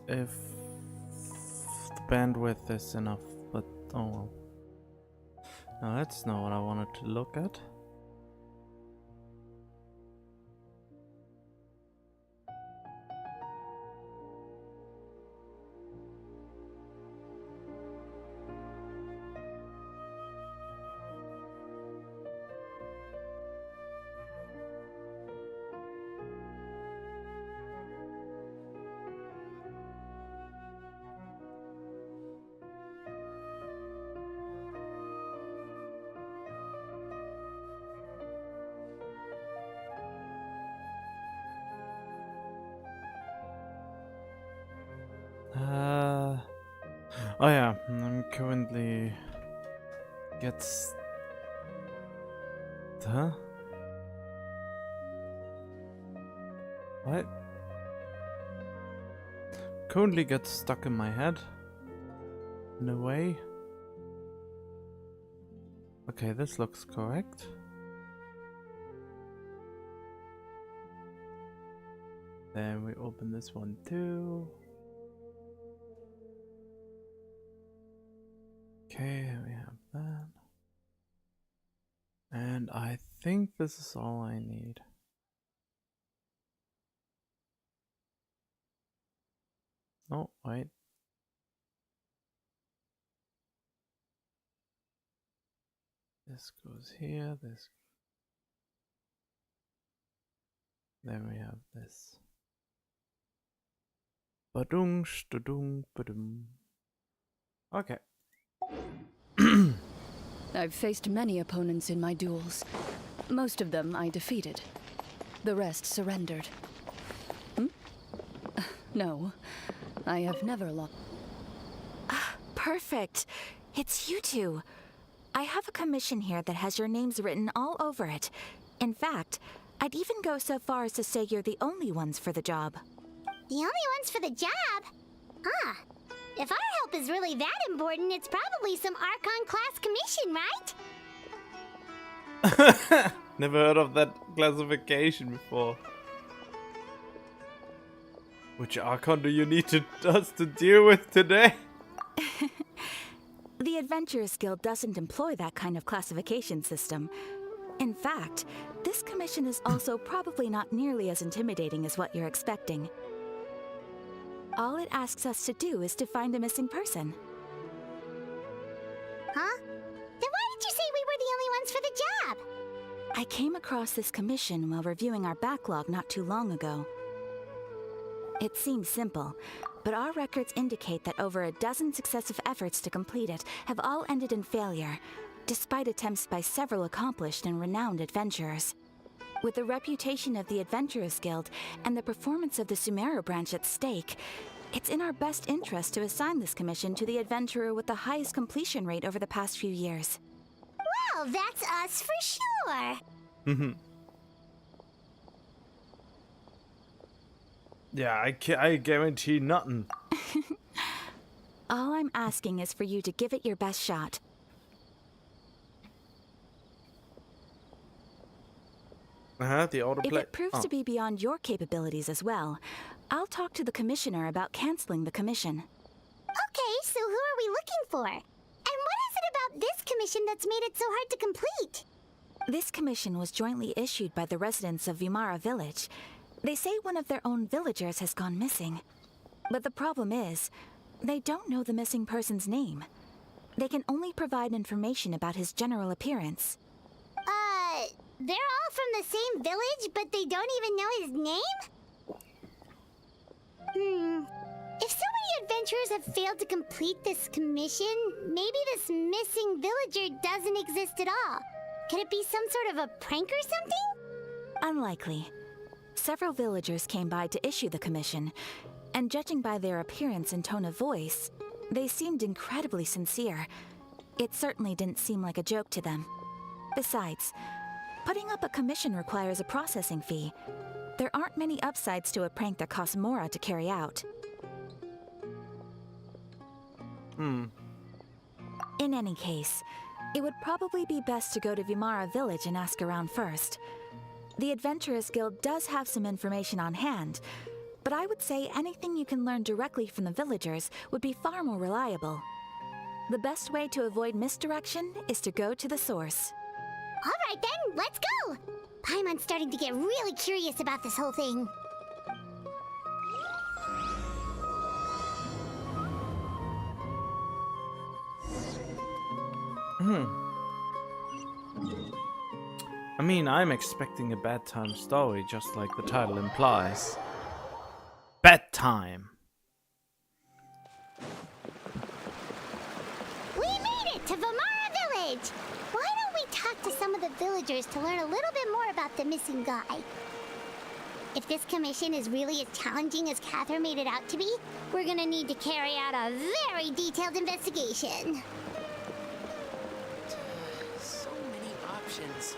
if the bandwidth is enough, but oh well. Now that's not what I wanted to look at. Oh yeah, I'm currently Huh? What? Currently gets stuck in my head. In a way. Okay, this looks correct. Then we open this one too. Okay, we have that. And I think this is all I need. Oh, wait. This goes here, this. Then we have this. Badung, studung, badum. Okay. I've faced many opponents in my duels. Most of them I defeated. The rest surrendered. No, I have never lost. Perfect. It's you two. I have a commission here that has your names written all over it. In fact, I'd even go so far as to say you're the only ones for the job. The only ones for the job? Huh. If our help is really that important, it's probably some Archon class commission, right? Never heard of that classification before. Which Archon do you need us to deal with today? The Adventurers Guild doesn't employ that kind of classification system. In fact, this commission is also probably not nearly as intimidating as what you're expecting. All it asks us to do is to find a missing person. Huh? Then why did you say we were the only ones for the job? I came across this commission while reviewing our backlog not too long ago. It seems simple, but our records indicate that over a dozen successive efforts to complete it have all ended in failure, despite attempts by several accomplished and renowned adventurers. With the reputation of the Adventurers Guild and the performance of the Sumeru branch at stake, it's in our best interest to assign this commission to the adventurer with the highest completion rate over the past few years. Well, that's us for sure. Yeah, I guarantee nothing. All I'm asking is for you to give it your best shot. The autoplay. If it proves to be beyond your capabilities as well, I'll talk to the commissioner about canceling the commission. Okay, so who are we looking for? And what is it about this commission that's made it so hard to complete? This commission was jointly issued by the residents of Vimara Village. They say one of their own villagers has gone missing. But the problem is, they don't know the missing person's name. They can only provide information about his general appearance. They're all from the same village, but they don't even know his name? If so many adventurers have failed to complete this commission, maybe this missing villager doesn't exist at all. Could it be some sort of a prank or something? Unlikely. Several villagers came by to issue the commission, and judging by their appearance and tone of voice, they seemed incredibly sincere. It certainly didn't seem like a joke to them. Besides, putting up a commission requires a processing fee. There aren't many upsides to a prank that costs Mora to carry out. In any case, it would probably be best to go to Vimara Village and ask around first. The Adventurers Guild does have some information on hand, but I would say anything you can learn directly from the villagers would be far more reliable. The best way to avoid misdirection is to go to the source. All right then, let's go! Paimon's starting to get really curious about this whole thing. I mean, I'm expecting a bedtime story, just like the title implies. Bedtime. We made it to Vamara Village! Why don't we talk to some of the villagers to learn a little bit more about the missing guy? If this commission is really as challenging as Catherine made it out to be, we're gonna need to carry out a very detailed investigation. So many options.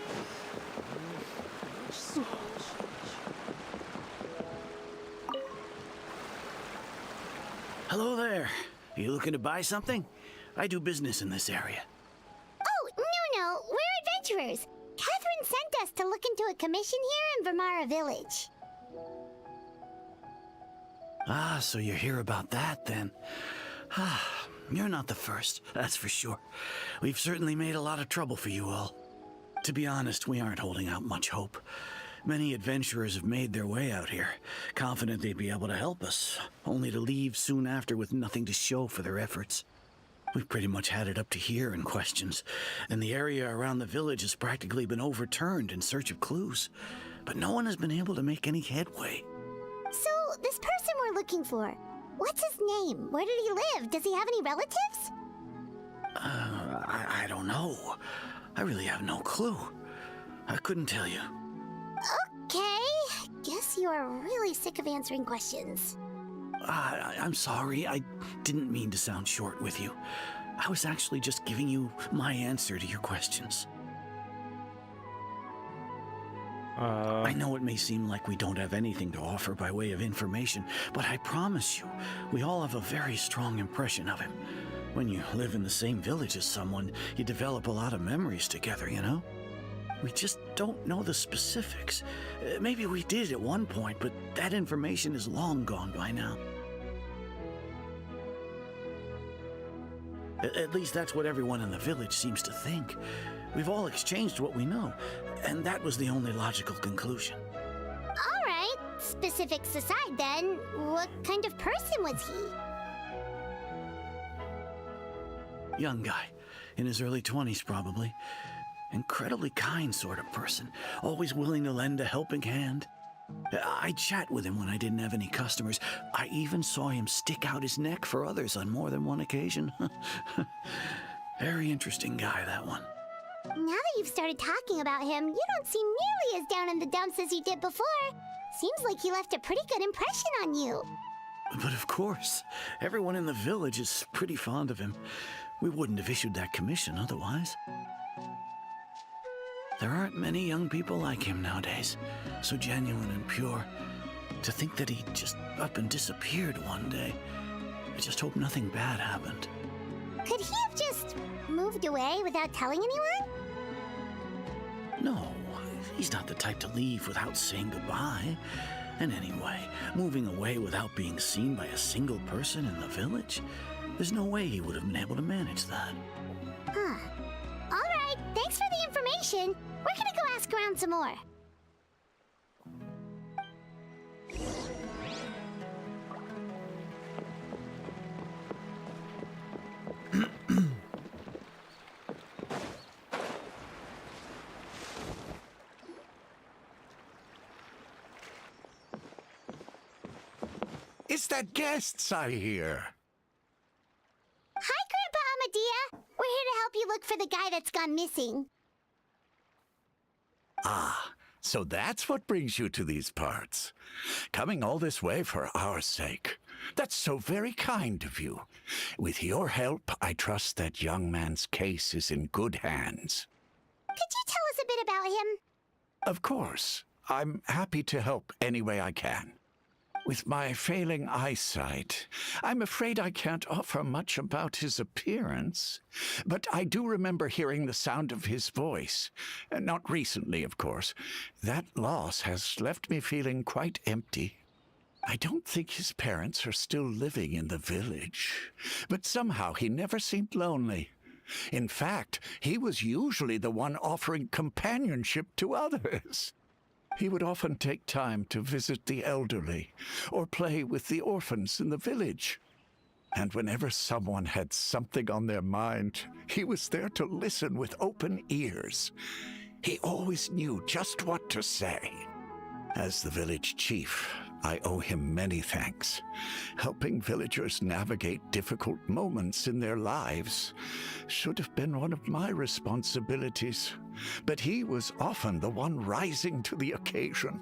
Hello there. Are you looking to buy something? I do business in this area. Oh, no, we're adventurers. Catherine sent us to look into a commission here in Vamara Village. Ah, so you're here about that then. Ah, you're not the first, that's for sure. We've certainly made a lot of trouble for you all. To be honest, we aren't holding out much hope. Many adventurers have made their way out here, confident they'd be able to help us, only to leave soon after with nothing to show for their efforts. We've pretty much had it up to here in questions, and the area around the village has practically been overturned in search of clues. But no one has been able to make any headway. So, this person we're looking for, what's his name? Where did he live? Does he have any relatives? I don't know. I really have no clue. I couldn't tell you. Okay, guess you are really sick of answering questions. I'm sorry. I didn't mean to sound short with you. I was actually just giving you my answer to your questions. I know it may seem like we don't have anything to offer by way of information, but I promise you, we all have a very strong impression of him. When you live in the same village as someone, you develop a lot of memories together, you know? We just don't know the specifics. Maybe we did at one point, but that information is long gone by now. At least that's what everyone in the village seems to think. We've all exchanged what we know, and that was the only logical conclusion. All right, specifics aside then, what kind of person was he? Young guy, in his early 20s probably. Incredibly kind sort of person, always willing to lend a helping hand. I'd chat with him when I didn't have any customers. I even saw him stick out his neck for others on more than one occasion. Very interesting guy, that one. Now that you've started talking about him, you don't seem nearly as down in the dumps as you did before. Seems like he left a pretty good impression on you. But of course, everyone in the village is pretty fond of him. We wouldn't have issued that commission otherwise. There aren't many young people like him nowadays, so genuine and pure. To think that he just up and disappeared one day. I just hope nothing bad happened. Could he have just moved away without telling anyone? No, he's not the type to leave without saying goodbye. And anyway, moving away without being seen by a single person in the village? There's no way he would have been able to manage that. Huh. All right, thanks for the information. We're gonna go ask around some more. It's that guests I hear. Hi, Grandpa Amadea. We're here to help you look for the guy that's gone missing. Ah, so that's what brings you to these parts. Coming all this way for our sake. That's so very kind of you. With your help, I trust that young man's case is in good hands. Could you tell us a bit about him? Of course. I'm happy to help any way I can. With my failing eyesight, I'm afraid I can't offer much about his appearance. But I do remember hearing the sound of his voice. Not recently, of course. That loss has left me feeling quite empty. I don't think his parents are still living in the village, but somehow he never seemed lonely. In fact, he was usually the one offering companionship to others. He would often take time to visit the elderly or play with the orphans in the village. And whenever someone had something on their mind, he was there to listen with open ears. He always knew just what to say. As the village chief, I owe him many thanks. Helping villagers navigate difficult moments in their lives should have been one of my responsibilities, but he was often the one rising to the occasion.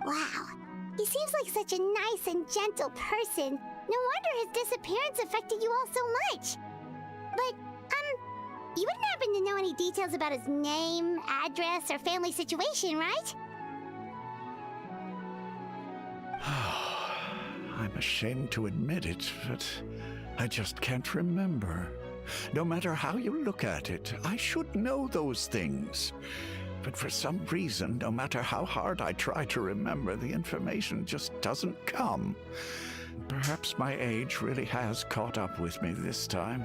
Wow, he seems like such a nice and gentle person. No wonder his disappearance affected you all so much. But, you wouldn't happen to know any details about his name, address, or family situation, right? I'm ashamed to admit it, but I just can't remember. No matter how you look at it, I should know those things. But for some reason, no matter how hard I try to remember, the information just doesn't come. Perhaps my age really has caught up with me this time.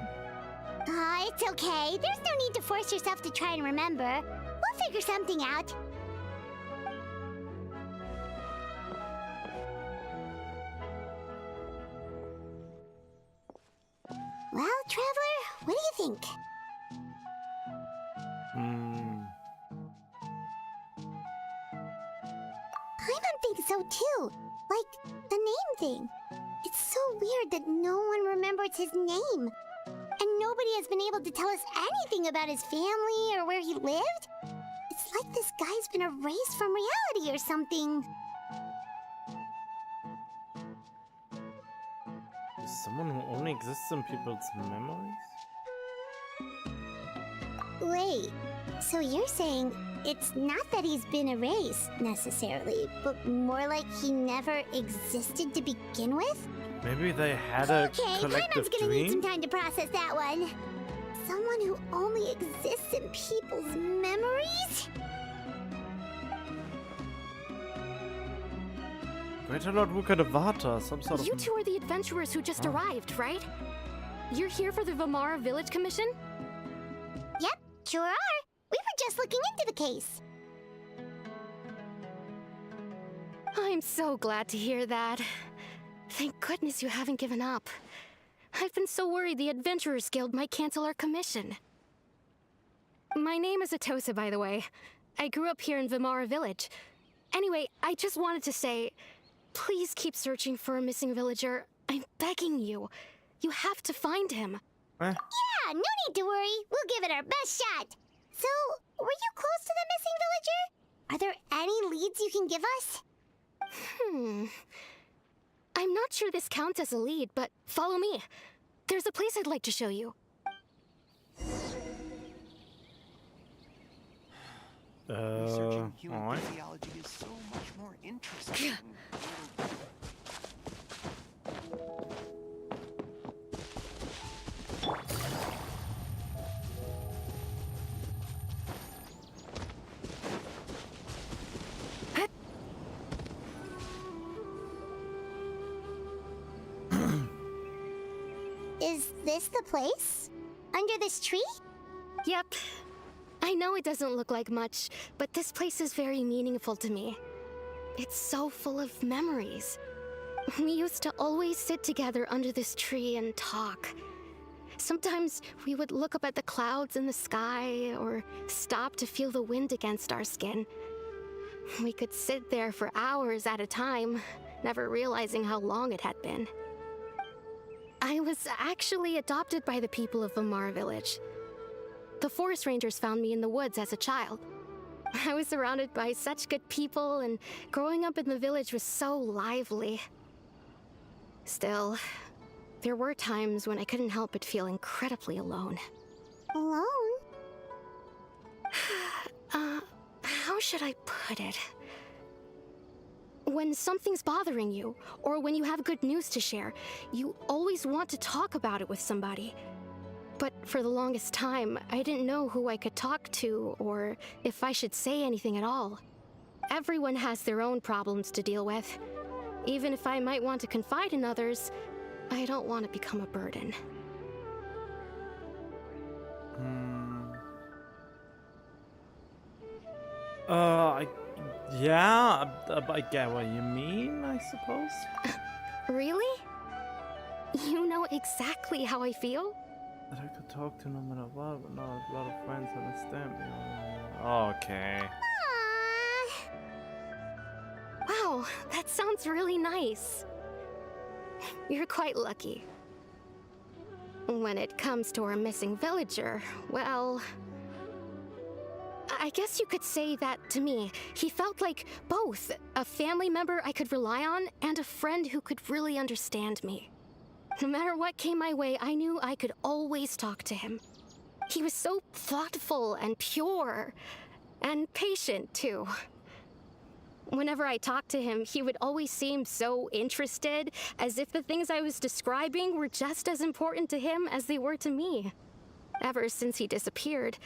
It's okay. There's no need to force yourself to try and remember. We'll figure something out. Well, Traveler, what do you think? I don't think so, too. Like, the name thing. It's so weird that no one remembers his name. And nobody has been able to tell us anything about his family or where he lived. It's like this guy's been erased from reality or something. Someone who only exists in people's memories? Wait, so you're saying it's not that he's been erased, necessarily, but more like he never existed to begin with? Maybe they had a Okay, collective Paimon's gonna need some dream? time to process that one. Someone who only exists in people's memories? Greater Lord Wukadavata, some sort of... You two are the adventurers who just arrived, right? You're here for the Vamara Village Commission? Yep, sure are. We were just looking into the case. I'm so glad to hear that. Thank goodness you haven't given up. I've been so worried the Adventurers Guild might cancel our commission. My name is Atosa, by the way. I grew up here in Vamara Village. Anyway, I just wanted to say, please keep searching for a missing villager. I'm begging you. You have to find him. Yeah, no need to worry. We'll give it our best shot. So, were you close to the missing villager? Are there any leads you can give us? I'm not sure this counts as a lead, but follow me. There's a place I'd like to show you. Researching human alright. physiology is so much more interesting. Is this the place? Under this tree? Yep. I know it doesn't look like much, but this place is very meaningful to me. It's so full of memories. We used to always sit together under this tree and talk. Sometimes we would look up at the clouds in the sky, or stop to feel the wind against our skin. We could sit there for hours at a time, never realizing how long it had been. I was actually adopted by the people of Vamara Village. The forest rangers found me in the woods as a child. I was surrounded by such good people, and growing up in the village was so lively. Still, there were times when I couldn't help but feel incredibly alone. Alone? How should I put it? When something's bothering you, or when you have good news to share, you always want to talk about it with somebody. But for the longest time, I didn't know who I could talk to, or if I should say anything at all. Everyone has their own problems to deal with. Even if I might want to confide in others, I don't want to become a burden. Yeah, I get what you mean, I suppose. Really? You know exactly how I feel? That I could talk to no matter what, but not a lot of friends understand me. Okay. Aww. Wow, that sounds really nice. You're quite lucky. When it comes to our missing villager, well, I guess you could say that to me. He felt like both a family member I could rely on and a friend who could really understand me. No matter what came my way, I knew I could always talk to him. He was so thoughtful and pure, and patient too. Whenever I talked to him, he would always seem so interested, as if the things I was describing were just as important to him as they were to me. Ever since he disappeared,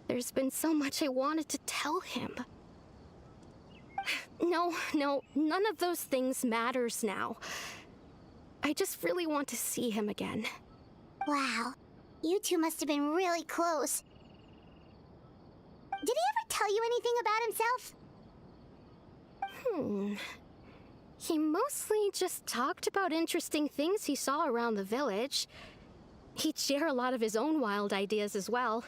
there's been so much I wanted to tell him. No, none of those things matters now. I just really want to see him again. Wow. You two must have been really close. Did he ever tell you anything about himself? He mostly just talked about interesting things he saw around the village. He'd share a lot of his own wild ideas as well.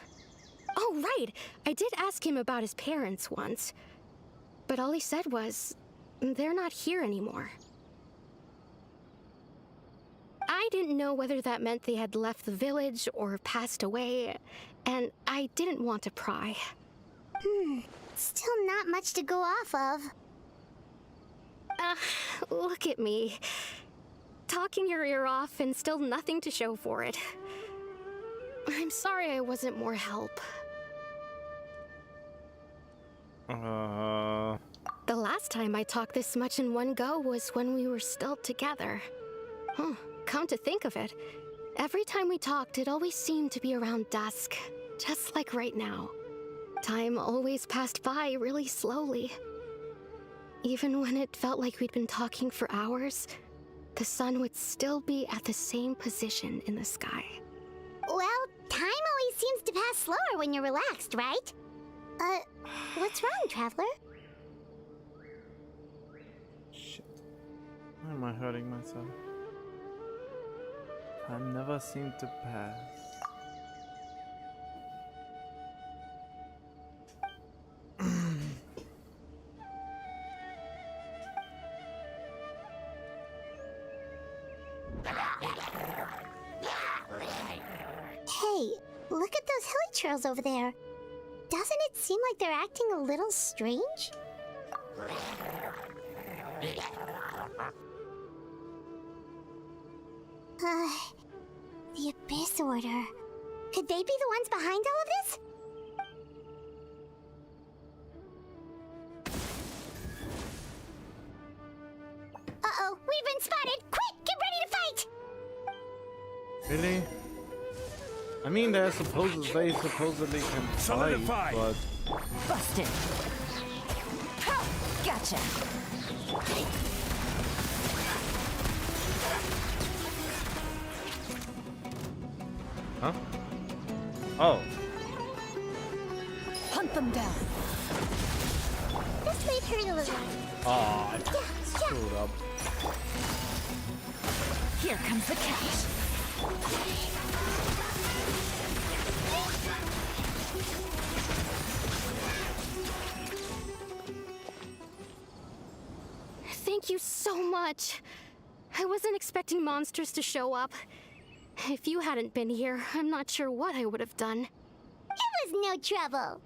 Oh, right! I did ask him about his parents once. But all he said was, they're not here anymore. I didn't know whether that meant they had left the village or passed away, and I didn't want to pry. Still not much to go off of. Look at me. Talking your ear off and still nothing to show for it. I'm sorry I wasn't more help. The last time I talked this much in one go was when we were still together. Come to think of it, every time we talked, it always seemed to be around dusk, just like right now. Time always passed by really slowly. Even when it felt like we'd been talking for hours, the sun would still be at the same position in the sky. Well, time always seems to pass slower when you're relaxed, right? What's wrong, Traveler? Shit. Why am I hurting myself? Time never seemed to pass. Hey, look at those hilly trails over there. Doesn't it seem like they're acting a little strange? The Abyss Order. Could they be the ones behind all of this? Uh-oh, we've been spotted! Quick, get ready to fight! Really? I mean, they supposedly can fight, but... Busted. Ha! Gotcha. Huh? Oh. Hunt them down. This might hurt a little. Aw, I screwed up. Here comes the catch. Thank you so much. I wasn't expecting monsters to show up. If you hadn't been here, I'm not sure what I would have done. It was no trouble.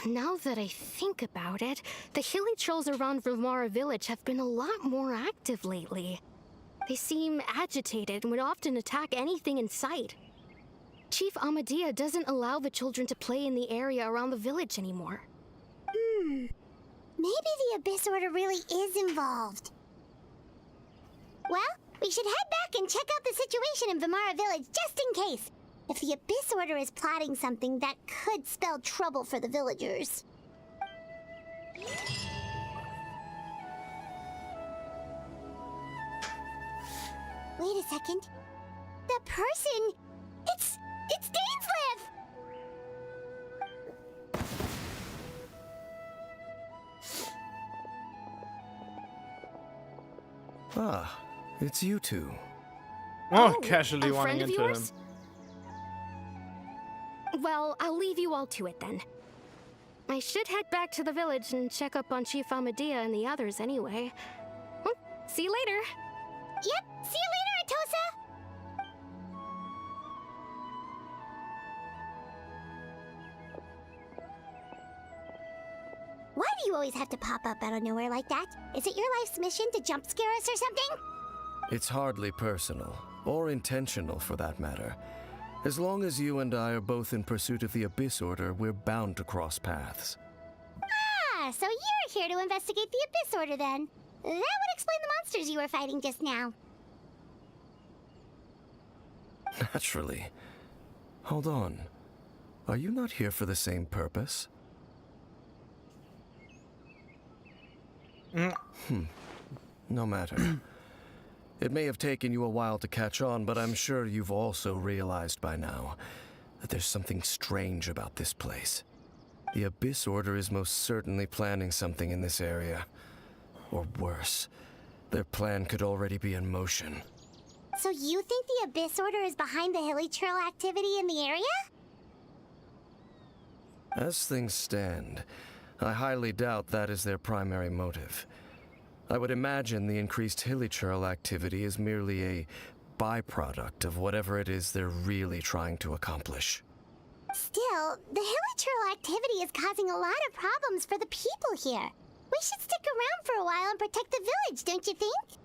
Now that I think about it, the hilly trolls around Vimara village have been a lot more active lately. They seem agitated and would often attack anything in sight. Chief Amadea doesn't allow the children to play in the area around the village anymore. Maybe the Abyss Order really is involved. Well, we should head back and check out the situation in Vimara village just in case. If the Abyss Order is plotting something that could spell trouble for the villagers. Wait a second. That person... It's Dainslev! Ah, it's you two. Oh, Oh, casually a running friend of into him. yours? Well, I'll leave you all to it then. I should head back to the village and check up on Chief Amadea and the others anyway. Well, see you later. Yep, see you later, Atosa! Why do you always have to pop up out of nowhere like that? Is it your life's mission to jump scare us or something? It's hardly personal, or intentional for that matter. As long as you and I are both in pursuit of the Abyss Order, we're bound to cross paths. Ah, so you're here to investigate the Abyss Order then. That would explain the monsters you were fighting just now. Naturally. Hold on. Are you not here for the same purpose? No matter. It may have taken you a while to catch on, but I'm sure you've also realized by now that there's something strange about this place. The Abyss Order is most certainly planning something in this area. Or worse, their plan could already be in motion. So you think the Abyss Order is behind the hilly trail activity in the area? As things stand, I highly doubt that is their primary motive. I would imagine the increased hilichurl activity is merely a byproduct of whatever it is they're really trying to accomplish. Still, the hilichurl activity is causing a lot of problems for the people here. We should stick around for a while and protect the village, don't you think?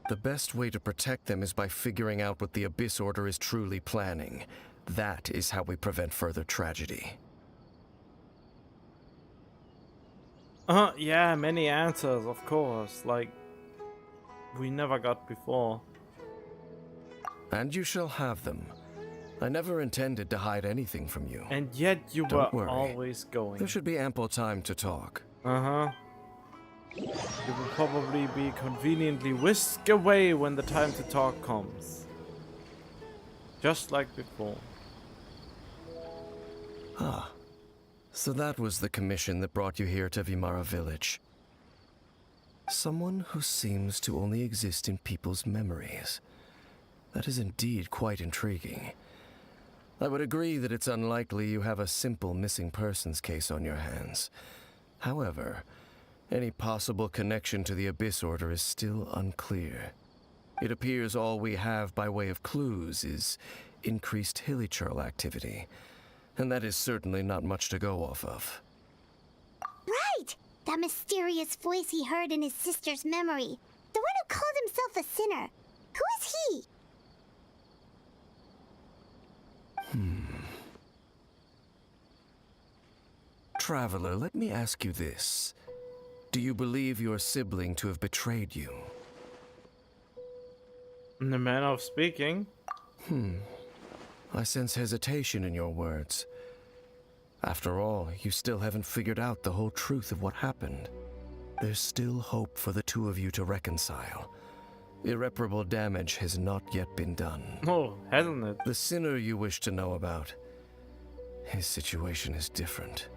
The best way to protect them is by figuring out what the Abyss Order is truly planning. That is how we prevent further tragedy. Yeah, many answers, of course, like we never got before. And you shall have them. I never intended to hide anything from you. And yet you Don't were worry. always going. There should be ample time to talk. Uh-huh. You will probably be conveniently whisked away when the time to talk comes. Just like before. Ah. So that was the commission that brought you here to Vimara Village. Someone who seems to only exist in people's memories. That is indeed quite intriguing. I would agree that it's unlikely you have a simple missing persons case on your hands. However, any possible connection to the Abyss Order is still unclear. It appears all we have by way of clues is increased hilichurl activity, and that is certainly not much to go off of. Right! That mysterious voice he heard in his sister's memory. The one who called himself a sinner. Who is he? Traveler, let me ask you this. Do you believe your sibling to have betrayed you? In the manner of speaking. I sense hesitation in your words. After all, you still haven't figured out the whole truth of what happened. There's still hope for the two of you to reconcile. Irreparable damage has not yet been done. Oh, hasn't it? The sinner you wish to know about, his situation is different.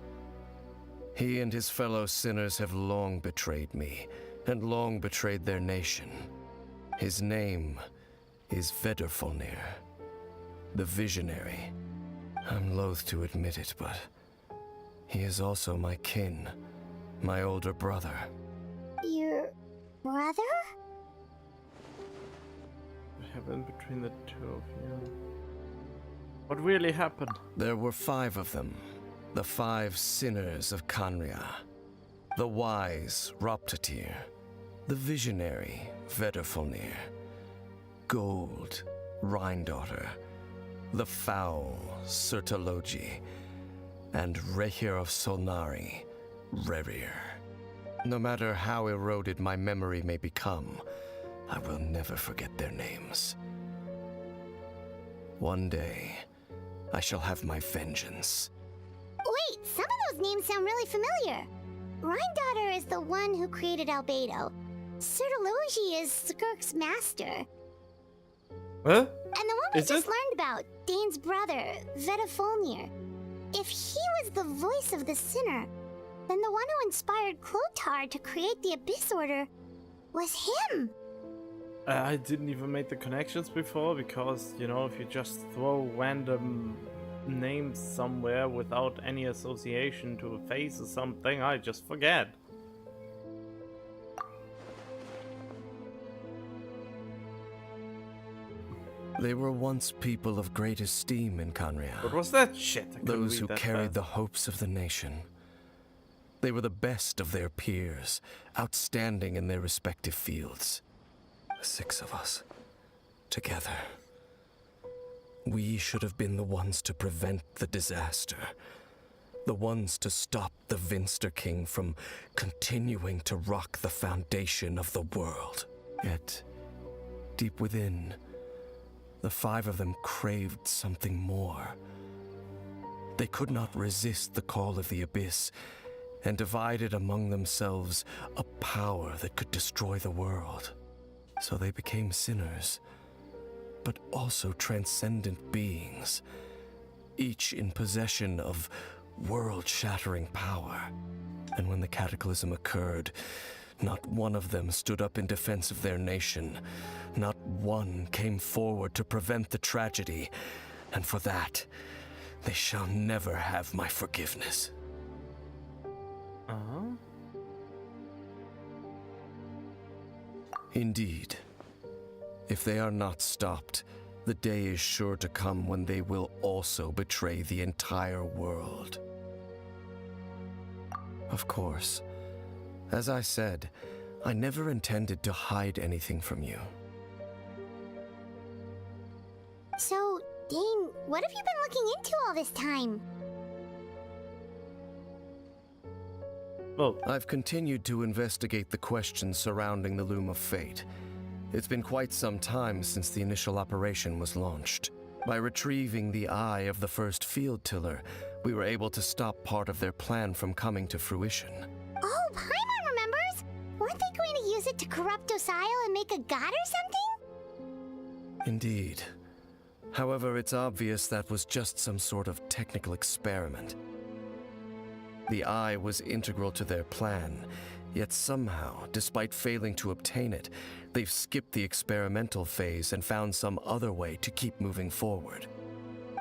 He and his fellow sinners have long betrayed me, and long betrayed their nation. His name is Vedrfolnir, the Visionary. I'm loath to admit it, but he is also my kin, my older brother. Your brother? What happened between the two of you? What really happened? There were 5 of them, the 5 sinners of Kanria. The wise, Roptatir. The visionary, Vedrfolnir. Gold, Rhindaughter. The foul, Sertologi. And Rehir of Solnari, Rerir. No matter how eroded my memory may become, I will never forget their names. One day, I shall have my vengeance. Wait, some of those names sound really familiar. Rhine is the one who created Albedo. Sertology is Skirk's master. Huh? And the one we Is just it? learned about, Dane's brother, Vedafolnir. If he was the voice of the sinner, then the one who inspired Clotar to create the Abyss Order was him. I didn't even make the connections before because, you know, if you just throw random names somewhere without any association to a face or something, I just forget. They were once people of great esteem in Canria. What was that shit? I couldn't Those read who that carried fast. the hopes of the nation. They were the best of their peers, outstanding in their respective fields. The 6 of us, together. We should have been the ones to prevent the disaster. The ones to stop the Vinster King from continuing to rock the foundation of the world. Yet, deep within, the 5 of them craved something more. They could not resist the call of the Abyss, and divided among themselves a power that could destroy the world. So they became sinners, but also transcendent beings, each in possession of world-shattering power. And when the cataclysm occurred, not one of them stood up in defense of their nation. Not one came forward to prevent the tragedy. And for that, they shall never have my forgiveness. Uh-huh. Indeed. If they are not stopped, the day is sure to come when they will also betray the entire world. Of course, as I said, I never intended to hide anything from you. So, Dane, what have you been looking into all this time? Well, I've continued to investigate the questions surrounding the Loom of Fate. It's been quite some time since the initial operation was launched. By retrieving the eye of the first field tiller, we were able to stop part of their plan from coming to fruition. Oh, Paimon remembers! Weren't they going to use it to corrupt Osial and make a god or something? Indeed. However, it's obvious that was just some sort of technical experiment. The eye was integral to their plan, yet somehow, despite failing to obtain it, they've skipped the experimental phase and found some other way to keep moving forward.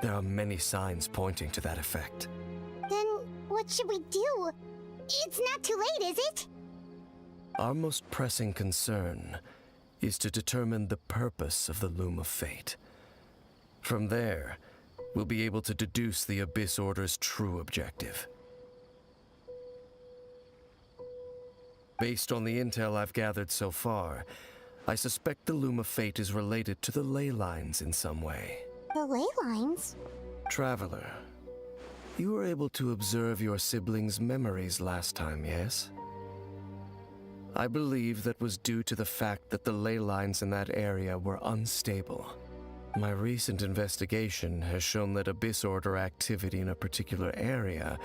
There are many signs pointing to that effect. Then, what should we do? It's not too late, is it? Our most pressing concern is to determine the purpose of the Loom of Fate. From there, we'll be able to deduce the Abyss Order's true objective. Based on the intel I've gathered so far, I suspect the Loom of Fate is related to the ley lines in some way. The ley lines? Traveler, you were able to observe your siblings' memories last time, yes? I believe that was due to the fact that the ley lines in that area were unstable. My recent investigation has shown that Abyss Order activity in a particular area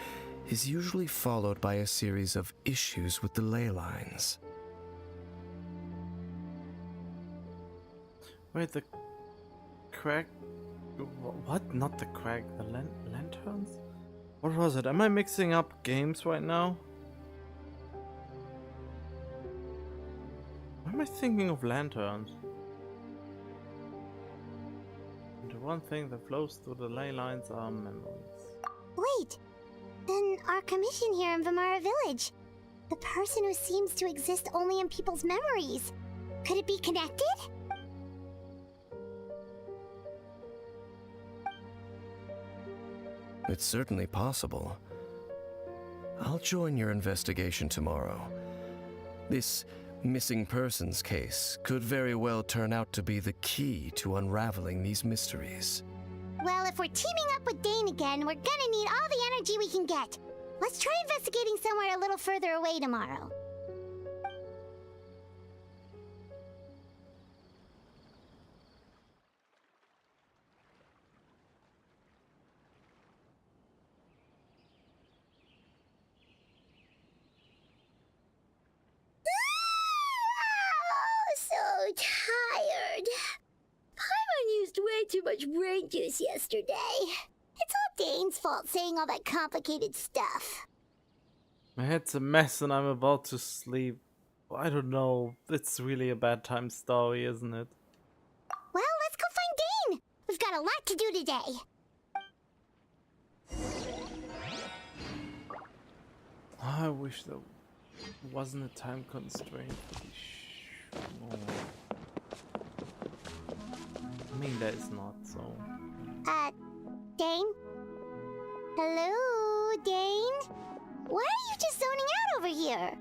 is usually followed by a series of issues with the ley lines. wait, the crack... What? Not the crack, the lanterns? What was it? Am I mixing up games right now? Why am I thinking of lanterns? And the one thing that flows through the ley lines are memories. Wait, then our commission here in Vimara Village. The person who seems to exist only in people's memories. Could it be connected? It's certainly possible. I'll join your investigation tomorrow. This missing persons case could very well turn out to be the key to unraveling these mysteries. Well, if we're teaming up with Dane again, we're gonna need all the energy we can get. Let's try investigating somewhere a little further away tomorrow. tired. Paimon used way too much brain juice yesterday. It's all Dane's fault saying all that complicated stuff. My head's a mess and I'm about to sleep. I don't know. It's really a bedtime story, isn't it? Well, let's go find Dane. We've got a lot to do today. I wish there wasn't a time constraint. Oh. I mean, there is not, so... Dane? Hello, Dane? Why are you just zoning out over here?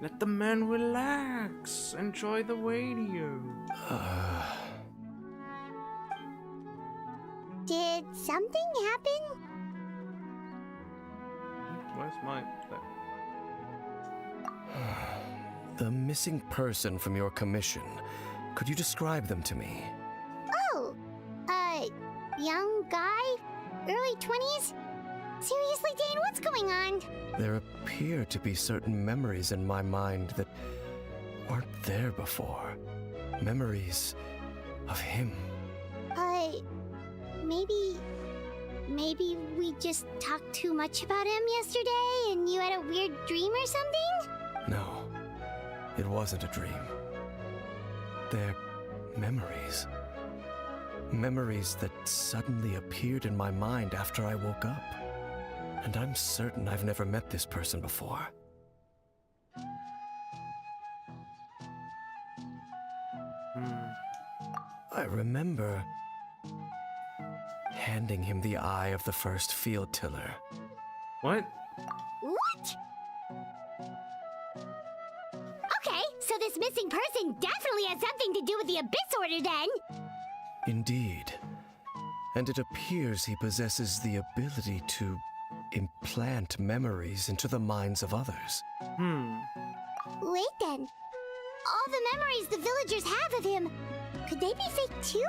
Let the man relax. Enjoy the radio. Did something happen? Where's my... The missing person from your commission. Could you describe them to me? Oh, young guy? Early 20s? Seriously, Dane, what's going on? There appear to be certain memories in my mind that weren't there before. Memories of him. Maybe we just talked too much about him yesterday and you had a weird dream or something? No, it wasn't a dream. They're memories. Memories that suddenly appeared in my mind after I woke up. And I'm certain I've never met this person before. I remember handing him the eye of the first field tiller. What? What? Okay, so this missing person definitely has something to do with the Abyss Order then! Indeed. And it appears he possesses the ability to implant memories into the minds of others. Wait then. All the memories the villagers have of him, could they be fake too?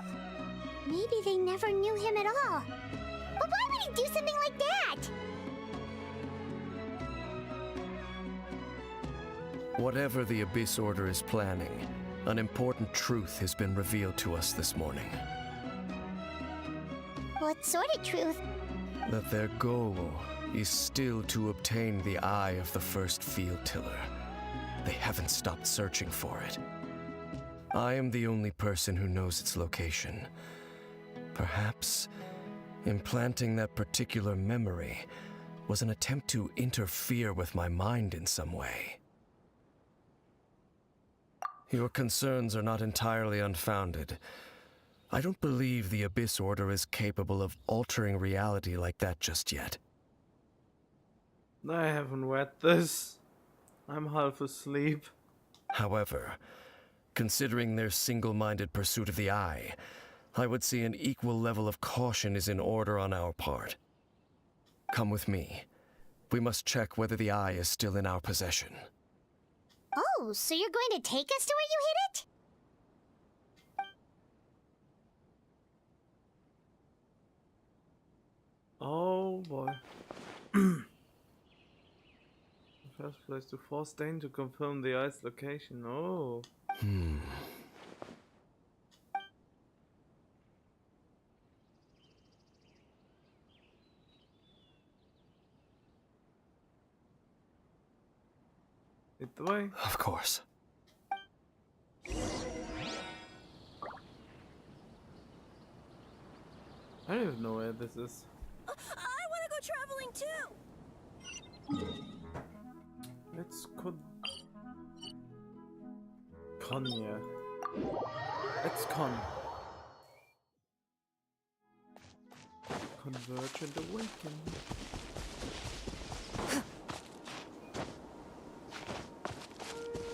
Maybe they never knew him at all. But why would he do something like that? Whatever the Abyss Order is planning, an important truth has been revealed to us this morning. What sort of truth? That their goal is still to obtain the eye of the first field tiller. They haven't stopped searching for it. I am the only person who knows its location. Perhaps implanting that particular memory was an attempt to interfere with my mind in some way. Your concerns are not entirely unfounded. I don't believe the Abyss Order is capable of altering reality like that just yet. I haven't read this. I'm half asleep. However, considering their single-minded pursuit of the eye, I would say an equal level of caution is in order on our part. Come with me. We must check whether the eye is still in our possession. Oh, so you're going to take us to where you hid it? Oh boy. First place to force Dane to confirm the eye's location. Oh. Lead the way. Of course. I don't even know where this is. I want to go traveling too! Let's Konya. Let's Converge and awaken.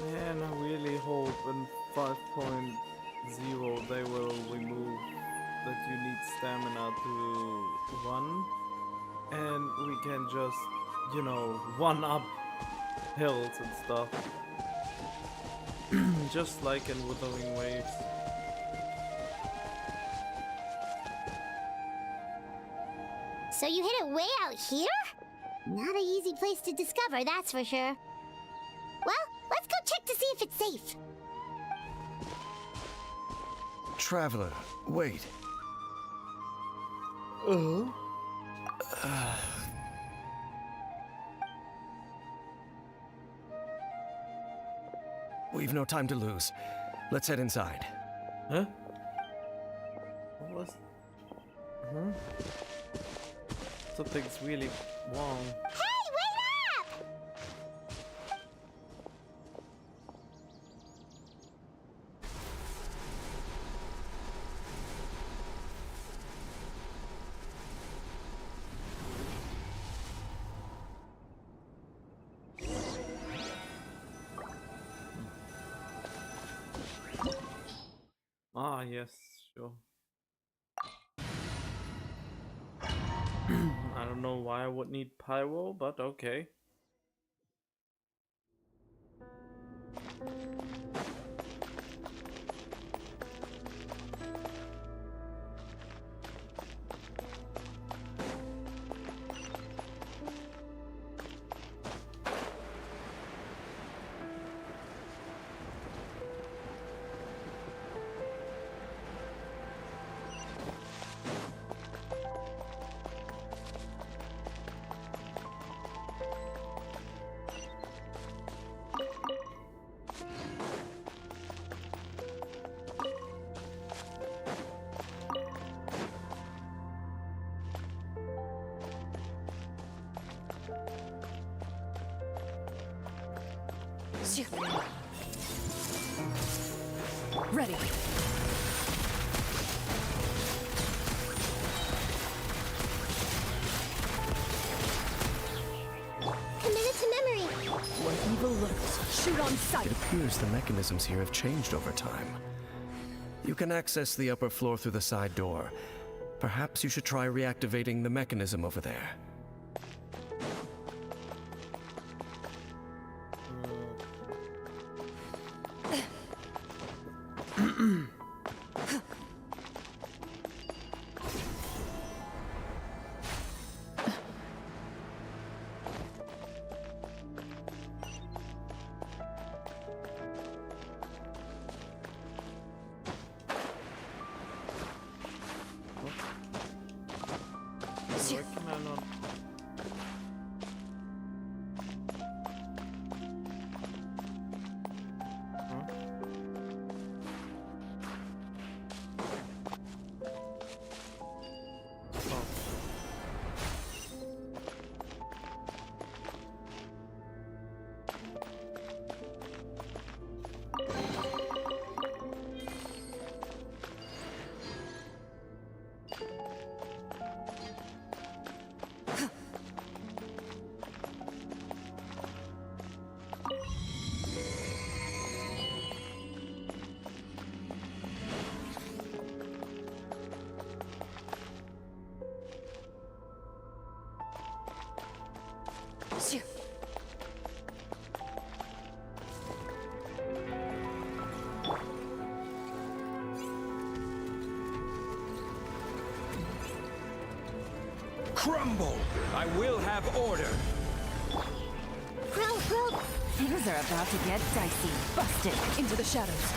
Man, I really hope in 5.0 they will remove that you need stamina to run, and we can just, you know, one up hills and stuff. Just like in Wuthering Waves. So you hid it way out here? Not an easy place to discover, that's for sure. Well, Traveler, wait. We've no time to lose. Let's head inside. Huh? What was... Huh? Something's really wrong. Hey, wait up! Ah, yes, sure. I don't know why I would need pyro, but okay. Ready. Committed to memory. Where evil lurks, shoot on sight. It appears the mechanisms here have changed over time. You can access the upper floor through the side door. Perhaps you should try reactivating the mechanism over there. Why can I not... Huh? Oh. Crumble! I will have order! Bro, Things are about to get dicey. Busted into the shadows.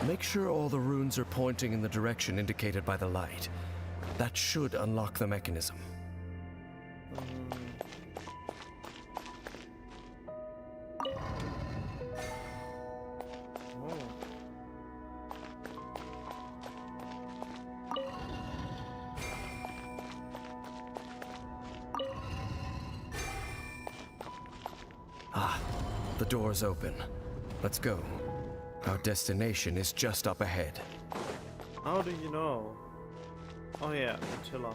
Make sure all the runes are pointing in the direction indicated by the light. That should unlock the mechanism. Ah, the door's open. Let's go. Our destination is just up ahead. How do you know? Oh yeah, Attila.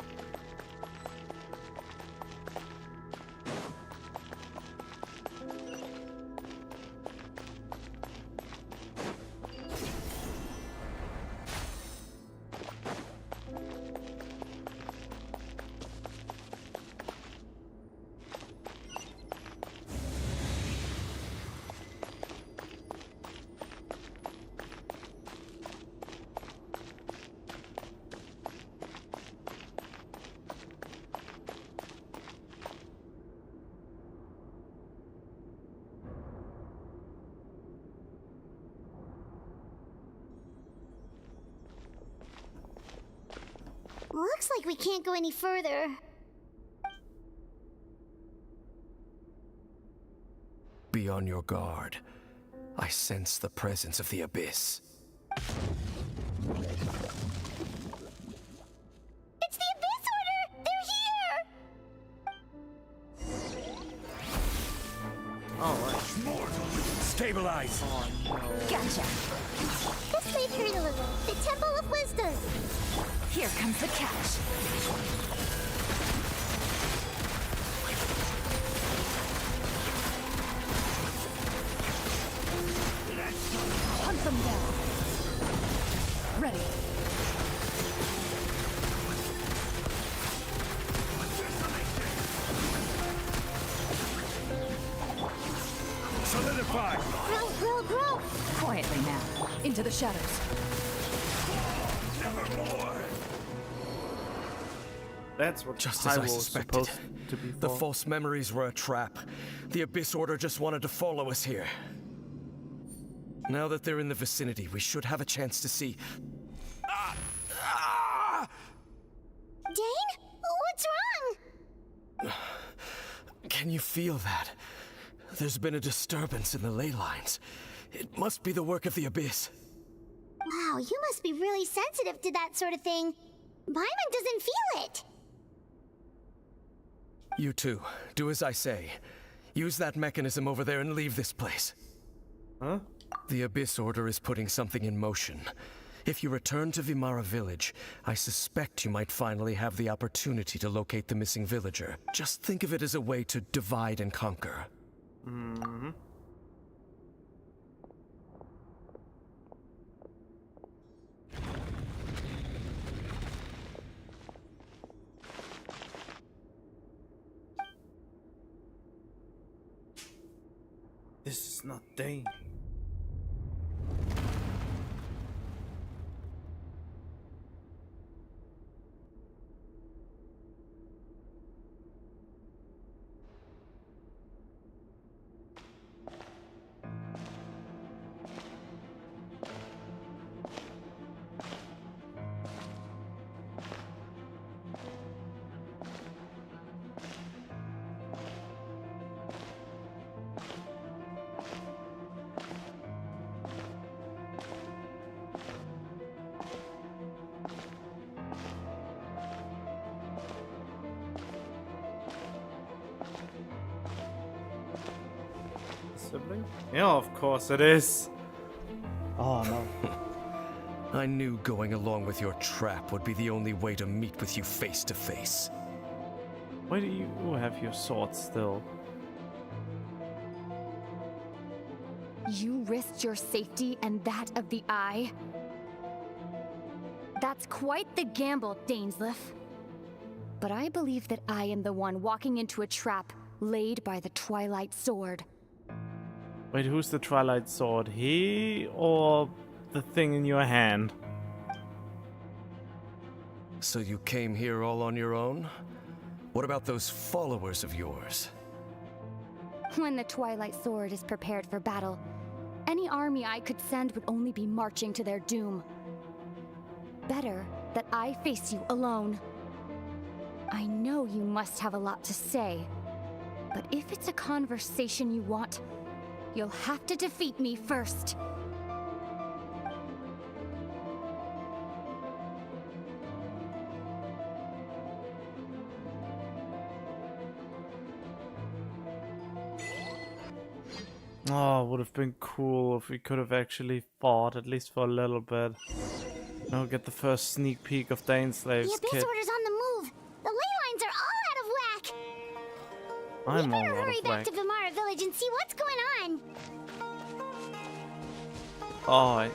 Looks like we can't go any further. Be on your guard. I sense the presence of the Abyss. It's the Abyss Order! They're here! Oh, right. Stabilize! Oh, no. Gotcha. This might hurt a little. The Temple of Wisdom. Here comes the catch. Hunt them down. Ready. Solidify! Grow, grow, grow! Quietly now. Into the shadows. That's what Just as I was suspected. supposed to be The for. false memories were a trap. The Abyss Order just wanted to follow us here. Now that they're in the vicinity, we should have a chance to see. Dane? What's wrong? Can you feel that? There's been a disturbance in the ley lines. It must be the work of the Abyss. Wow, you must be really sensitive to that sort of thing. Paimon doesn't feel it. You two, do as I say. Use that mechanism over there and leave this place. Huh? The Abyss Order is putting something in motion. If you return to Vimara Village, I suspect you might finally have the opportunity to locate the missing villager. Just think of it as a way to divide and conquer. Mm-hmm. This is not Dane. Sibling? Yeah, of course it is. Oh no. I knew going along with your trap would be the only way to meet with you face to face. Why do you have your sword still? You risked your safety and that of the Eye? That's quite the gamble, Dainsleif. But I believe that I am the one walking into a trap laid by the Twilight Sword. Wait, who's the Twilight Sword? He or the thing in your hand? So you came here all on your own? What about those followers of yours? When the Twilight Sword is prepared for battle, any army I could send would only be marching to their doom. Better that I face you alone. I know you must have a lot to say, but if it's a conversation you want, you'll have to defeat me first. Oh, would have been cool if we could have actually fought, at least for a little bit. Now get the first sneak peek of Daneslave's The Abyss kit. Order's on the move. The ley lines are all out of whack. I'm We all better out hurry of back whack. to Vimara Village and see what's going on. Oh,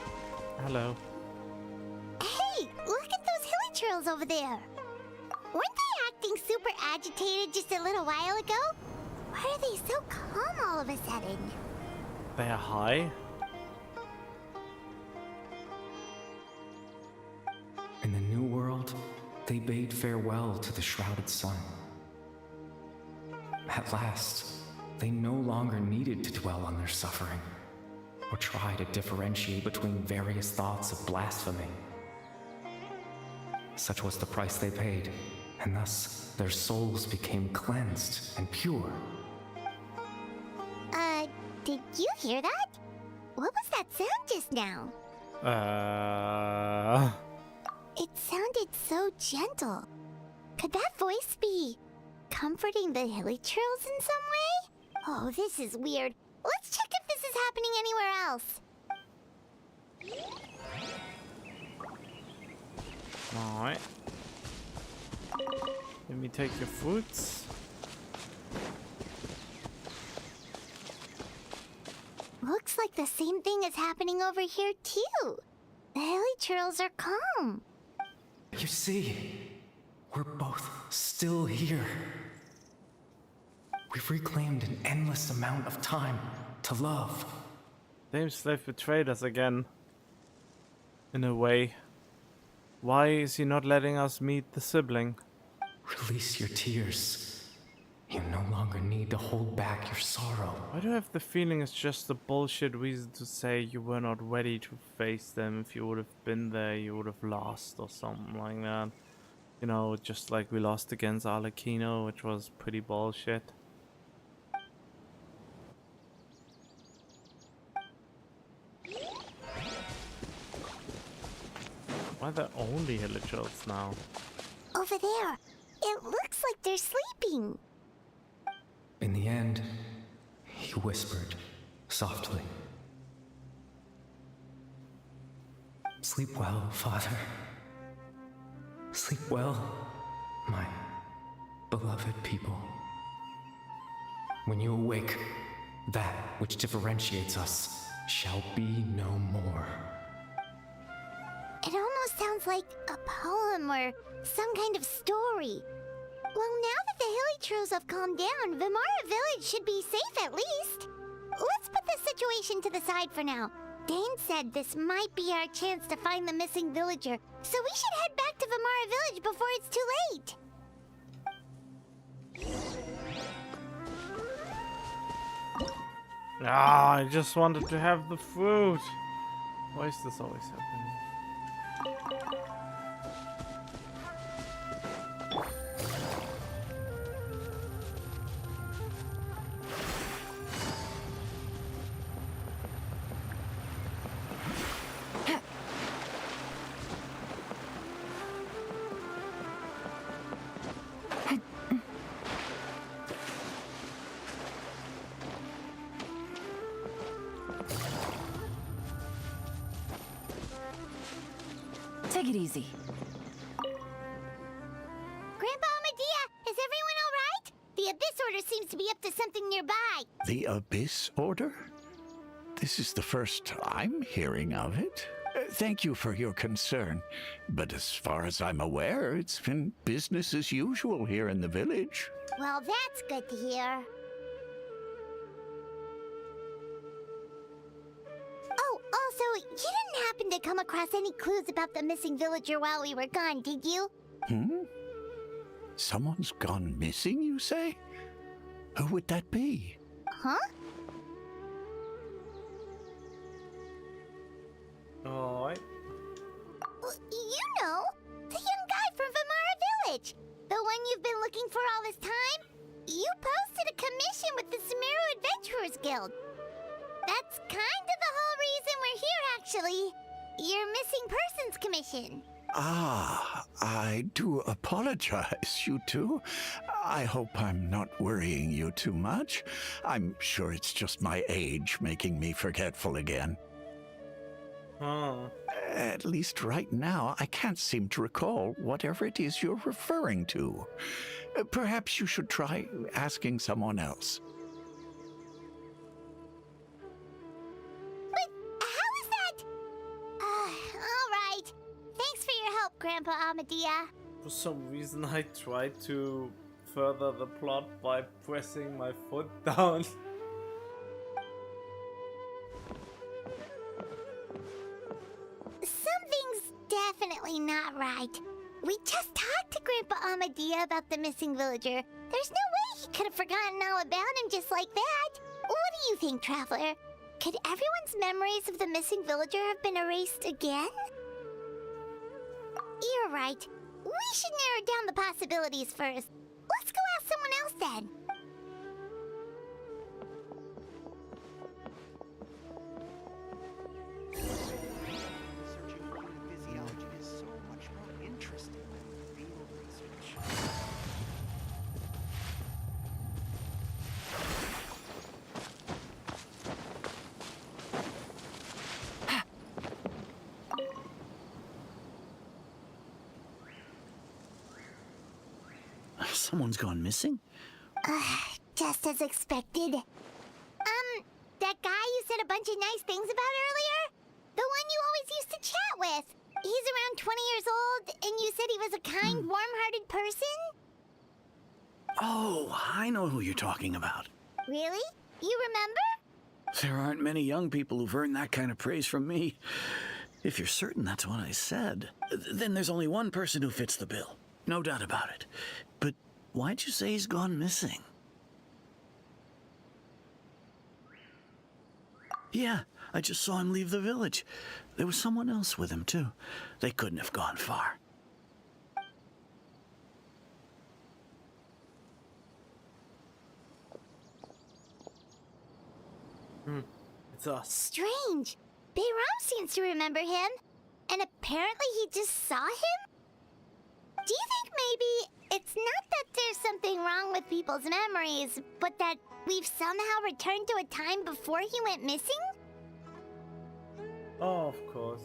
hello. Hey, look at those hilly churls over there. Weren't they acting super agitated just a little while ago? Why are they so calm all of a sudden? They're high? In the new world, they bade farewell to the shrouded sun. At last, they no longer needed to dwell on their suffering, or try to differentiate between various thoughts of blasphemy. such was the price they paid, and thus their souls became cleansed and pure. Did you hear that? What was that sound just now? It sounded so gentle. Could that voice be comforting the hilichurls in some way? Oh, this is weird. Let's check if this is happening anywhere else. Alright. Let me take your fruits. Looks like the same thing is happening over here too. The hilichurls are calm. You see, we're both still here. We've reclaimed an endless amount of time to love. Damn slave betrayed us again. In a way. Why is he not letting us meet the sibling? Release your tears. You no longer need to hold back your sorrow. Why do I have the feeling it's just a bullshit reason to say you were not ready to face them? If you would have been there, you would have lost or something like that. You know, just like we lost against Arlecchino, which was pretty bullshit. Why are there only hilichurls now? Over there. It looks like they're sleeping. In the end, he whispered softly. Sleep well, Father. Sleep well, my beloved people. When you awake, that which differentiates us shall be no more. It almost sounds like a poem or some kind of story. Well, now that the hilichurls have calmed down, Vimara Village should be safe at least. Let's put this situation to the side for now. Dane said this might be our chance to find the missing villager, so we should head back to Vimara Village before it's too late. Ah, I just wanted to have the fruit. Why is this always happening? Take it easy. Grandpa Medea, is everyone all right? The Abyss Order seems to be up to something nearby. The Abyss Order? This is the first I'm hearing of it. Thank you for your concern, but as far as I'm aware, it's been business as usual here in the village. Well, that's good to hear. Oh, also, you didn't happen to come across any clues about the missing villager while we were gone, did you? Someone's gone missing, you say? Who would that be? Huh? Alright. You know, the young guy from Vimara Village. The one you've been looking for all this time. You posted a commission with the Sumeru Adventurers Guild. That's kind of the whole reason we're here, actually. Your missing persons commission. Ah, I do apologize, you two. I hope I'm not worrying you too much. I'm sure it's just my age making me forgetful again. Oh. At least right now, I can't seem to recall whatever it is you're referring to. Perhaps you should try asking someone else. But how is that? All right. Thanks for your help, Grandpa Amadea. For some reason I tried to further the plot by pressing my foot down. Something's definitely not right. We just talked to Grandpa Amadea about the missing villager. There's no way he could have forgotten all about him just like that. What do you think, Traveler? Could everyone's memories of the missing villager have been erased again? You're right. We should narrow down the possibilities first. Let's go ask someone else then. Researching human physiology is so much more interesting than field research. Someone's gone missing? Just as expected. That guy you said a bunch of nice things about earlier? The one you always used to chat with. He's around 20 years old, and you said he was a kind, warm-hearted person? Oh, I know who you're talking about. Really? You remember? There aren't many young people who've earned that kind of praise from me. If you're certain that's what I said, then there's only one person who fits the bill. No doubt about it. But why'd you say he's gone missing? Yeah, I just saw him leave the village. There was someone else with him, too. They couldn't have gone far. It's us. Strange. Bayram seems to remember him. And apparently he just saw him? Do you think maybe it's not that there's something wrong with people's memories, but that we've somehow returned to a time before he went missing? Oh, of course.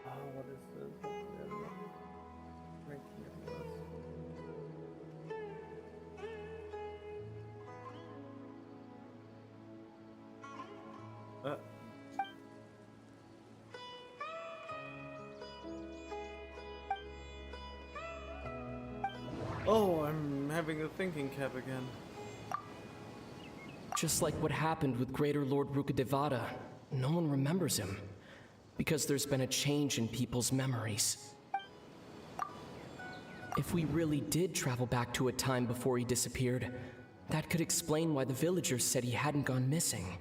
Oh, what is this? Making it worse. Oh, I'm having a thinking cap again. Just like what happened with Greater Lord Rukadevada, no one remembers him. Because there's been a change in people's memories. If we really did travel back to a time before he disappeared, that could explain why the villagers said he hadn't gone missing.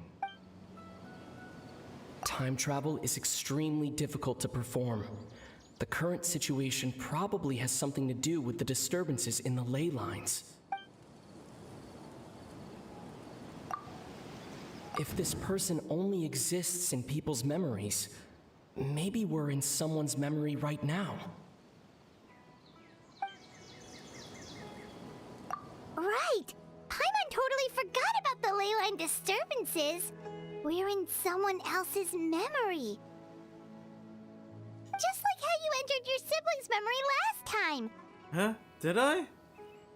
Time travel is extremely difficult to perform. The current situation probably has something to do with the disturbances in the ley lines. If this person only exists in people's memories, maybe we're in someone's memory right now. Right! Paimon totally forgot about the ley line disturbances. We're in someone else's memory. Just like how you entered your sibling's memory last time. Huh? Did I?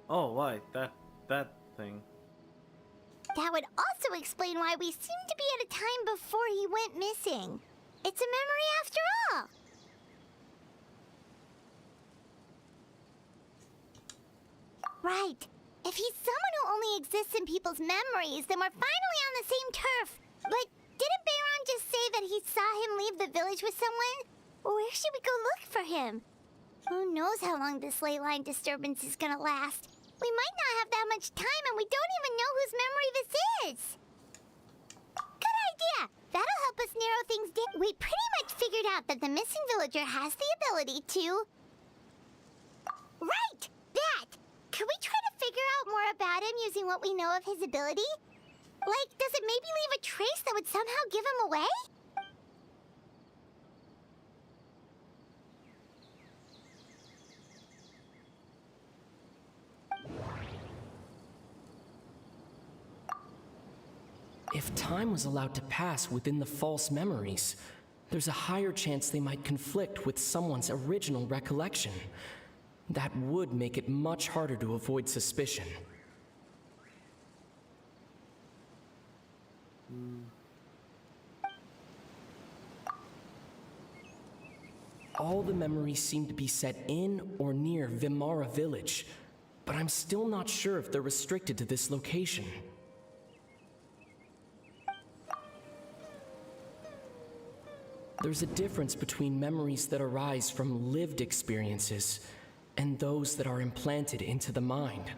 Oh, right. That thing. That would also explain why we seem to be at a time before he went missing. It's a memory after all. Right. If he's someone who only exists in people's memories, then we're finally on the same turf. But didn't Bayron just say that he saw him leave the village with someone? Where should we go look for him? Who knows how long this ley line disturbance is gonna last? We might not have that much time, and we don't even know whose memory this is. Good idea! That'll help us narrow things down. We pretty much figured out that the missing villager has the ability to... Right! That! Could we try to figure out more about him using what we know of his ability? Like, does it maybe leave a trace that would somehow give him away? If time was allowed to pass within the false memories, there's a higher chance they might conflict with someone's original recollection. That would make it much harder to avoid suspicion. All the memories seem to be set in or near Vimara village, but I'm still not sure if they're restricted to this location. There's a difference between memories that arise from lived experiences and those that are implanted into the mind.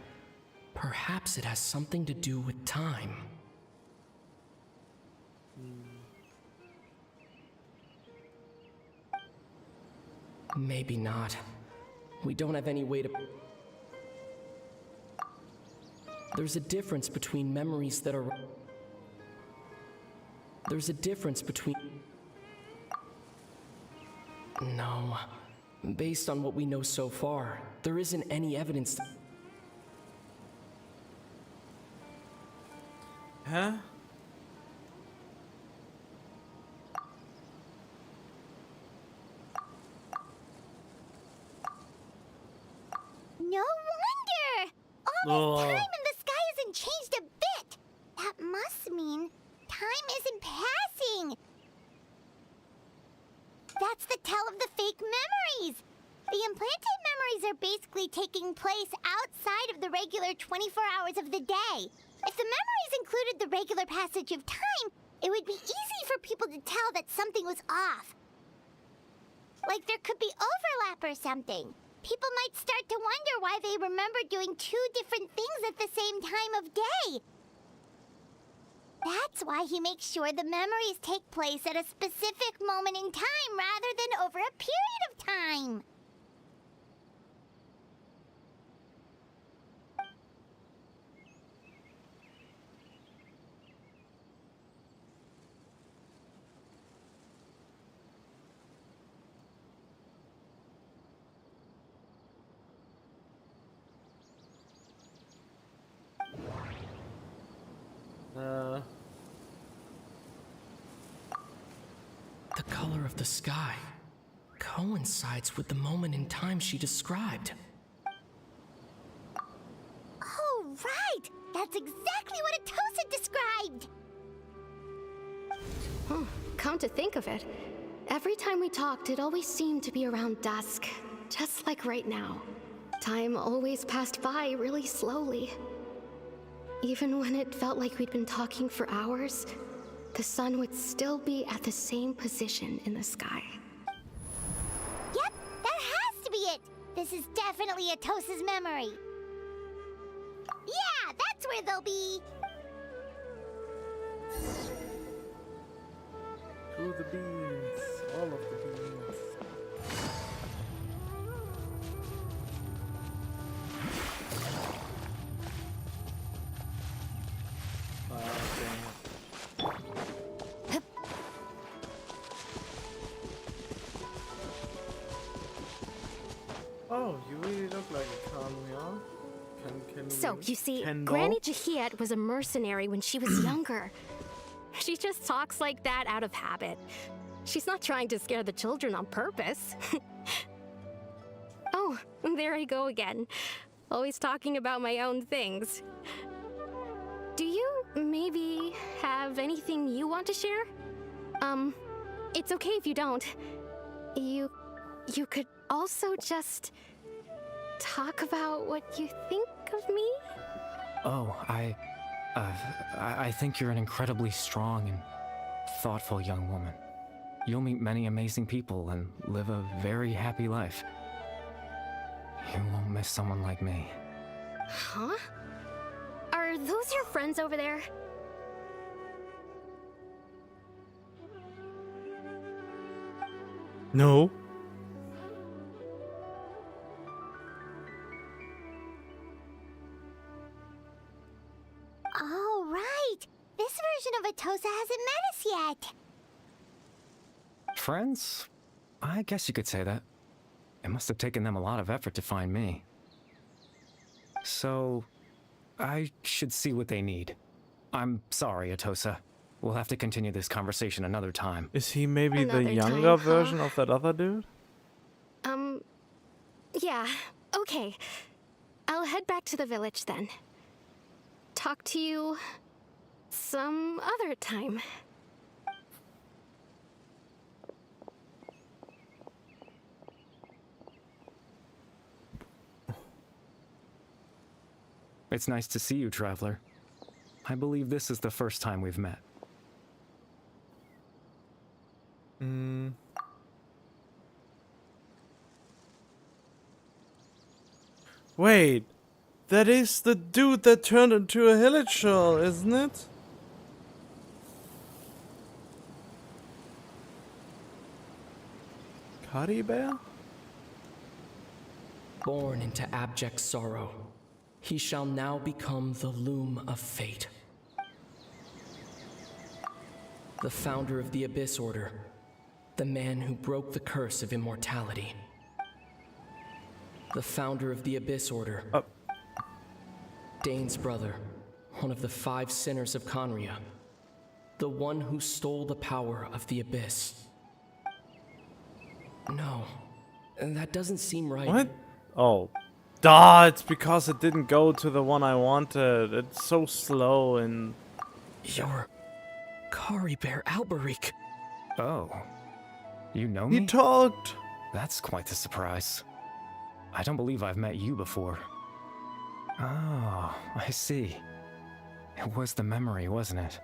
Perhaps it has something to do with time. Maybe not. We don't have any way to... There's a difference between memories that are... There's a difference between... No. Based on what we know so far, there isn't any evidence... Huh? No wonder! All this time and the sky hasn't changed a bit! That must mean time isn't passing! That's the tell of the fake memories! The implanted memories are basically taking place outside of the regular 24 hours of the day. If the memories included the regular passage of time, it would be easy for people to tell that something was off. Like there could be overlap or something. People might start to wonder why they remember doing two different things at the same time of day. That's why he makes sure the memories take place at a specific moment in time rather than over a period of time. The color of the sky coincides with the moment in time she described. Oh, right! That's exactly what Atosa described! Come to think of it, every time we talked, it always seemed to be around dusk, just like right now. Time always passed by really slowly. Even when it felt like we'd been talking for hours, the sun would still be at the same position in the sky. Yep, that has to be it! This is definitely Atosa's memory. Yeah, that's where they'll be! To the beans. All of the beans. Oh, you really look like a Kanuya. So, you see, Kendall? Granny Jahiet was a mercenary when she was younger. She just talks like that out of habit. She's not trying to scare the children on purpose. Oh, there I go again. Always talking about my own things. Do you maybe have anything you want to share? It's okay if you don't. You could also just talk about what you think of me? Oh, I think you're an incredibly strong and thoughtful young woman. You'll meet many amazing people and live a very happy life. You won't miss someone like me. Huh? Are those your friends over there? No. Oh, right! This version of Atosa hasn't met us yet! Friends? I guess you could say that. It must have taken them a lot of effort to find me. So, I should see what they need. I'm sorry, Atosa. We'll have to continue this conversation another time. Is he maybe Another the younger time, huh? version of that other dude? Yeah, okay. I'll head back to the village then. Talk to you some other time. It's nice to see you, Traveler. I believe this is the first time we've met. Wait, that is the dude that turned into a hilichurl, isn't it? Cuddy Bear? Born into abject sorrow, he shall now become the loom of fate. The founder of the Abyss Order, the man who broke the curse of immortality. The founder of the Abyss Order, Dane's brother, one of the 5 sinners of Conria, the one who stole the power of the Abyss. No, that doesn't seem right. What? Oh. Duh, it's because it didn't go to the one I wanted. It's so slow and... You're Kari Bear Alberic. Oh. You know me? He talked! That's quite the surprise. I don't believe I've met you before. Oh, I see. It was the memory, wasn't it?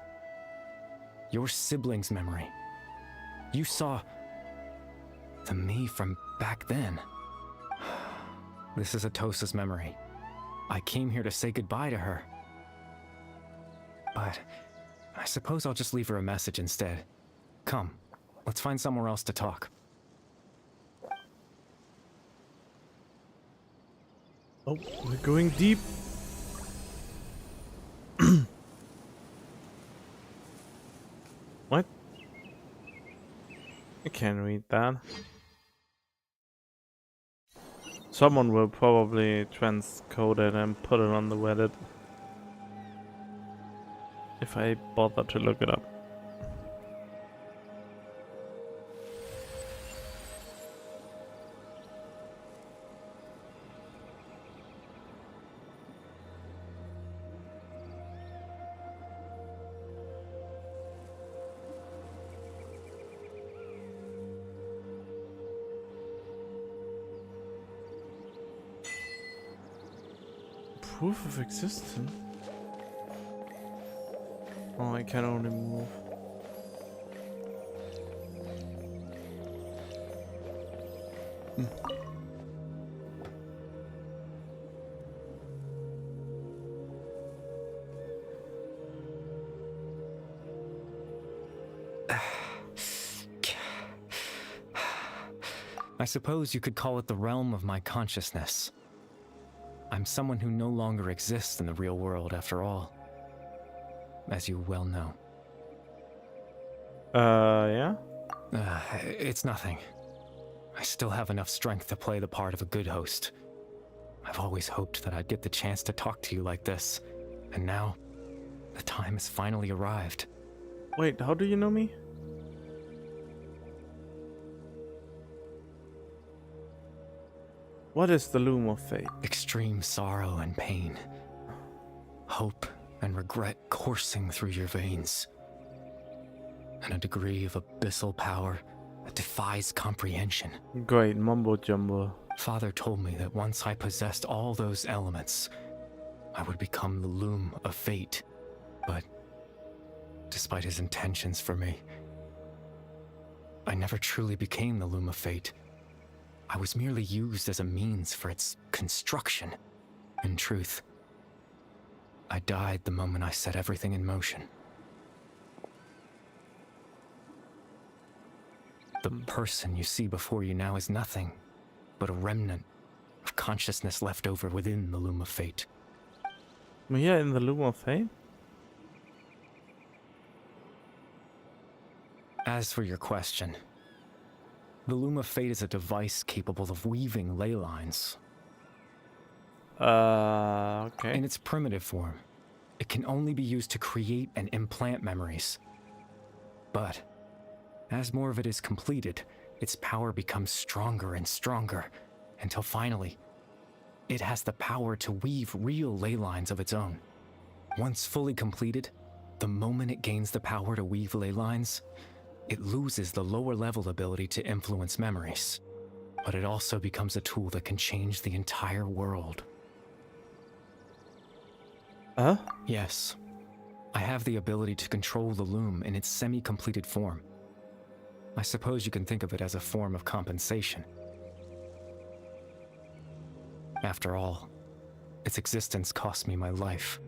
Your sibling's memory. You saw... the me from back then. This is Atosa's memory. I came here to say goodbye to her. But I suppose I'll just leave her a message instead. Come, let's find somewhere else to talk. Oh, we're going deep. What? I can't read that. Someone will probably transcode it and put it on the Reddit. If I bother to look it up. Proof of existence? Oh, I can only move. I suppose you could call it the realm of my consciousness. I'm someone who no longer exists in the real world, after all. As you well know. Yeah? It's nothing. I still have enough strength to play the part of a good host. I've always hoped that I'd get the chance to talk to you like this, and now, the time has finally arrived. Wait, how do you know me? What is the loom of fate? Extreme sorrow and pain. Hope and regret coursing through your veins. And a degree of abyssal power that defies comprehension. Great mumbo jumbo. Father told me that once I possessed all those elements, I would become the loom of fate. But despite his intentions for me, I never truly became the loom of fate. I was merely used as a means for its construction. In truth, I died the moment I set everything in motion. The person you see before you now is nothing but a remnant of consciousness left over within the loom of fate. We are in the loom of fate? As for your question, the loom of fate is a device capable of weaving ley lines. Okay. In its primitive form, it can only be used to create and implant memories. But as more of it is completed, its power becomes stronger and stronger, until finally, it has the power to weave real ley lines of its own. Once fully completed, the moment it gains the power to weave ley lines, it loses the lower level ability to influence memories. But it also becomes a tool that can change the entire world. Yes. I have the ability to control the loom in its semi-completed form. I suppose you can think of it as a form of compensation. After all, its existence cost me my life.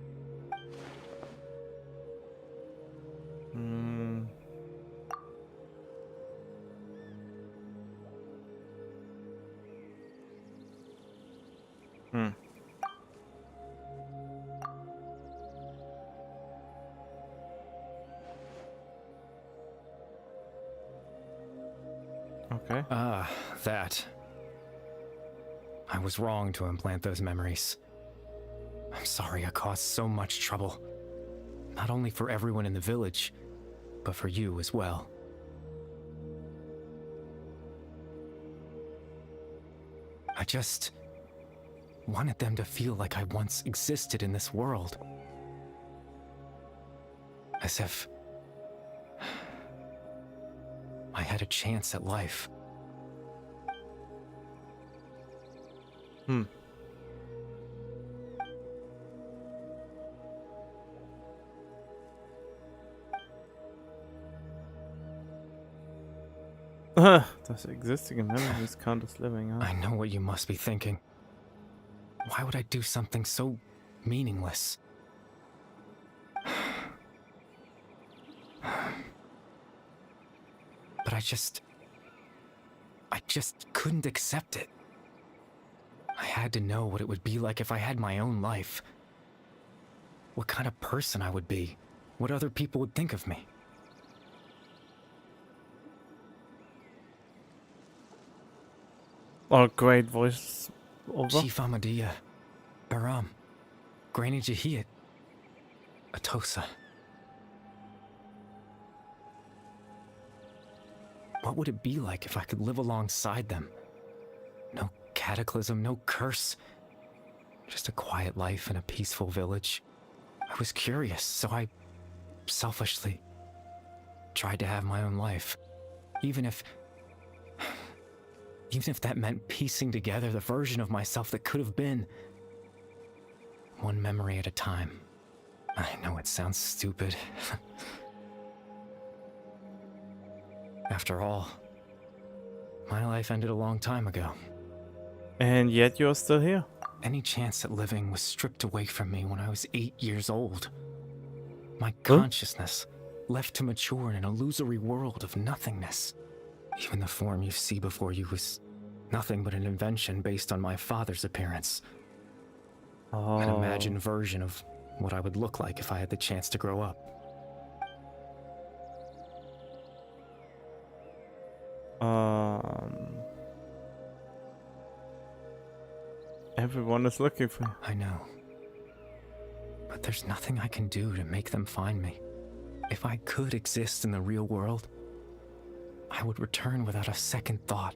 Okay. Ah, that. I was wrong to implant those memories. I'm sorry I caused so much trouble. Not only for everyone in the village, but for you as well. I just wanted them to feel like I once existed in this world. As if I had a chance at life. Does existing in memories count as living, huh? I know what you must be thinking. Why would I do something so meaningless? But I just couldn't accept it. I had to know what it would be like if I had my own life. What kind of person I would be. What other people would think of me. Oh, great voice over. Chief Amadia, Baram, Granny Jahiyat, Atosa. What would it be like if I could live alongside them? No cataclysm, no curse. Just a quiet life in a peaceful village. I was curious, so I selfishly tried to have my own life. Even if that meant piecing together the version of myself that could have been. One memory at a time. I know it sounds stupid. After all, my life ended a long time ago. And yet you're still here. Any chance at living was stripped away from me when I was 8 years old. My consciousness left to mature in an illusory world of nothingness. Even the form you see before you was nothing but an invention based on my father's appearance. An imagined version of what I would look like if I had the chance to grow up. Everyone is looking for you. I know. But there's nothing I can do to make them find me. If I could exist in the real world, I would return without a second thought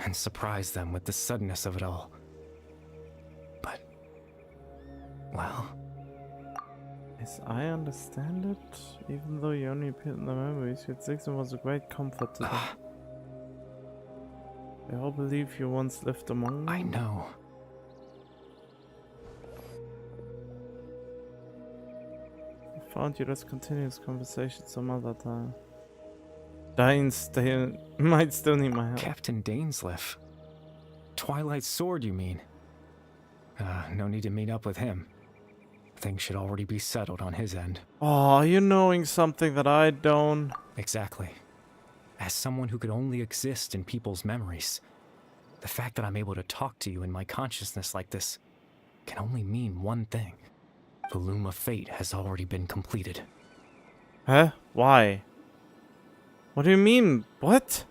and surprise them with the suddenness of it all. But, well... As I understand it, even though you only appeared in the memories, your Zixon was a great comfort to them. They all believe you once lived among them. I know. I found you. Let's continue this conversation some other time. Dane might still need my help. Captain Dainsleif. Twilight Sword, you mean? No need to meet up with him. Things should already be settled on his end. Oh, you're knowing something that I don't. Exactly. As someone who could only exist in people's memories, the fact that I'm able to talk to you in my consciousness like this can only mean one thing. The loom of fate has already been completed. Huh? Why? What do you mean? What?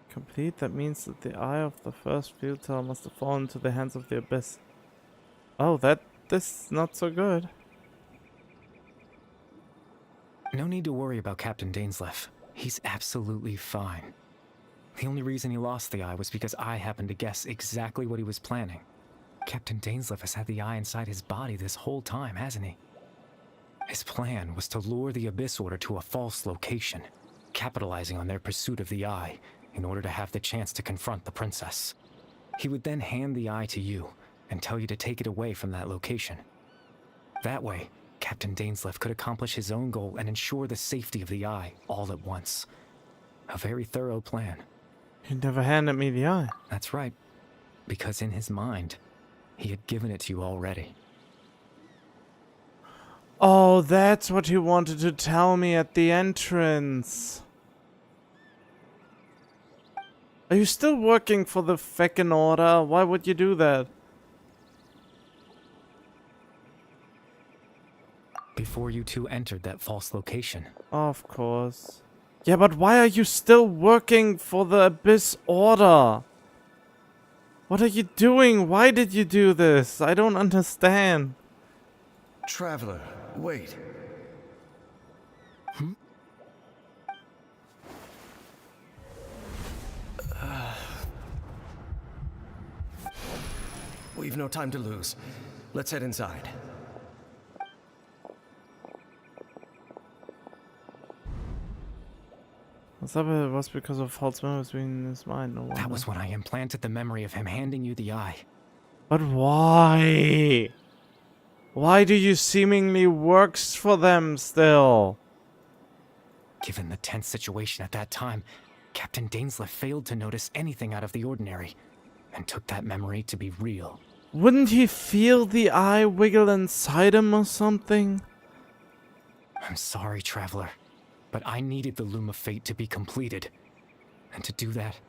Complete? That means that the eye of the first field tower must have fallen into the hands of the abyss. Oh, this is not so good. No need to worry about Captain Dainsleif. He's absolutely fine. The only reason he lost the eye was because I happened to guess exactly what he was planning. Captain Dainsleif has had the eye inside his body this whole time, hasn't he? His plan was to lure the Abyss Order to a false location, capitalizing on their pursuit of the eye in order to have the chance to confront the princess. He would then hand the eye to you and tell you to take it away from that location. That way, Captain Dainsleif could accomplish his own goal and ensure the safety of the eye all at once. A very thorough plan. He never handed me the eye. That's right, because in his mind, he had given it to you already. Oh, that's what he wanted to tell me at the entrance. Are you still working for the feckin' order? Why would you do that? Before you two entered that false location. Of course. Yeah, but why are you still working for the Abyss Order? What are you doing? Why did you do this? I don't understand. Traveler, wait. We've no time to lose. Let's head inside. Was that it was because of false memories in his mind? No wonder. That was when I implanted the memory of him handing you the eye. But why? Why do you seemingly works for them still? Given the tense situation at that time, Captain Dainsleif failed to notice anything out of the ordinary, and took that memory to be real. Wouldn't he feel the eye wiggle inside him or something? I'm sorry, Traveler, but I needed the Loom of Fate to be completed. And to do that,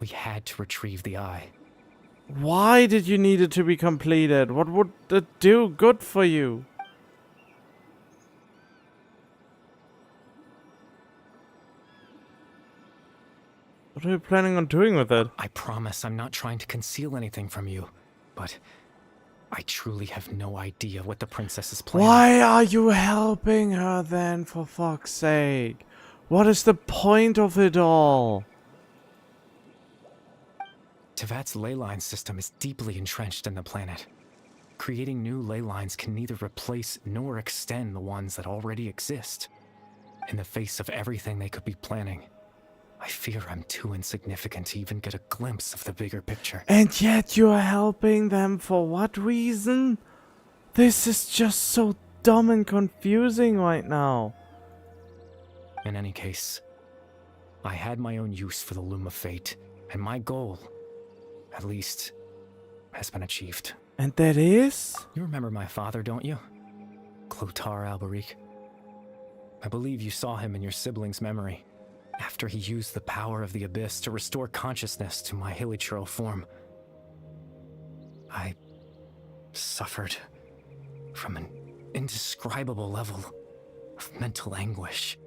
we had to retrieve the eye. Why did you need it to be completed? What would it do good for you? What are you planning on doing with it? I promise I'm not trying to conceal anything from you, but I truly have no idea what the princess is planning. Why are you helping her then, for fuck's sake? What is the point of it all? Tevat's ley line system is deeply entrenched in the planet. Creating new ley lines can neither replace nor extend the ones that already exist. In the face of everything they could be planning, I fear I'm too insignificant to even get a glimpse of the bigger picture. And yet you are helping them for what reason? This is just so dumb and confusing right now. In any case, I had my own use for the Loom of Fate, and my goal, at least, has been achieved. And that is? You remember my father, don't you? Clotar Alberic. I believe you saw him in your sibling's memory, after he used the power of the Abyss to restore consciousness to my hilichurl form. I suffered from an indescribable level of mental anguish.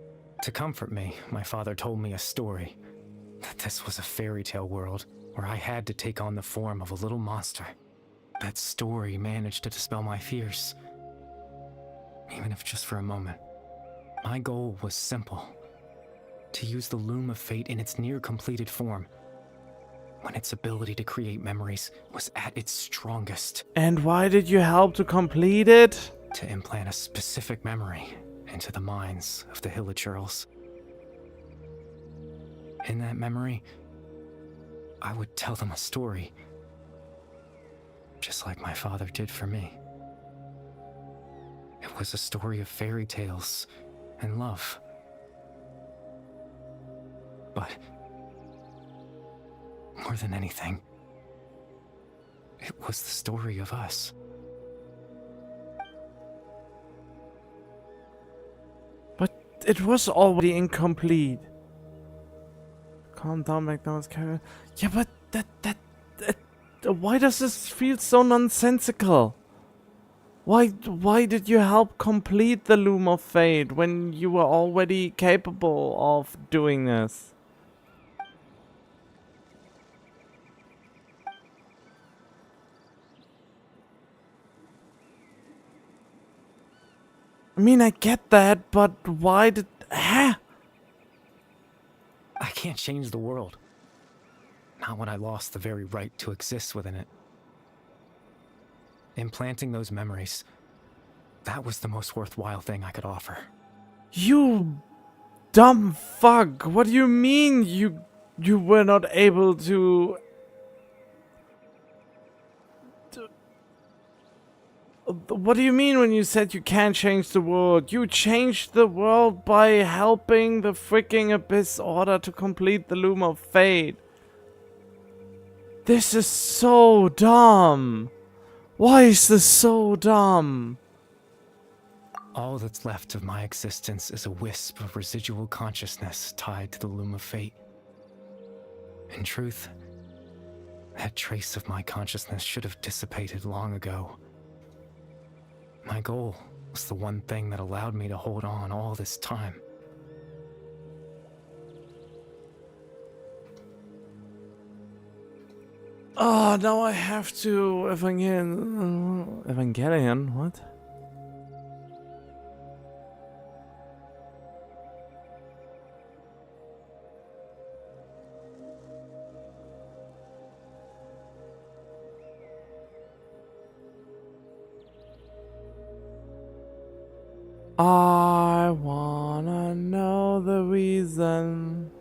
To comfort me, my father told me a story, that this was a fairy tale world where I had to take on the form of a little monster. That story managed to dispel my fears, even if just for a moment. My goal was simple: to use the Loom of Fate in its near-completed form, when its ability to create memories was at its strongest. And why did you help to complete it? To implant a specific memory into the minds of the hilichurls. In that memory, I would tell them a story, just like my father did for me. It was a story of fairy tales and love. But more than anything, it was the story of us. But it was already incomplete. Calm down, McDonald's character. Yeah, but that why does this feel so nonsensical? Why did you help complete the Loom of Fate when you were already capable of doing this? I mean, I get that, but why did... I can't change the world. Not when I lost the very right to exist within it. Implanting those memories, that was the most worthwhile thing I could offer. You dumb fuck! What do you mean you were not able to... What do you mean when you said you can't change the world? You changed the world by helping the freaking Abyss Order to complete the Loom of Fate. This is so dumb. Why is this so dumb? All that's left of my existence is a wisp of residual consciousness tied to the Loom of Fate. In truth, that trace of my consciousness should have dissipated long ago. My goal was the one thing that allowed me to hold on all this time. Oh, now I have to Evangelion, what? I wanna know the reason.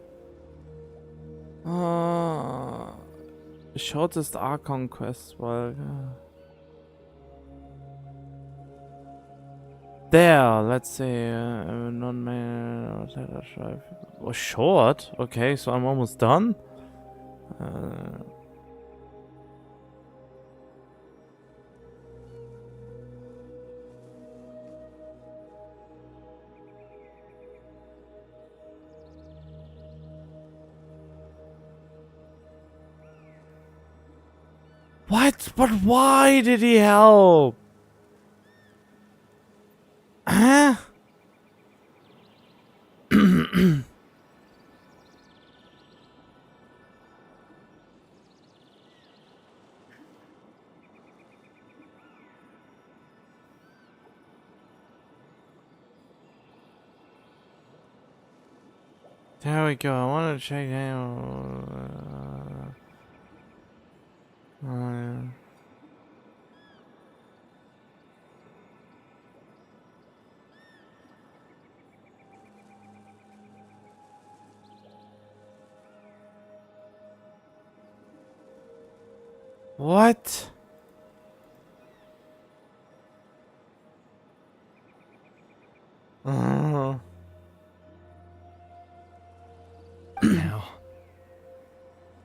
Shortest Archon quest, well. There, let's say, non-mail drive. Oh, short? Okay, so I'm almost done. What? But why did he help? Huh? There we go. I want to check out. What? Now,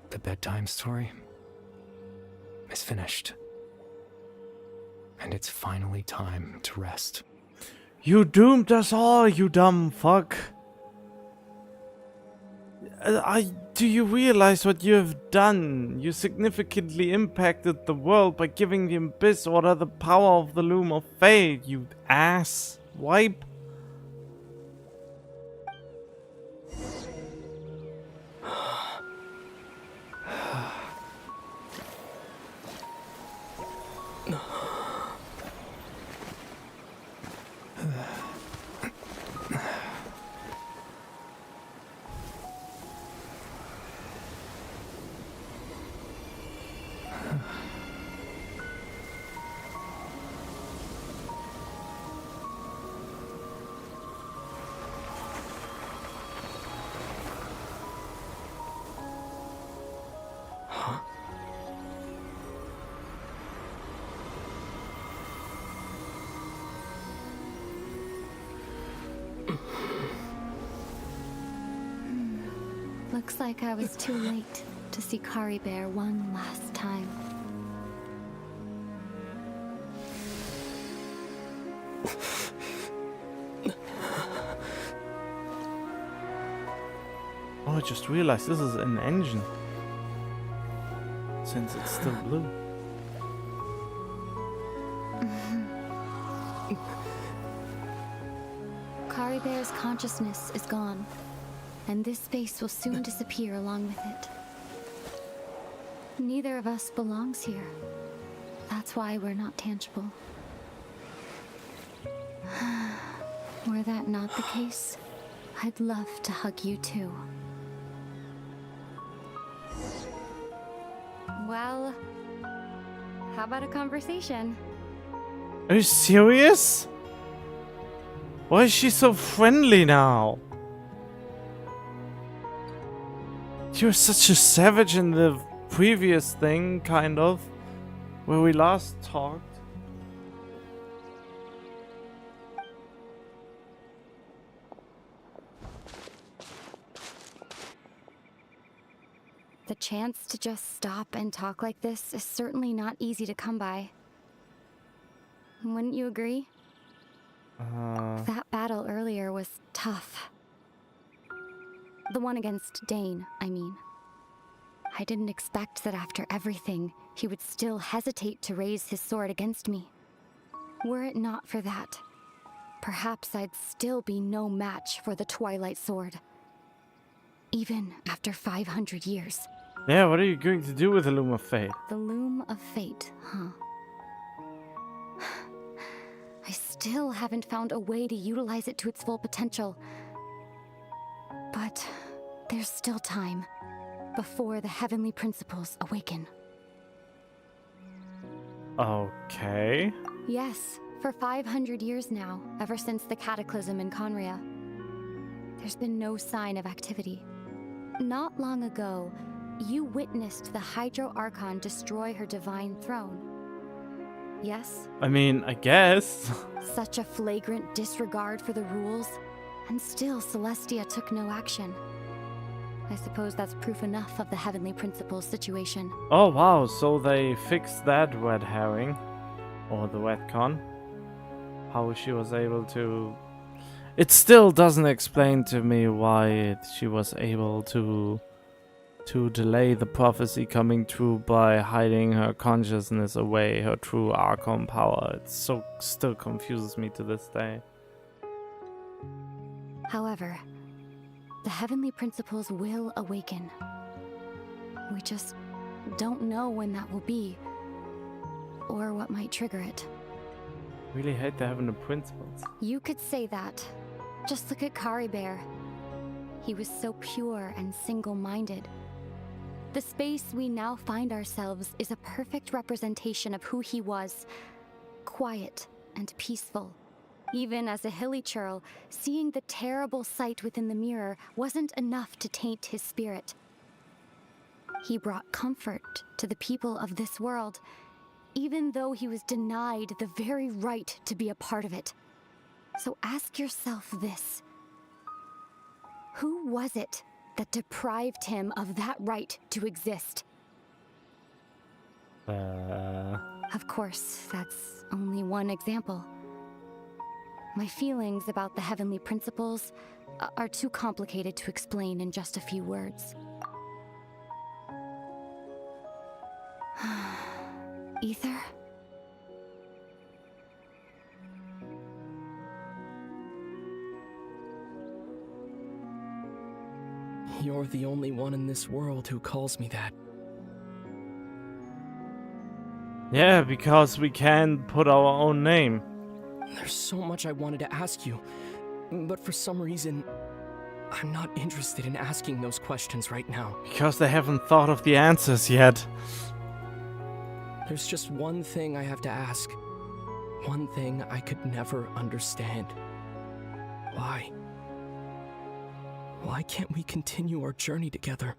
the bedtime story is finished. And it's finally time to rest. You doomed us all, you dumb fuck. Do you realize what you have done? You significantly impacted the world by giving the Abyss Order the power of the Loom of Fate, you ass wipe. Looks like I was too late to see Kari Bear one last time. Oh, I just realized this is an engine. Since it's still blue. Kari Bear's consciousness is gone, and this space will soon disappear along with it. Neither of us belongs here. That's why we're not tangible. Were that not the case, I'd love to hug you too. Well, how about a conversation? Are you serious? Why is she so friendly now? You were such a savage in the previous thing, kind of, where we last talked. The chance to just stop and talk like this is certainly not easy to come by. Wouldn't you agree? That battle earlier was tough. The one against Dane, I mean. I didn't expect that after everything, he would still hesitate to raise his sword against me. Were it not for that, perhaps I'd still be no match for the Twilight Sword. Even after 500 years. Yeah, what are you going to do with the Loom of Fate? The Loom of Fate, huh? I still haven't found a way to utilize it to its full potential. But there's still time before the heavenly principles awaken. Okay. Yes, for 500 years now, ever since the cataclysm in Conria, there's been no sign of activity. Not long ago, you witnessed the Hydro Archon destroy her divine throne. Yes? I mean, I guess. Such a flagrant disregard for the rules, and still Celestia took no action. I suppose that's proof enough of the Heavenly Principles situation. Oh wow, so they fixed that red herring. Or the retcon. How she was able to... It still doesn't explain to me why she was able to delay the prophecy coming true by hiding her consciousness away, her true Archon power. It still confuses me to this day. However, the Heavenly Principles will awaken. We just don't know when that will be, or what might trigger it. Really hate the Heavenly Principles. You could say that. Just look at Kari Bear. He was so pure and single-minded. The space we now find ourselves is a perfect representation of who he was. Quiet and peaceful. Even as a hilly churl, seeing the terrible sight within the mirror wasn't enough to taint his spirit. He brought comfort to the people of this world, even though he was denied the very right to be a part of it. So ask yourself this. Who was it that deprived him of that right to exist? Of course, that's only one example. My feelings about the Heavenly Principles are too complicated to explain in just a few words. Ether? You're the only one in this world who calls me that. Yeah, because we can put our own name. There's so much I wanted to ask you, but for some reason, I'm not interested in asking those questions right now. Because they haven't thought of the answers yet. There's just one thing I have to ask. One thing I could never understand. Why? Why can't we continue our journey together?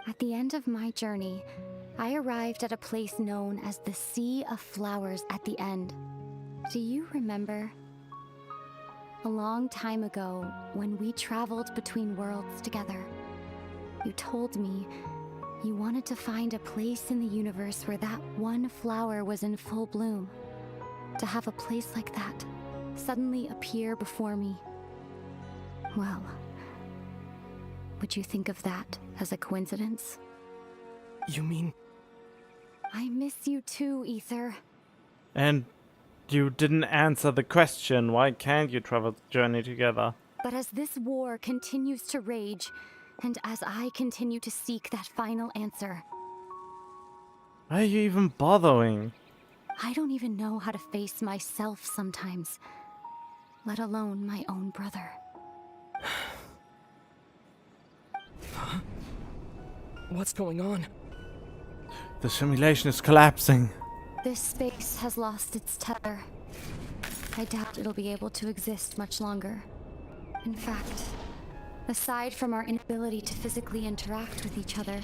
At the end of my journey, I arrived at a place known as the Sea of Flowers at the End. Do you remember? A long time ago, when we traveled between worlds together, you told me you wanted to find a place in the universe where that one flower was in full bloom. To have a place like that suddenly appear before me. Well, would you think of that as a coincidence? You mean... I miss you too, Ether. And you didn't answer the question, why can't you travel the journey together? But as this war continues to rage, and as I continue to seek that final answer... Why are you even bothering? I don't even know how to face myself sometimes, let alone my own brother. Huh? What's going on? The simulation is collapsing. This space has lost its tether. I doubt it'll be able to exist much longer. In fact, aside from our inability to physically interact with each other,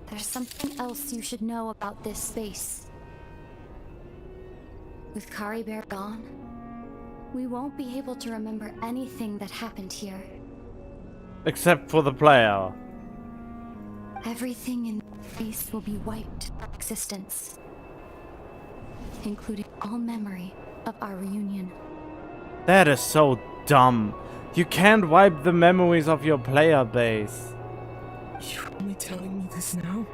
there's something else you should know about this space. With Kari Bear gone, we won't be able to remember anything that happened here. Except for the player. Everything in space will be wiped from existence, including all memory of our reunion. That is so dumb. You can't wipe the memories of your player base. You're only telling me this now?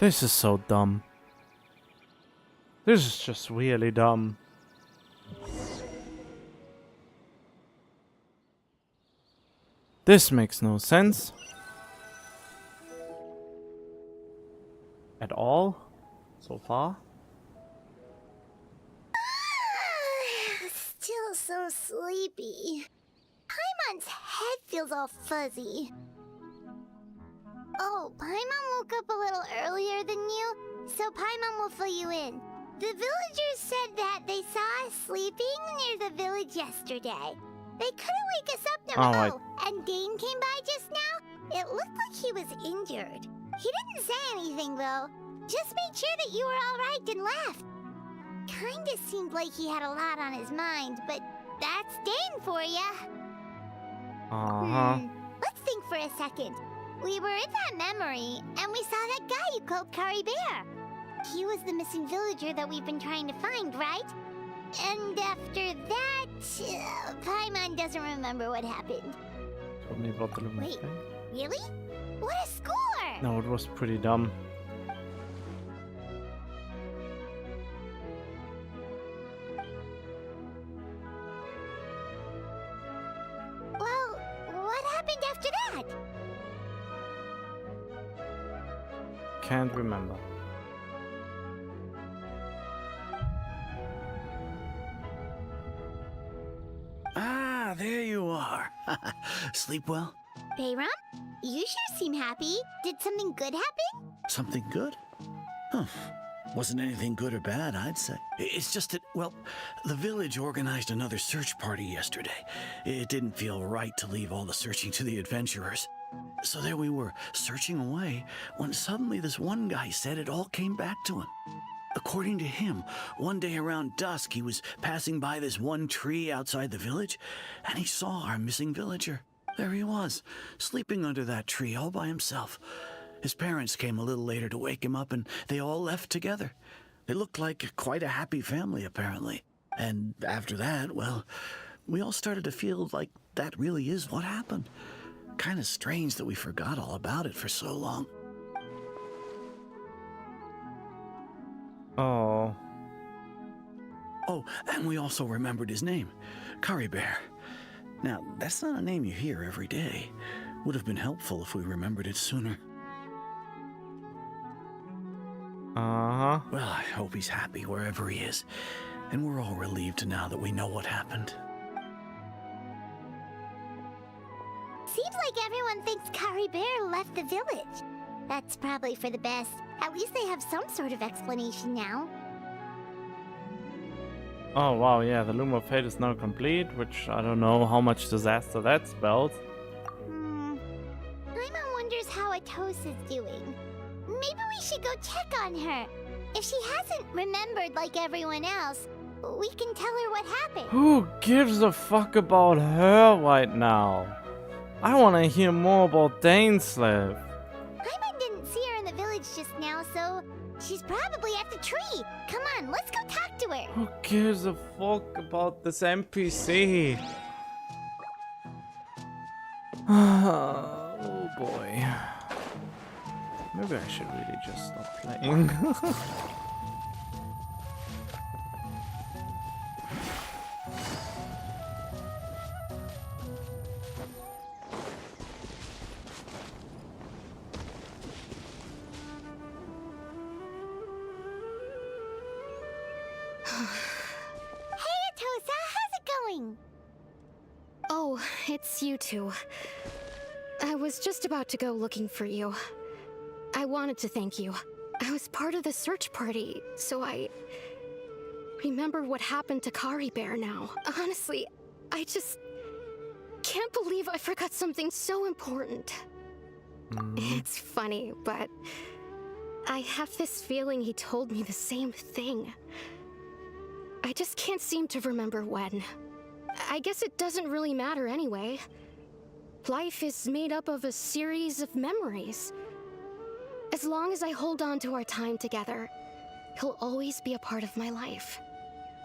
This is so dumb. This is just really dumb. This makes no sense. At all? So far? Still so sleepy. Paimon's head feels all fuzzy. Oh, Paimon woke up a little earlier than you, so Paimon will fill you in. The villagers said that they saw us sleeping near the village yesterday. They couldn't wake us up no Alright. and Dane came by just now. It looked like he was injured. He didn't say anything though. Just made sure that you were alright and left. Kinda seemed like he had a lot on his mind, but that's Dane for ya. Let's think for a second. We were in that memory, and we saw that guy you called Kari Bear. He was the missing villager that we've been trying to find, right? And after that, Paimon doesn't remember what happened. Told me about the Lumos Wait, thing. really? What a score! No, it was pretty dumb. Well, what happened after that? Can't remember. Ah, there you are. Sleep well? Bayram, you sure seem happy. Did something good happen? Something good? Huh. Wasn't anything good or bad, I'd say. It's just that, well, the village organized another search party yesterday. It didn't feel right to leave all the searching to the adventurers. So there we were, searching away, when suddenly this one guy said it all came back to him. According to him, one day around dusk, he was passing by this one tree outside the village, and he saw our missing villager. There he was, sleeping under that tree all by himself. His parents came a little later to wake him up, and they all left together. They looked like quite a happy family, apparently. And after that, well, we all started to feel like that really is what happened. Kind of strange that we forgot all about it for so long. Oh. Oh, and we also remembered his name, Kari Bear. Now, that's not a name you hear every day. Would have been helpful if we remembered it sooner. Well, I hope he's happy wherever he is. And we're all relieved now that we know what happened. Seems like everyone thinks Kari Bear left the village. That's probably for the best. At least they have some sort of explanation now. Oh wow, yeah, the Loom of Fate is now complete, which I don't know how much disaster that spelled. Paimon wonders how Atos is doing. Maybe we should go check on her. If she hasn't remembered like everyone else, we can tell her what happened. Who gives a fuck about her right now? I want to hear more about Dainslev. Paimon didn't see her in the village just now, so she's probably at the tree. Come on, let's go talk to her. Who gives a fuck about this NPC? Oh boy. Maybe I should really just stop playing. Oh, it's you two. I was just about to go looking for you. I wanted to thank you. I was part of the search party, so I remember what happened to Kari Bear now. Honestly, I just can't believe I forgot something so important. It's funny, but I have this feeling he told me the same thing. I just can't seem to remember when. I guess it doesn't really matter anyway. Life is made up of a series of memories. As long as I hold on to our time together, he'll always be a part of my life.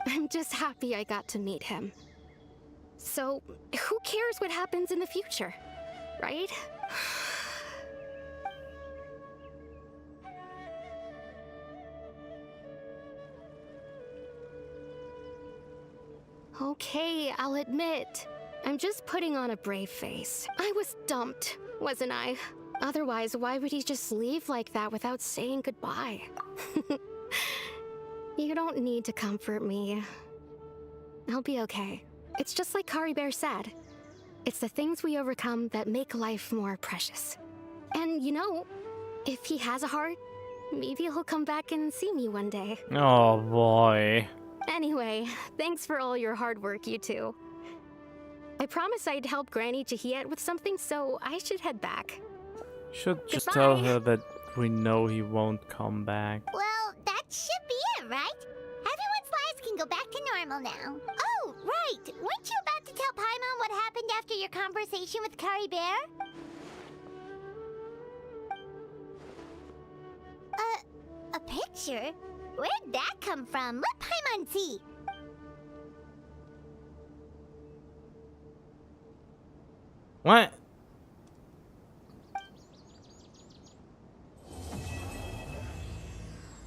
I'm just happy I got to meet him. So, who cares what happens in the future, right? Okay, I'll admit. I'm just putting on a brave face. I was dumped, wasn't I? Otherwise, why would he just leave like that without saying goodbye? You don't need to comfort me. I'll be okay. It's just like Kari Bear said. It's the things we overcome that make life more precious. And you know, if he has a heart, maybe he'll come back and see me one day. Oh boy. Anyway, thanks for all your hard work, you two. I promised I'd help Granny Jahiet with something, so I should head back. Should just Goodbye. tell her that we know he won't come back. Well, that should be it, right? Everyone's lives can go back to normal now. Oh, right. Weren't you about to tell Paimon what happened after your conversation with Kari Bear? A picture? Where'd that come from? Let Paimon see. What?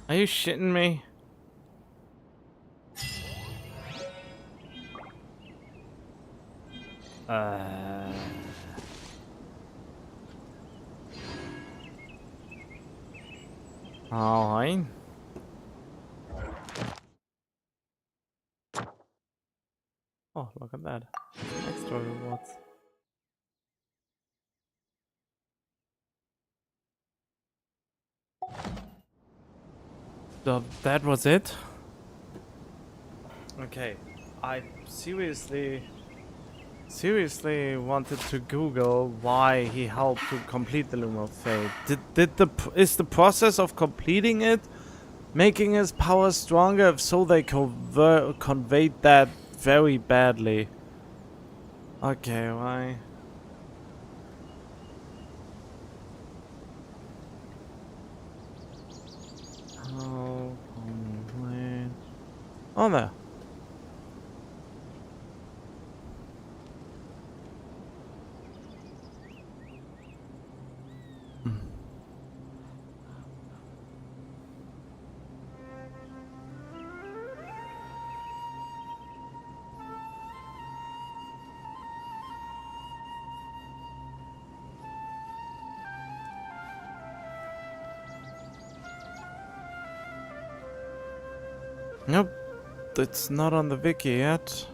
Are you shitting me? Alright. Oh, look at that. Extra rewards. So that was it? Okay. I seriously wanted to Google why he helped to complete the Loom of Fate. Is the process of completing it making his power stronger? If so, they conveyed that very badly. Okay, why? Oh, complain. Oh, there. Nope, it's not on the wiki yet.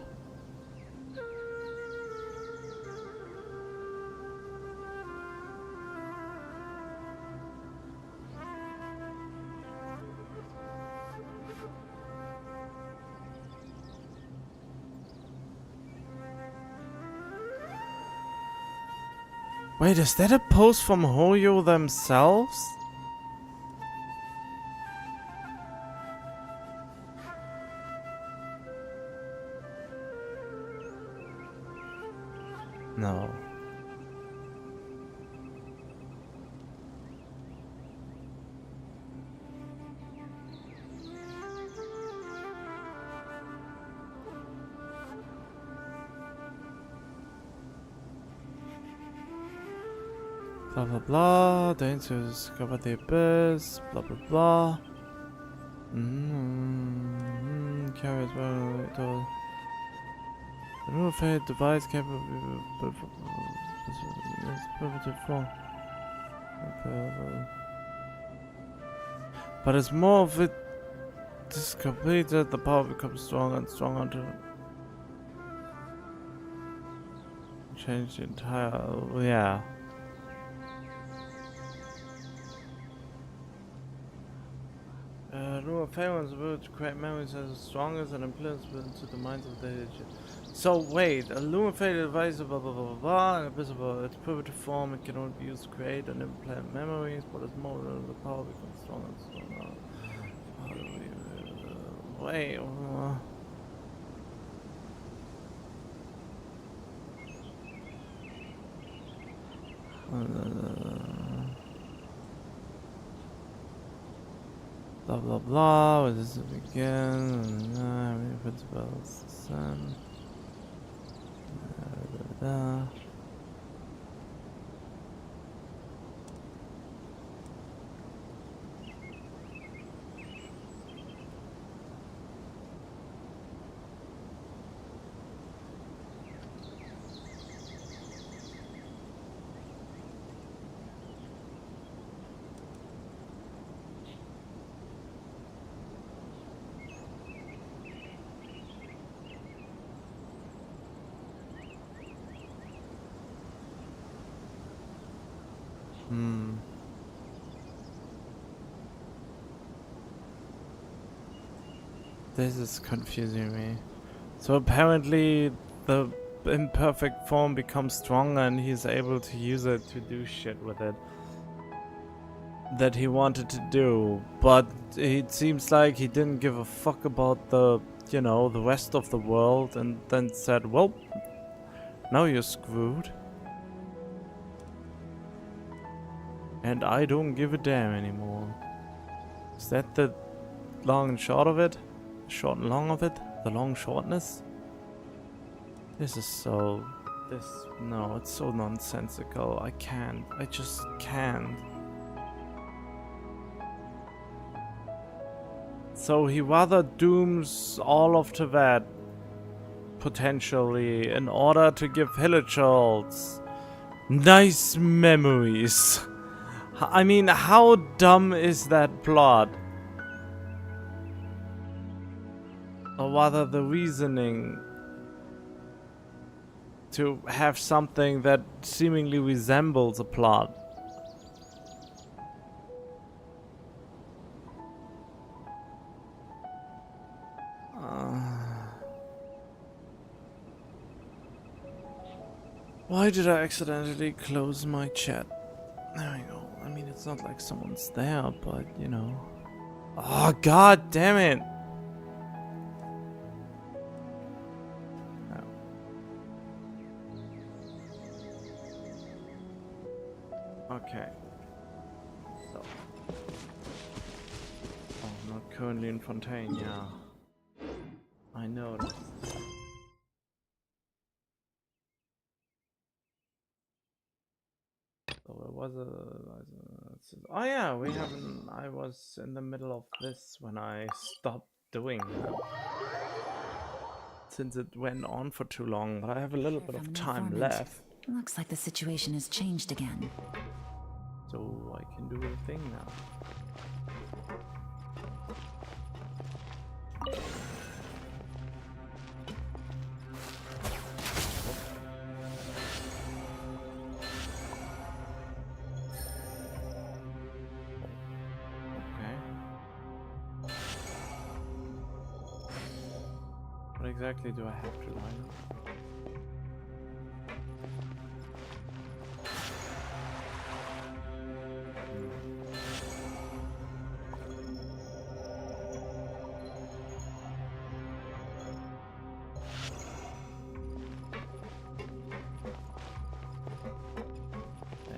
Wait, is that a post from Hoyo themselves? No. Blah blah blah, danger to discover the abyss, blah blah blah. Carries well. The rule of fate device capable of primitive form. But as more of it is completed, the power becomes stronger and stronger until change the entire. Yeah. Rule of fate was able to create memories as strong as an influence into the minds of the aged. So wait, a Loom of Fate device, blah blah blah blah blah, and invisible. Its primitive form, it can only be used to create and implant memories, but as more the power becomes stronger and stronger. How do we wait? Blah blah blah. Where does it begin? How many principles? The sun. This is confusing me. So apparently the imperfect form becomes stronger and he's able to use it to do shit with it that he wanted to do, but it seems like he didn't give a fuck about the, you know, the rest of the world, and then said, well, now you're screwed. And I don't give a damn anymore. Is that the long and short of it? Short and long of it? The long shortness? This is so... No, it's so nonsensical. I can't. I just can't. So he rather dooms all of Tibet, potentially, in order to give villagers nice memories. I mean, how dumb is that plot? Or rather the reasoning to have something that seemingly resembles a plot. Why did I accidentally close my chat? There we go. I mean, it's not like someone's there, but you know. Oh, god damn it! Okay. So. Oh, not currently in Fontaine, yeah. I know that. So it was oh yeah, we haven't. I was in the middle of this when I stopped doing that. Since it went on for too long, but I have a little bit of time left. Looks like the situation has changed again. So I can do a thing now. What exactly do I have to line up?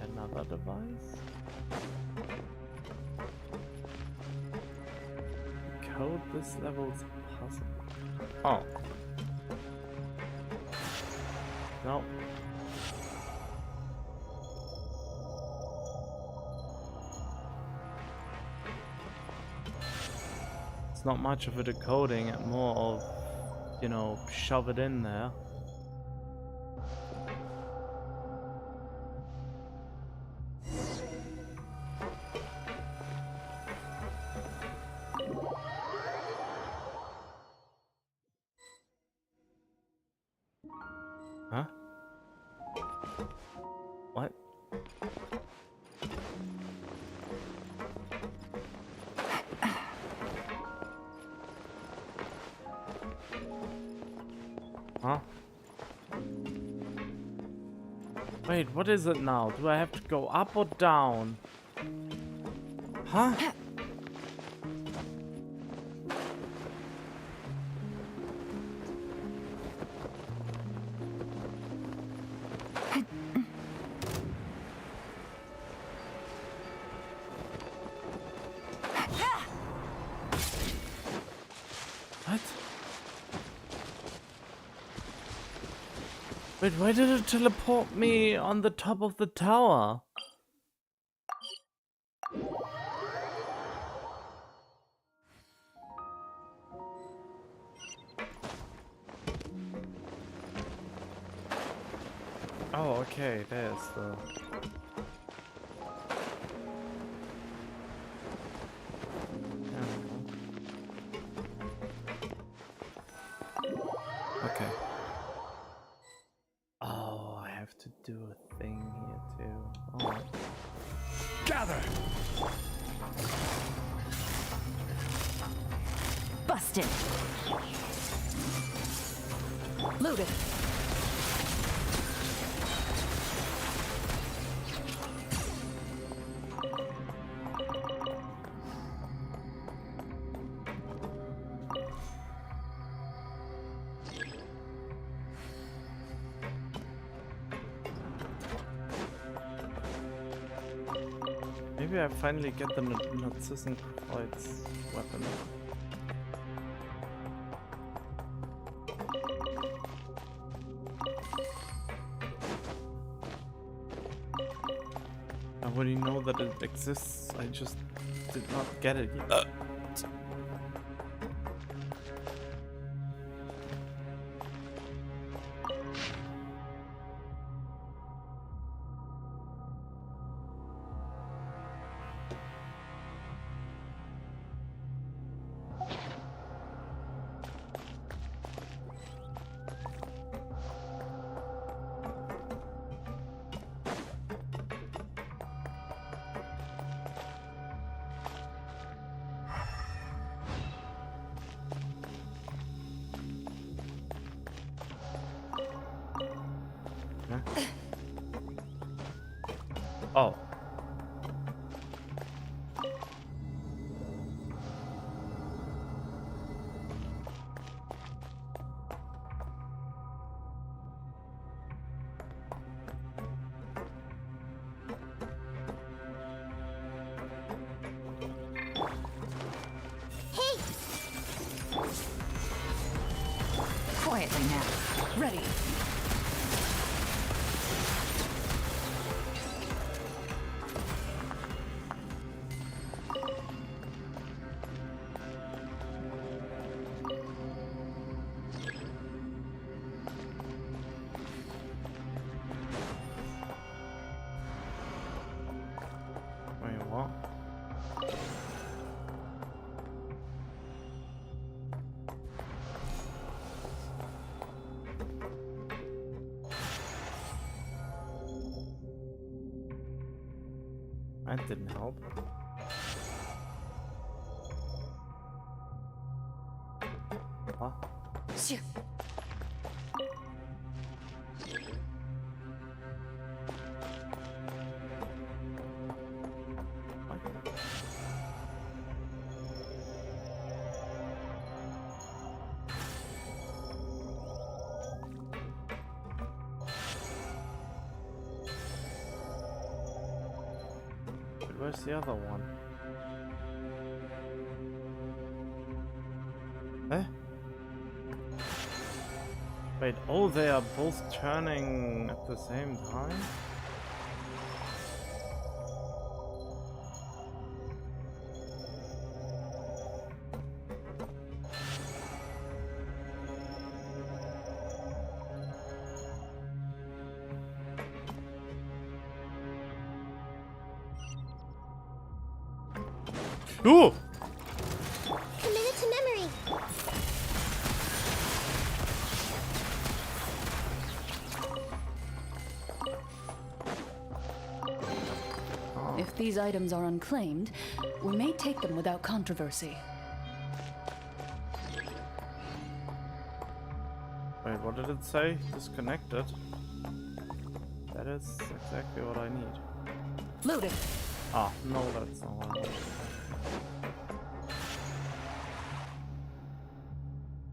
Another device? Code this level's puzzle. Oh. No. It's not much of a decoding, and more of, you know, shove it in there. Huh? What? Huh? Wait, what is it now? Do I have to go up or down? Huh? What? Wait, why did it teleport me on the top of the tower? Oh, okay, there's the... Okay. Oh, I have to do a thing here too. Alright. Gather! Bust Blasted. Loaded. Maybe I finally get the Narcissus Kreuz weapon. I already know that it exists, I just did not get it yet. Oh. Quietly now. Ready. Wait, what? That didn't help. Huh? Shit. Where's the other one? Eh? Wait, oh, they are both turning at the same time? Ooh! Committed to memory. If these items are unclaimed, we may take them without controversy. Wait, what did it say? Disconnected? That is exactly what I need. Loaded. Ah, no, that's not what I need.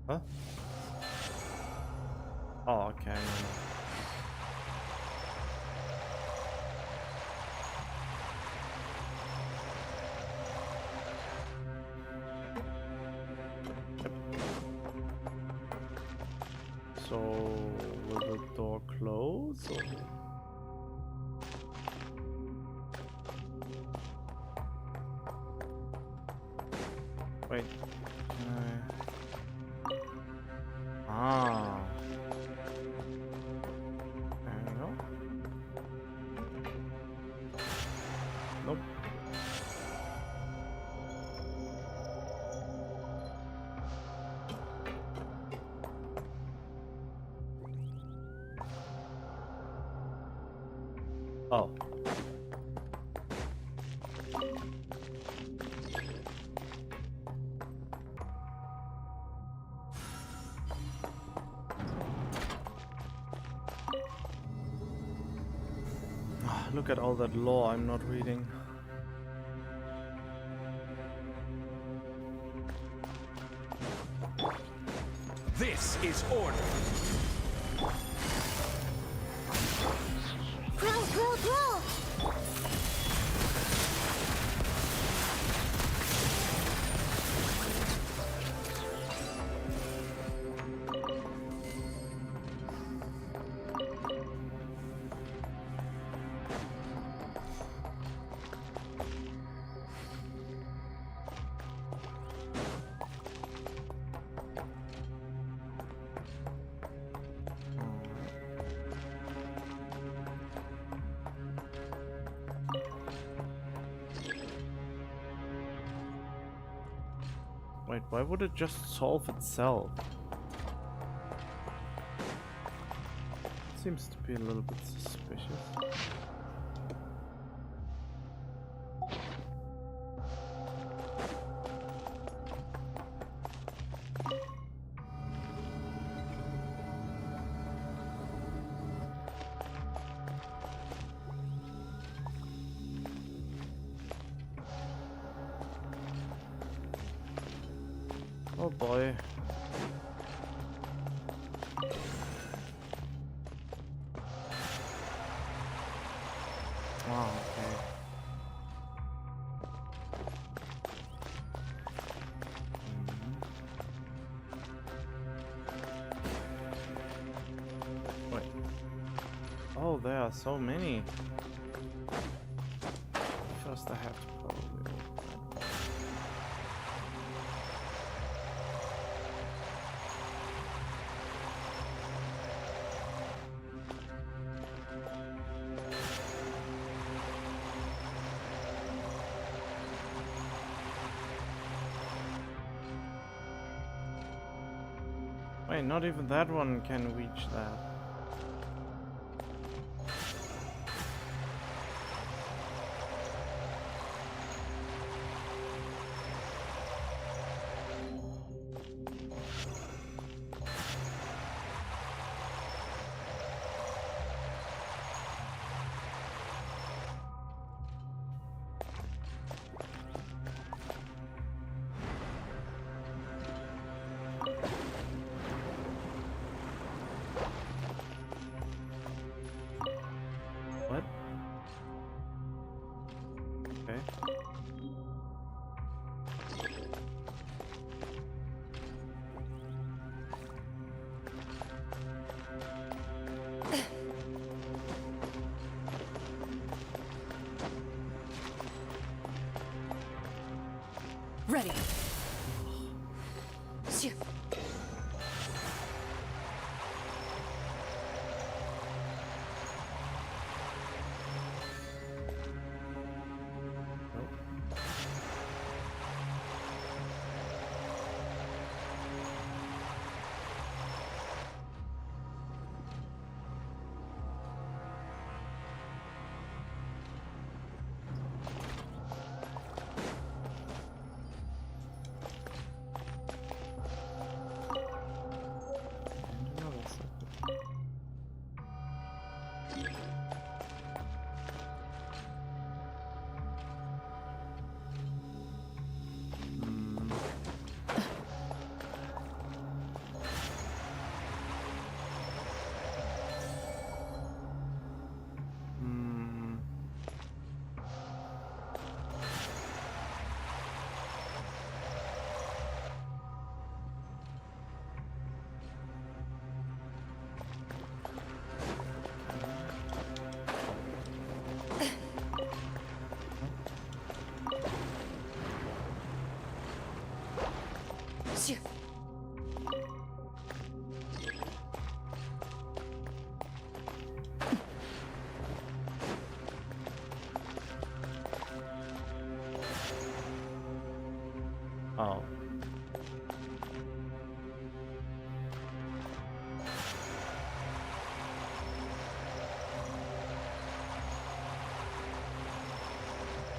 Huh? Oh, okay. No. Yep. So, will the door close? Or? Wait. Ah. There we go. Nope. Oh. look at all that lore I'm not reading. This is order. Grow! Wait, why would it just solve itself? Seems to be a little bit suspicious. Oh boy. Oh, okay. Wait. Oh, there are so many. First I have to probably open that. Wait, not even that one can reach that. What? Okay. Ready. Shoo. Shoo. Oh.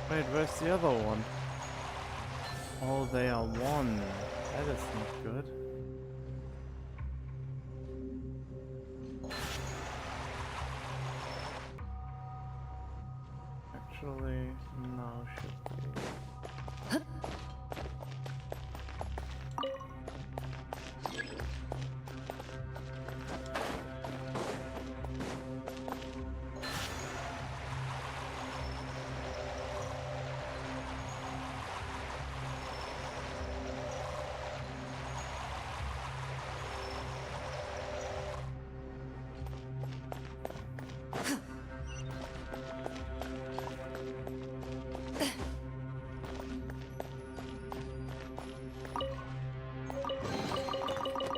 Wait, where's the other one? Oh, they are one. That is not good. should be.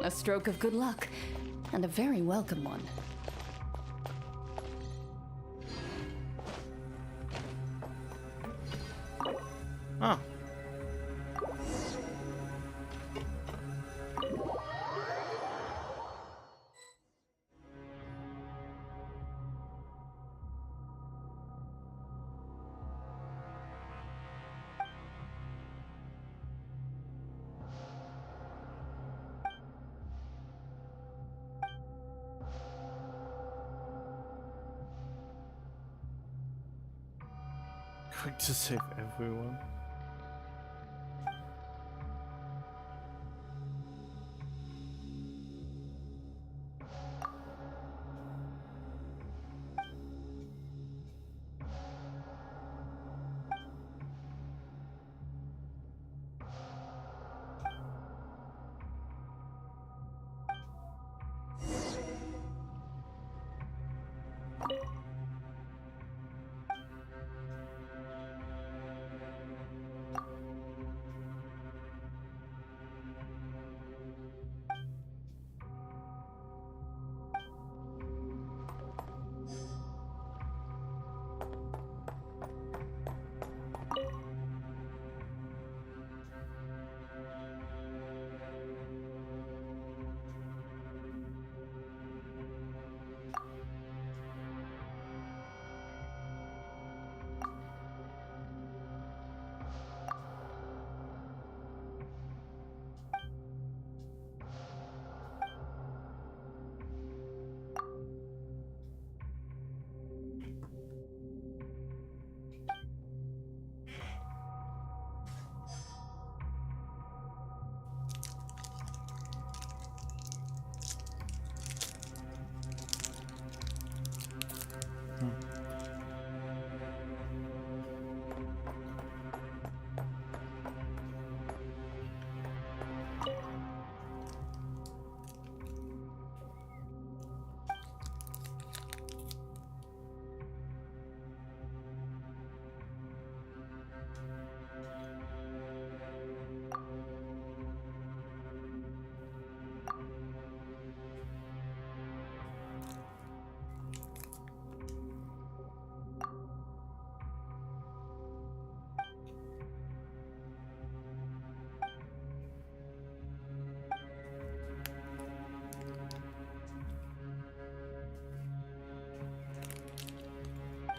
A stroke of good luck, and a very welcome one. Ah. Quick to save everyone.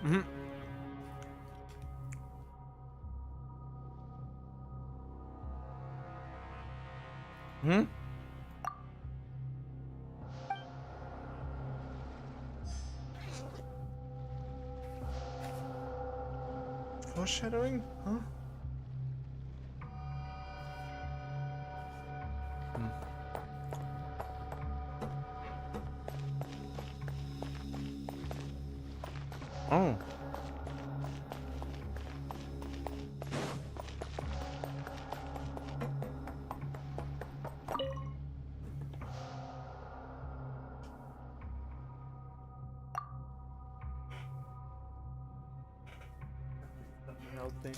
Mm-hmm. Hmm? Foreshadowing? Huh? Oh. Healthy.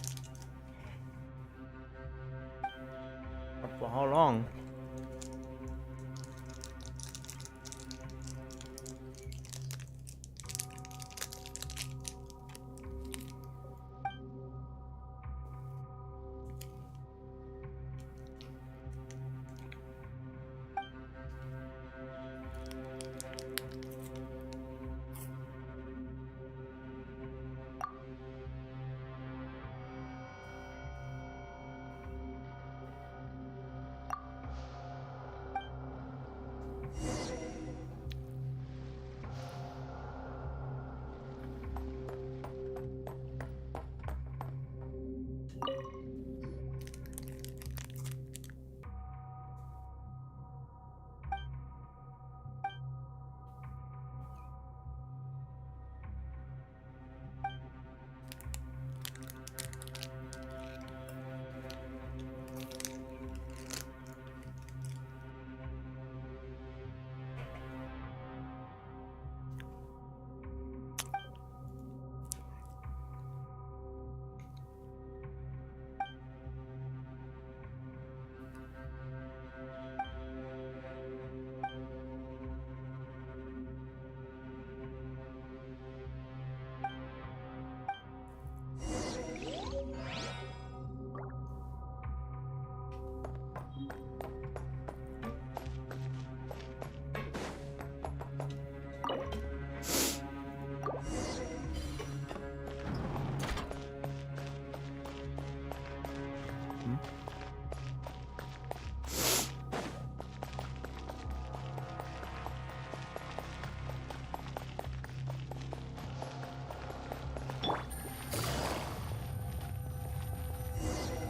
For how long?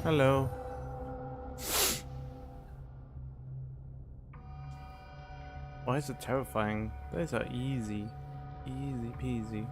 Hello. Why is it terrifying? Those are easy. Easy peasy.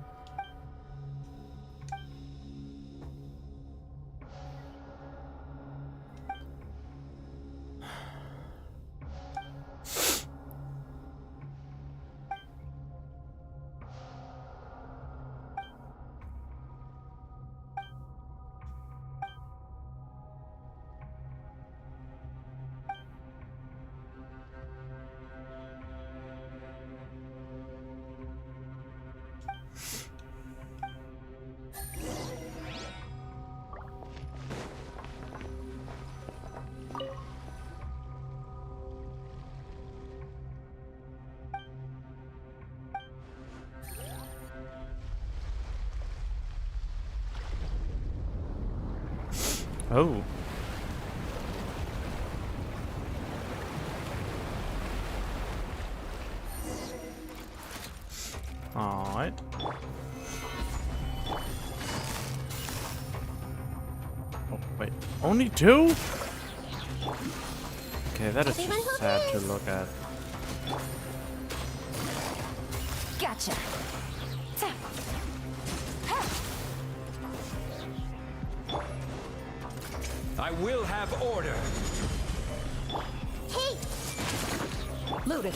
Oh. Alright. Oh, wait. Only 2? Okay, that is just sad to look at. Gotcha. I will have order. Hey! Looted.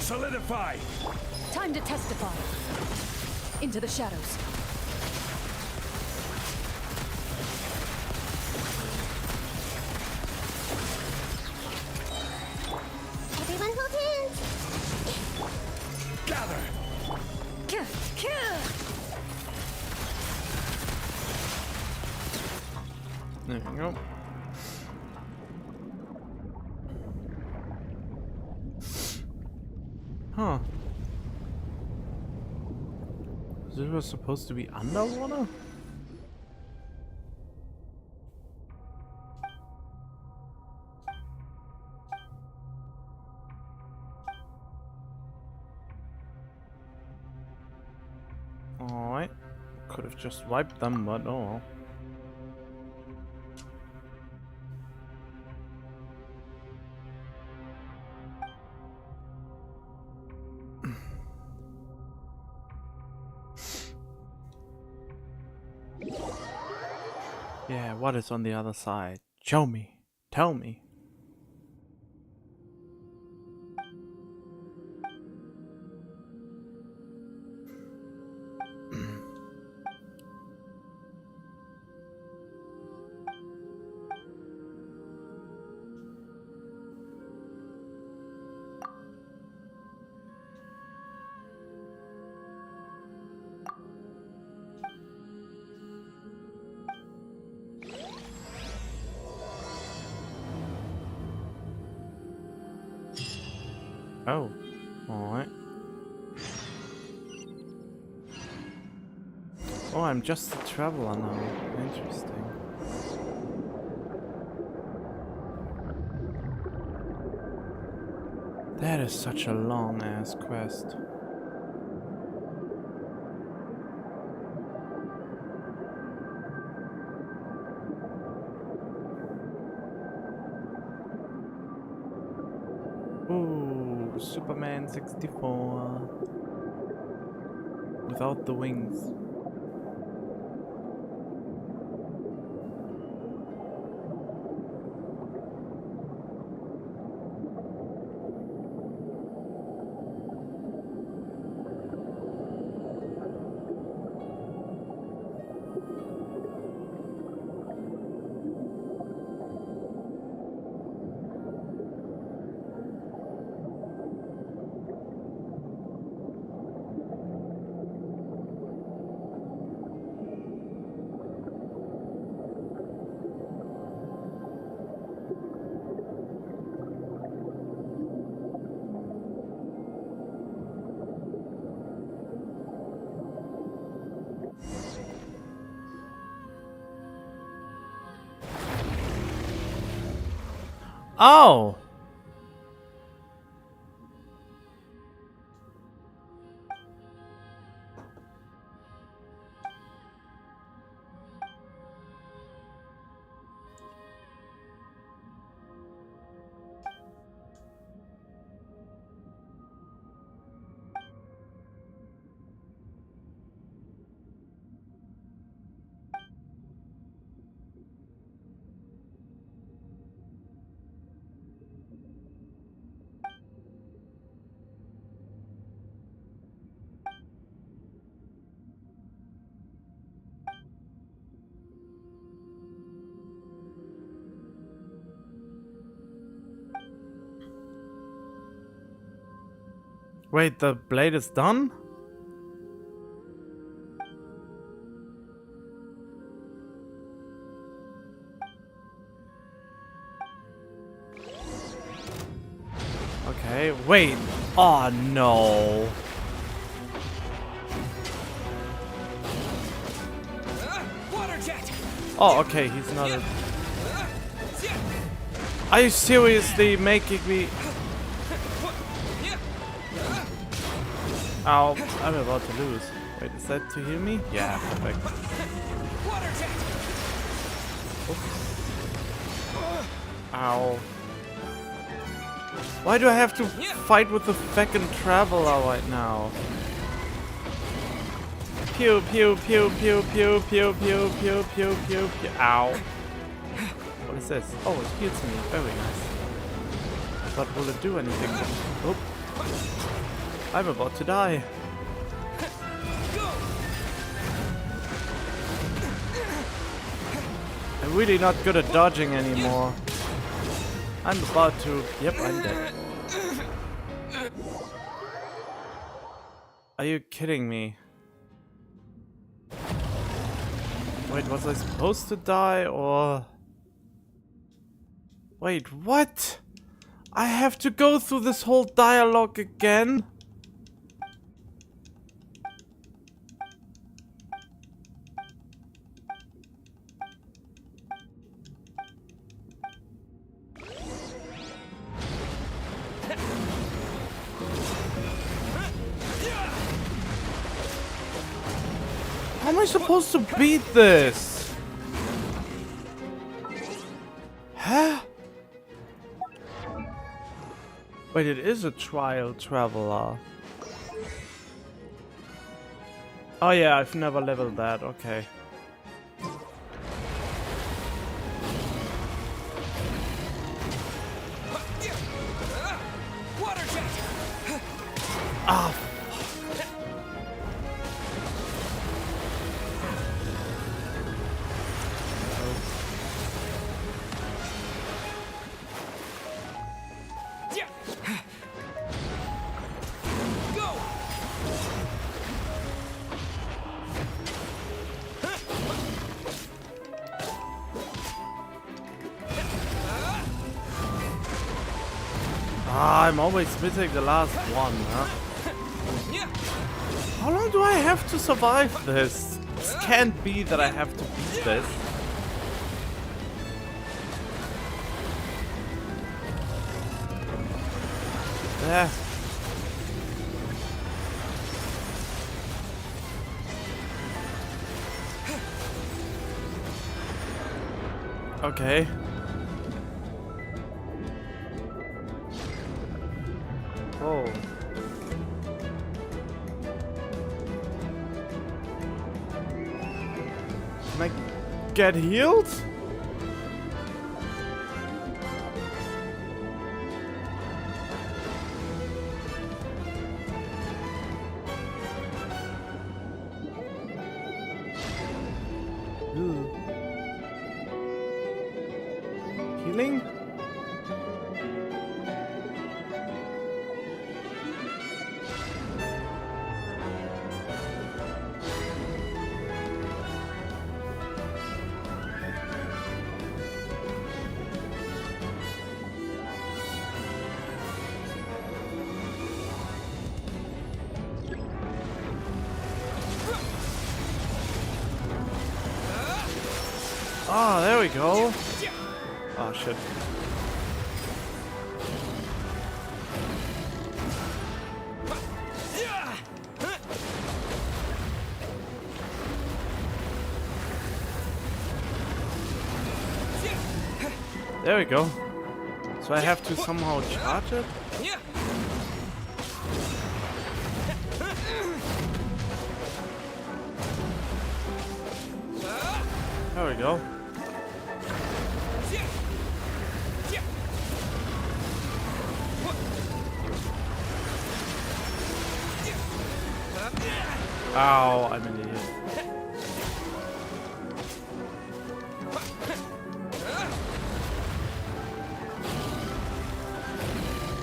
Solidify. Time to testify. Into the shadows. Everyone hold hands! Gather. There we go. Huh. This was supposed to be underwater? Alright. Could have just wiped them, but oh well. Yeah, what is on the other side? Show me. Tell me. Oh, alright. Oh, I'm just a traveler now. Interesting. That is such a long ass quest. Ooh, Superman 64. Without the wings. Oh! Wait, the blade is done? Okay, wait. Oh no. Water jet! Oh, okay, he's not a... Are you seriously making me... Ow, I'm about to lose. Wait, is that to heal me? Yeah, perfect. Water jet! Ow. Why do I have to fight with the fucking traveler right now? Pew pew pew pew pew pew pew pew pew pew pew. Ow. What is this? Oh, it heals me. Very nice. But will it do anything? Oh. I'm about to die. I'm really not good at dodging anymore. I'm about to... Yep, I'm dead. Are you kidding me? Wait, was I supposed to die or... Wait, what? I have to go through this whole dialogue again? How am I supposed to beat this? Huh? Wait, it is a trial traveler. Oh yeah, I've never leveled that, okay. Water jet! Ah, I'm always missing the last one, huh? How long do I have to survive this? This can't be that I have to beat this. There. Okay. Oh. Can I get healed? Ooh. Healing? Oh, there we go. Oh, shit. There we go. So I have to somehow charge it? There we go. Ow, I'm an idiot.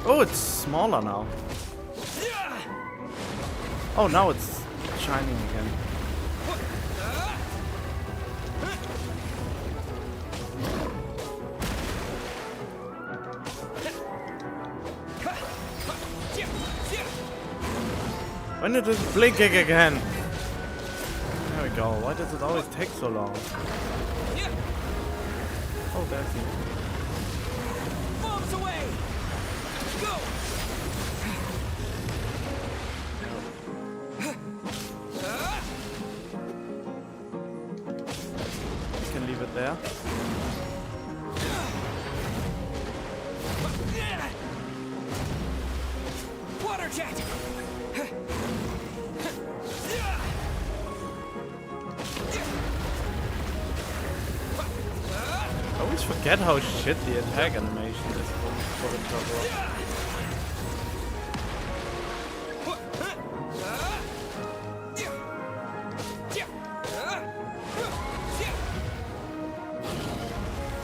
Oh, it's smaller now. Oh, now it's shining again. When it is blinking again? There we go. Why does it always take so long? Oh, there's he. Bombs away! Go! You can leave it there. Water jet! I always forget how shit the attack animation is for the turbo.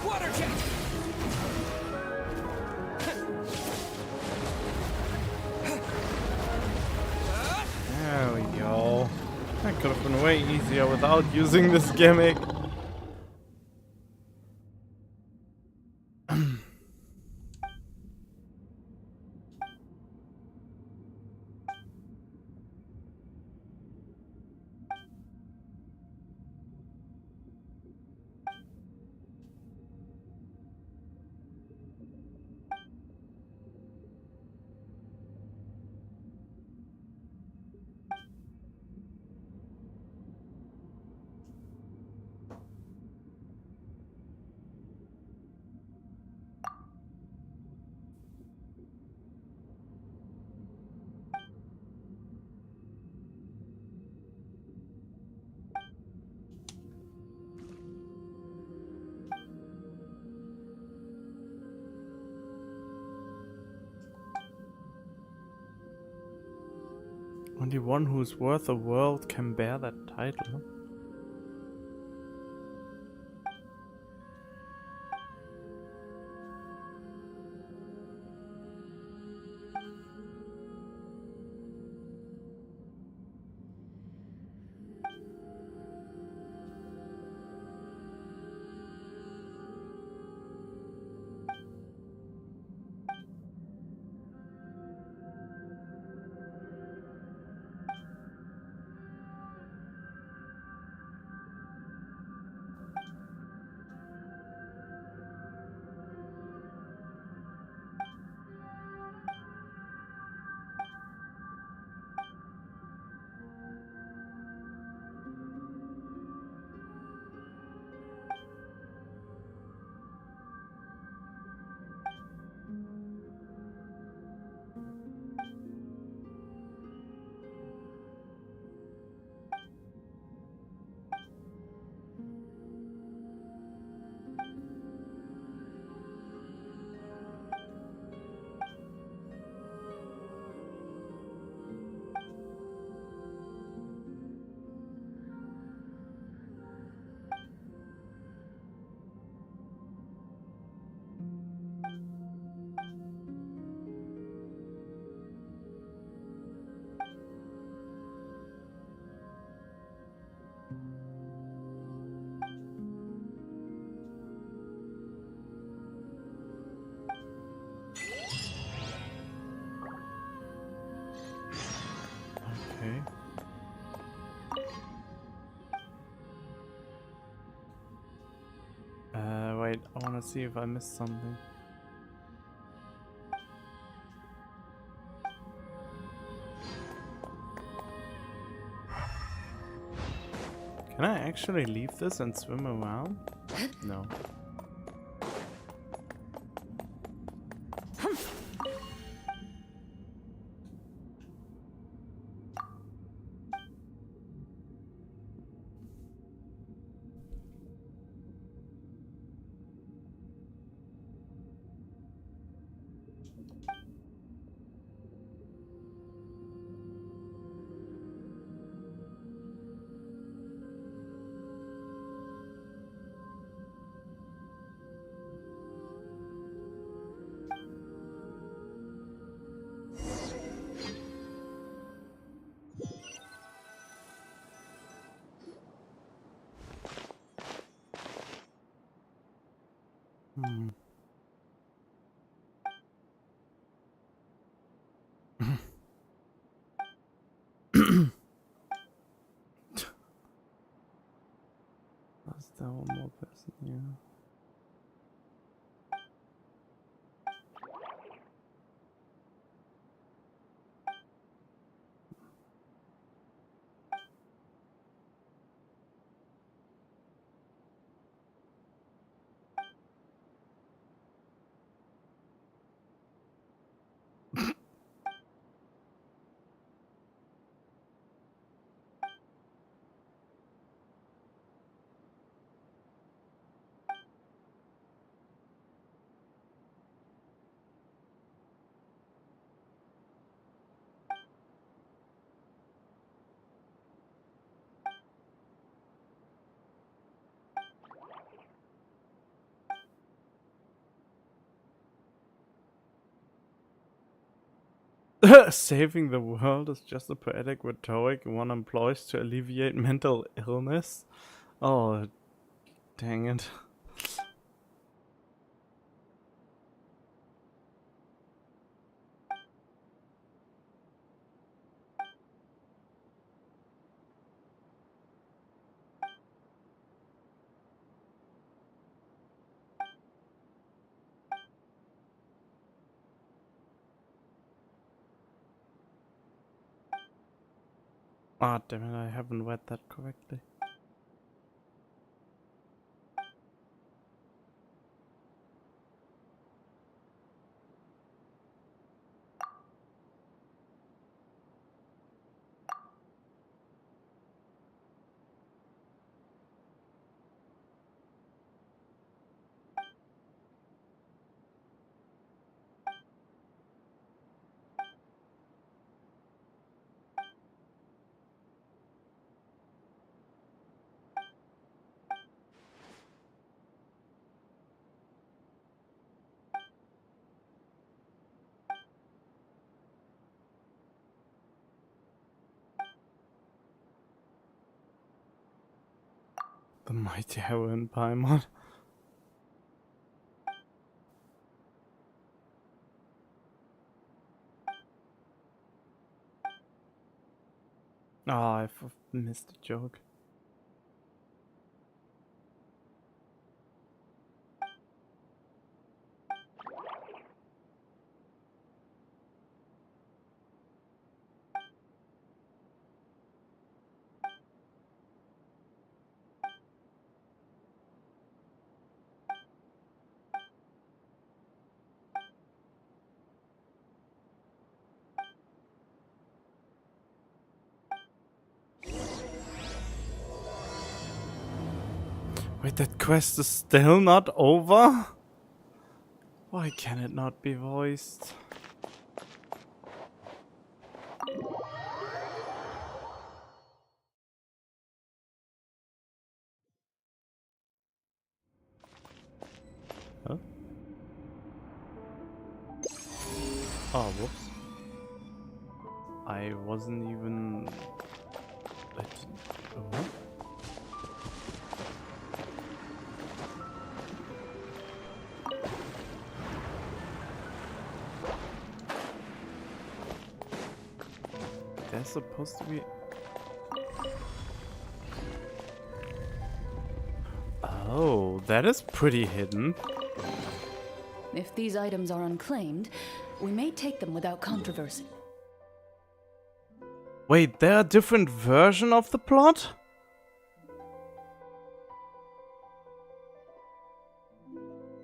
Water jet! There we go. That could have been way easier without using this gimmick. Only one who's worth a world can bear that title. Okay. Wait, I wanna see if I missed something. Can I actually leave this and swim around? No. Was there one more person here? Saving the world is just a poetic rhetoric one employs to alleviate mental illness. Oh, dang it. Ah, damn it, I haven't read that correctly. The mighty heroine Paimon. Ah, I missed the joke. Wait, that quest is still not over? Why can it not be voiced? Huh? Oh, whoops. I wasn't even... Oh. There's supposed to be... Oh, that is pretty hidden. If these items are unclaimed, we may take them without controversy. Wait, there are different versions of the plot?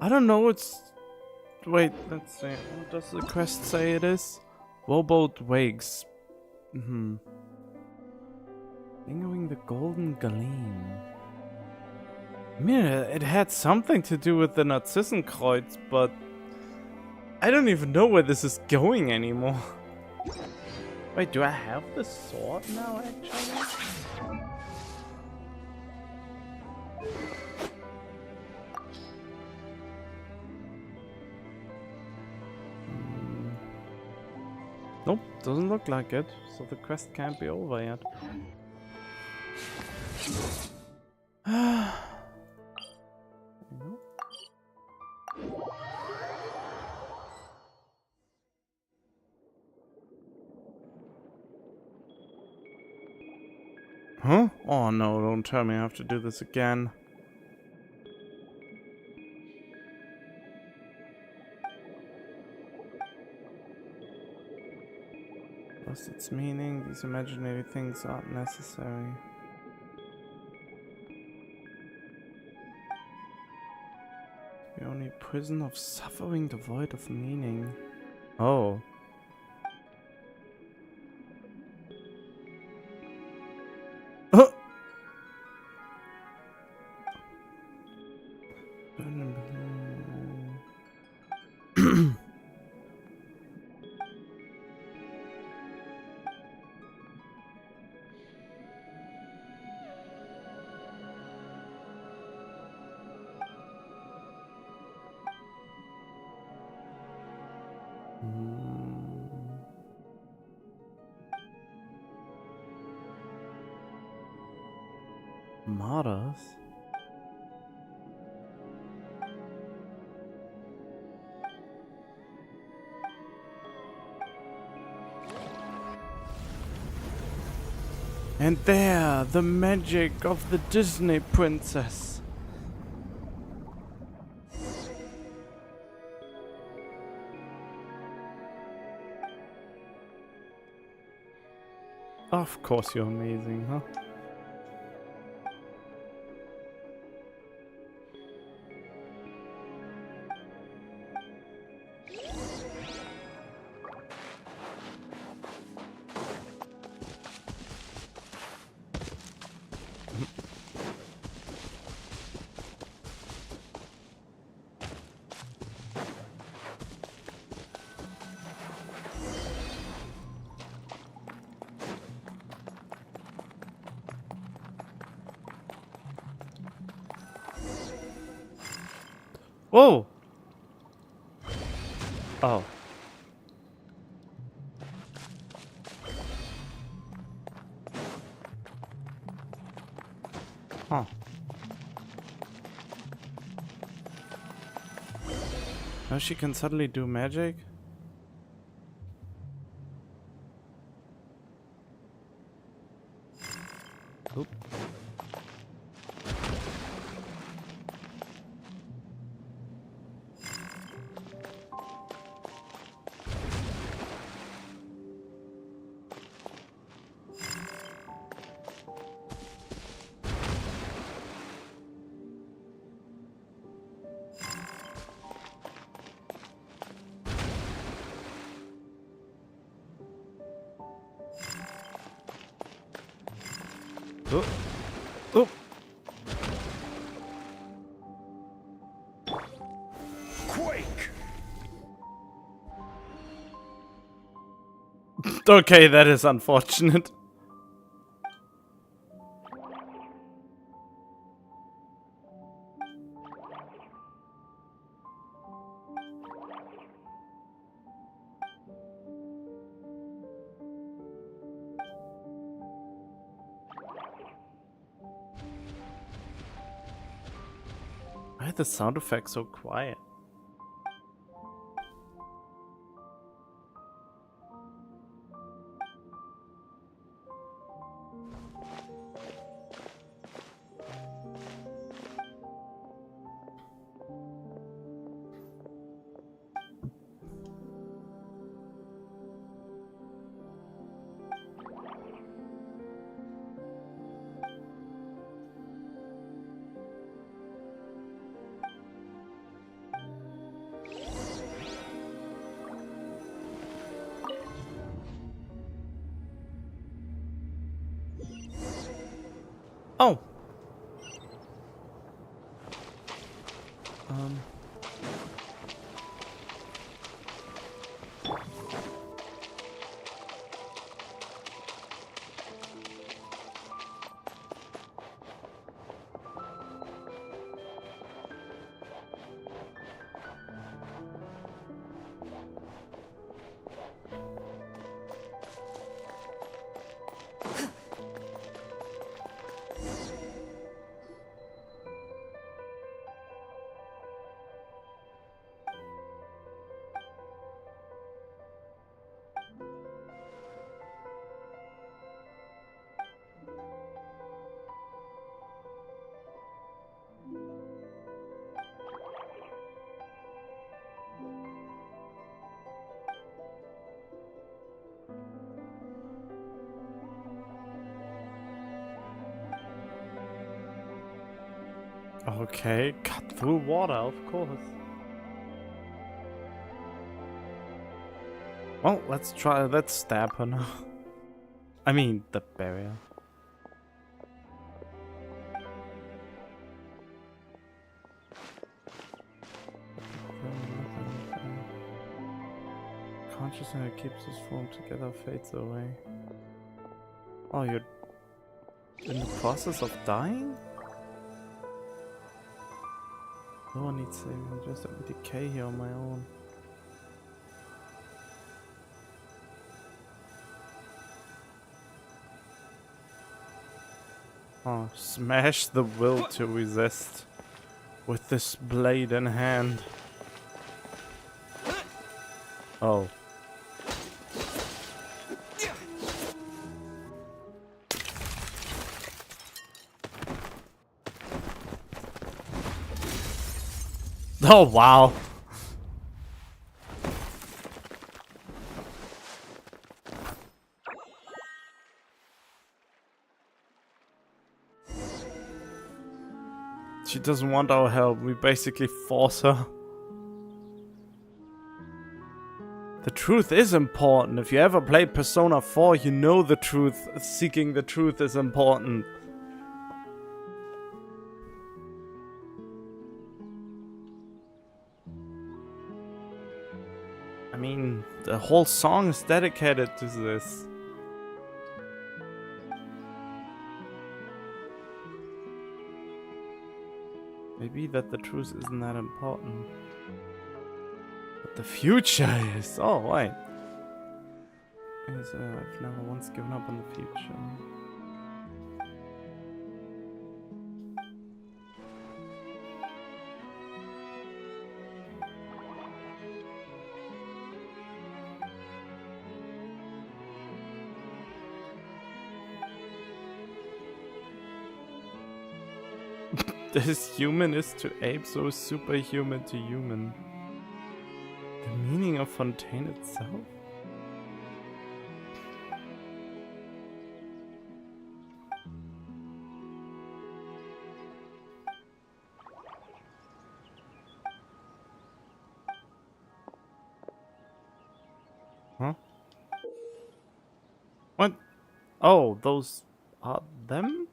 I don't know, it's... Wait, let's see. What does the quest say it is? Rowboat wakes. Lingering the golden gleam. I mean, it had something to do with the Narzissenkreuz, but... I don't even know where this is going anymore. Wait, do I have the sword now, actually? Nope, doesn't look like it, so the quest can't be over yet. Oh no, don't tell me I have to do this again. Lost its meaning. These imaginary things aren't necessary. The only prison of suffering devoid of meaning. Oh. Martyrs? And there, the magic of the Disney princess. Of course you're amazing, huh? Whoa! Oh. Huh. Now she can suddenly do magic? Oop. Oh. Oh. Quake! Okay, that is unfortunate. Why are the sound effects so quiet? Oh. Okay, cut through water, of course. Well, let's try. Let's stab her now. I mean, the barrier. Consciousness that keeps us formed together fades away. Oh, you're in the process of dying? No one needs saving, just let me decay here on my own. Oh, smash the will to resist with this blade in hand. Oh. Oh, wow. She doesn't want our help. We basically force her. The truth is important. If you ever played Persona 4, you know the truth. Seeking the truth is important. I mean, the whole song is dedicated to this. Maybe that the truth isn't that important. But the future is. Oh, wait. Yes, I've never once given up on the future. This human is to ape, so is superhuman to human. The meaning of Fontaine itself? Huh? What? Oh, those are them?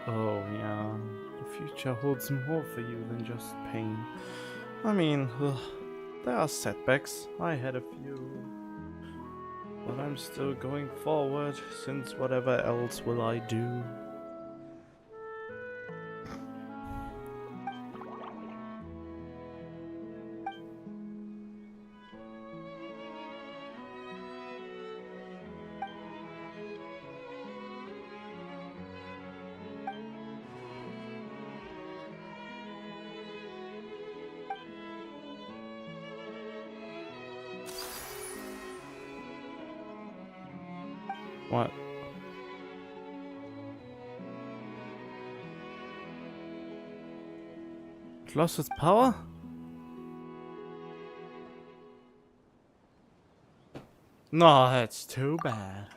Oh yeah, the future holds more for you than just pain. I mean, there are setbacks. I had a few. But I'm still going forward, since whatever else will I do? What? It lost its power? No, that's too bad.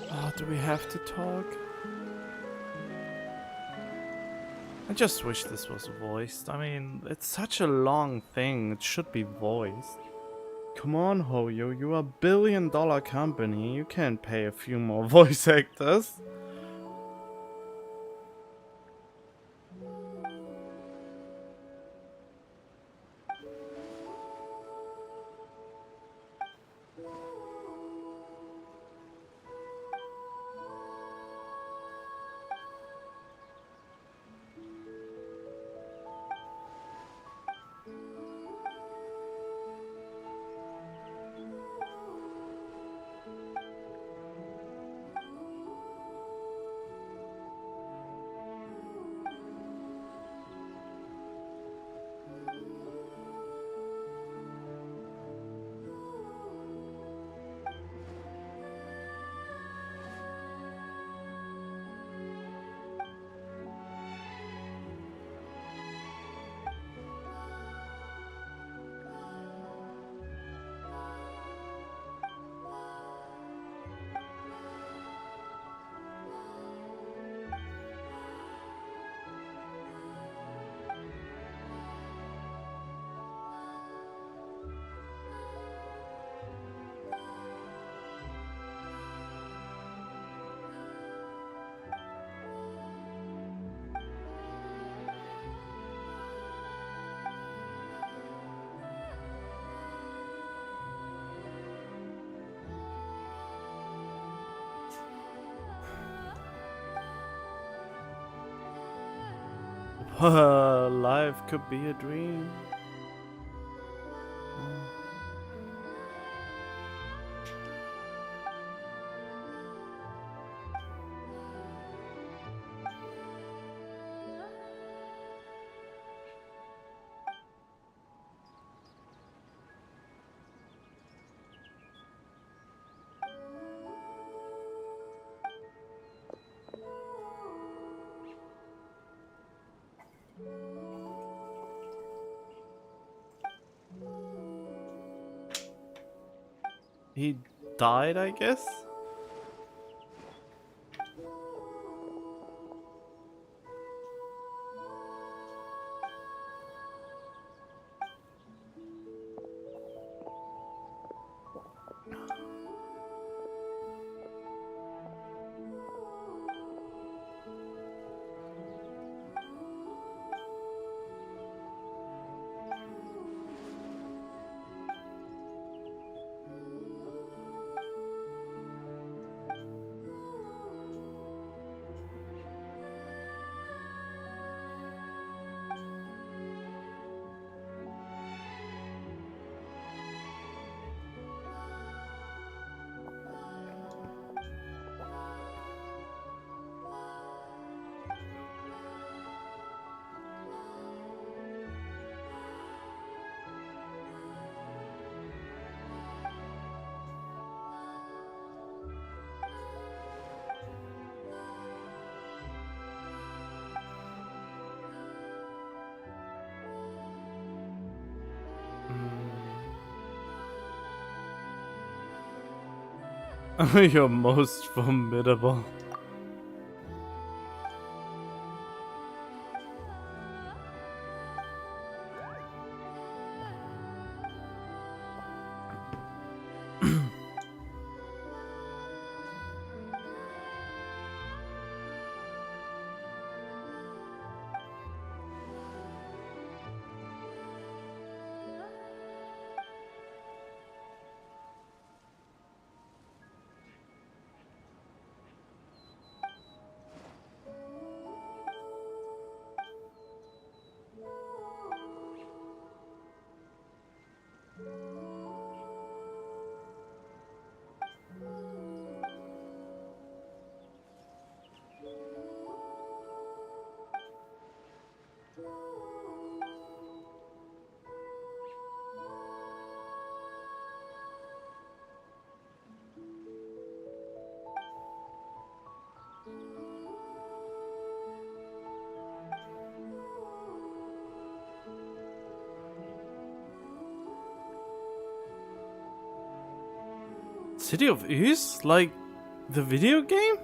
Oh, do we have to talk? I just wish this was voiced. I mean, it's such a long thing, it should be voiced. Come on, Hoyo, you're a billion-dollar company, you can't pay a few more voice actors. Life could be a dream. He died, I guess? You're most formidable. City of East? Like the video game?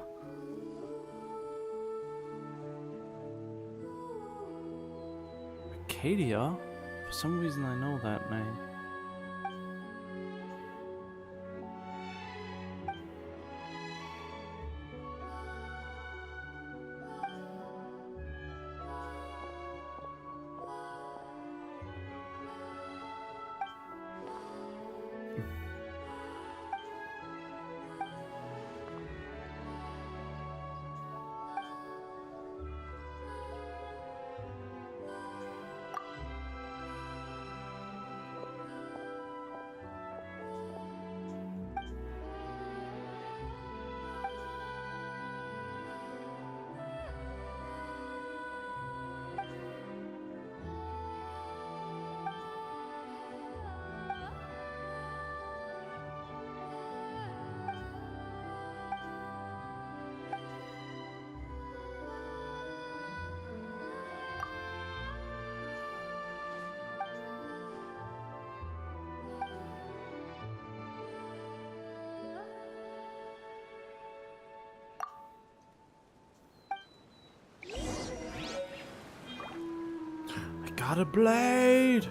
Arcadia? For some reason I know that name. Got a blade!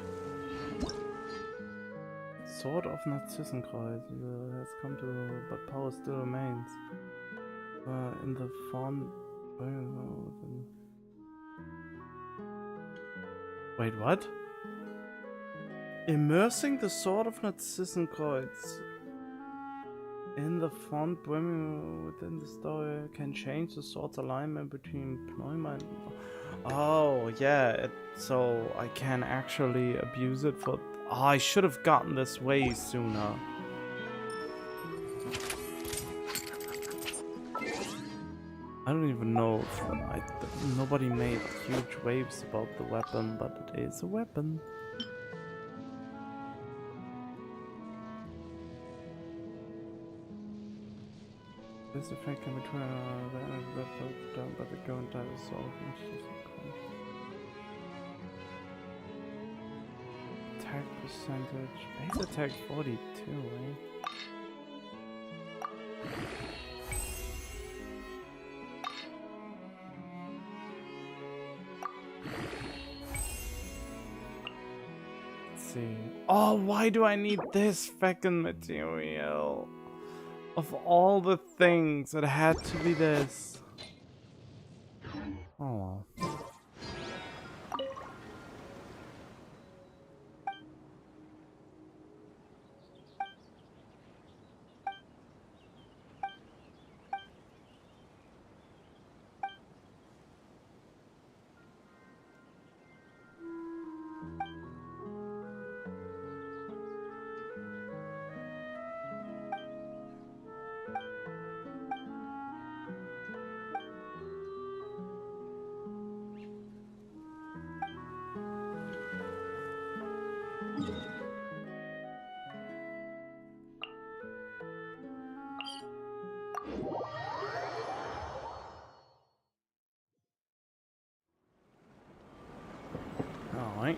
Sword of Narzissenkreuz has come to, but power still remains. In the font. Wait, what? Immersing the Sword of Narzissenkreuz in the font brimming within the story can change the sword's alignment between pneuma and... Oh, yeah, so I can actually abuse it for... Oh, I should have gotten this way sooner. I don't even know if... nobody made huge waves about the weapon, but it is a weapon. This effect can be turned down by the current type of sword. Attack percentage. Base attack 42, eh? Let's see. Oh, why do I need this fucking material? Of all the things, it had to be this. Oh well. Alright.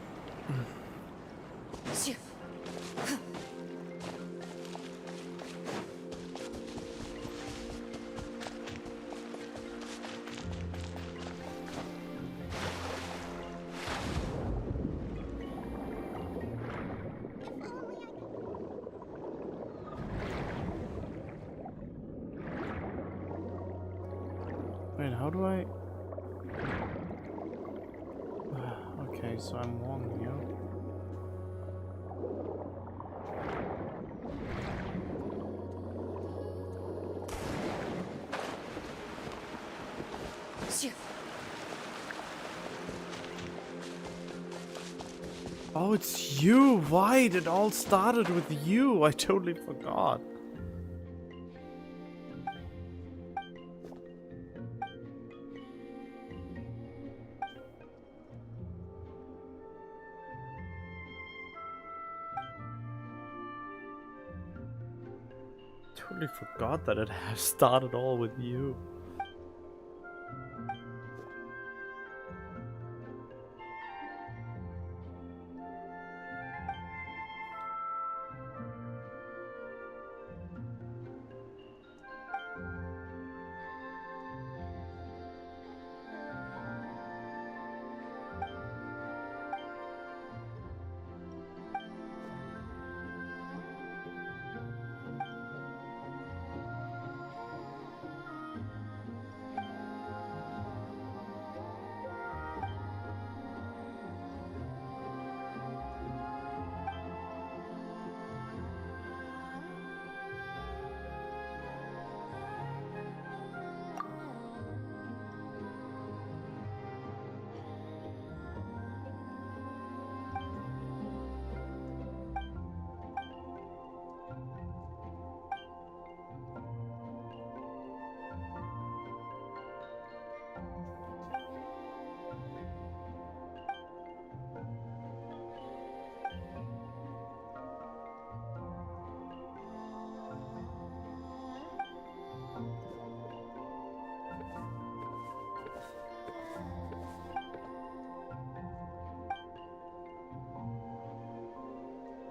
Wait, how do I... Okay, so I'm wrong here. Oh, it's you! Right, it all started with you! I totally forgot. Totally forgot that it has started all with you.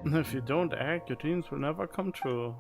If you don't act, your dreams will never come true.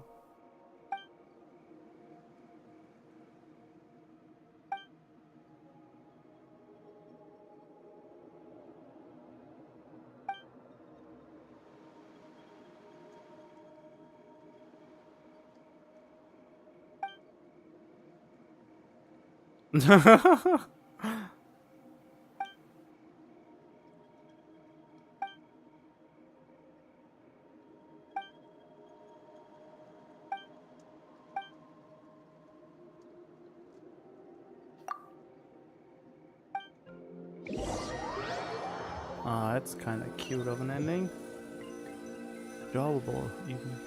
Ah, that's kind of cute of an ending. Adorable, even.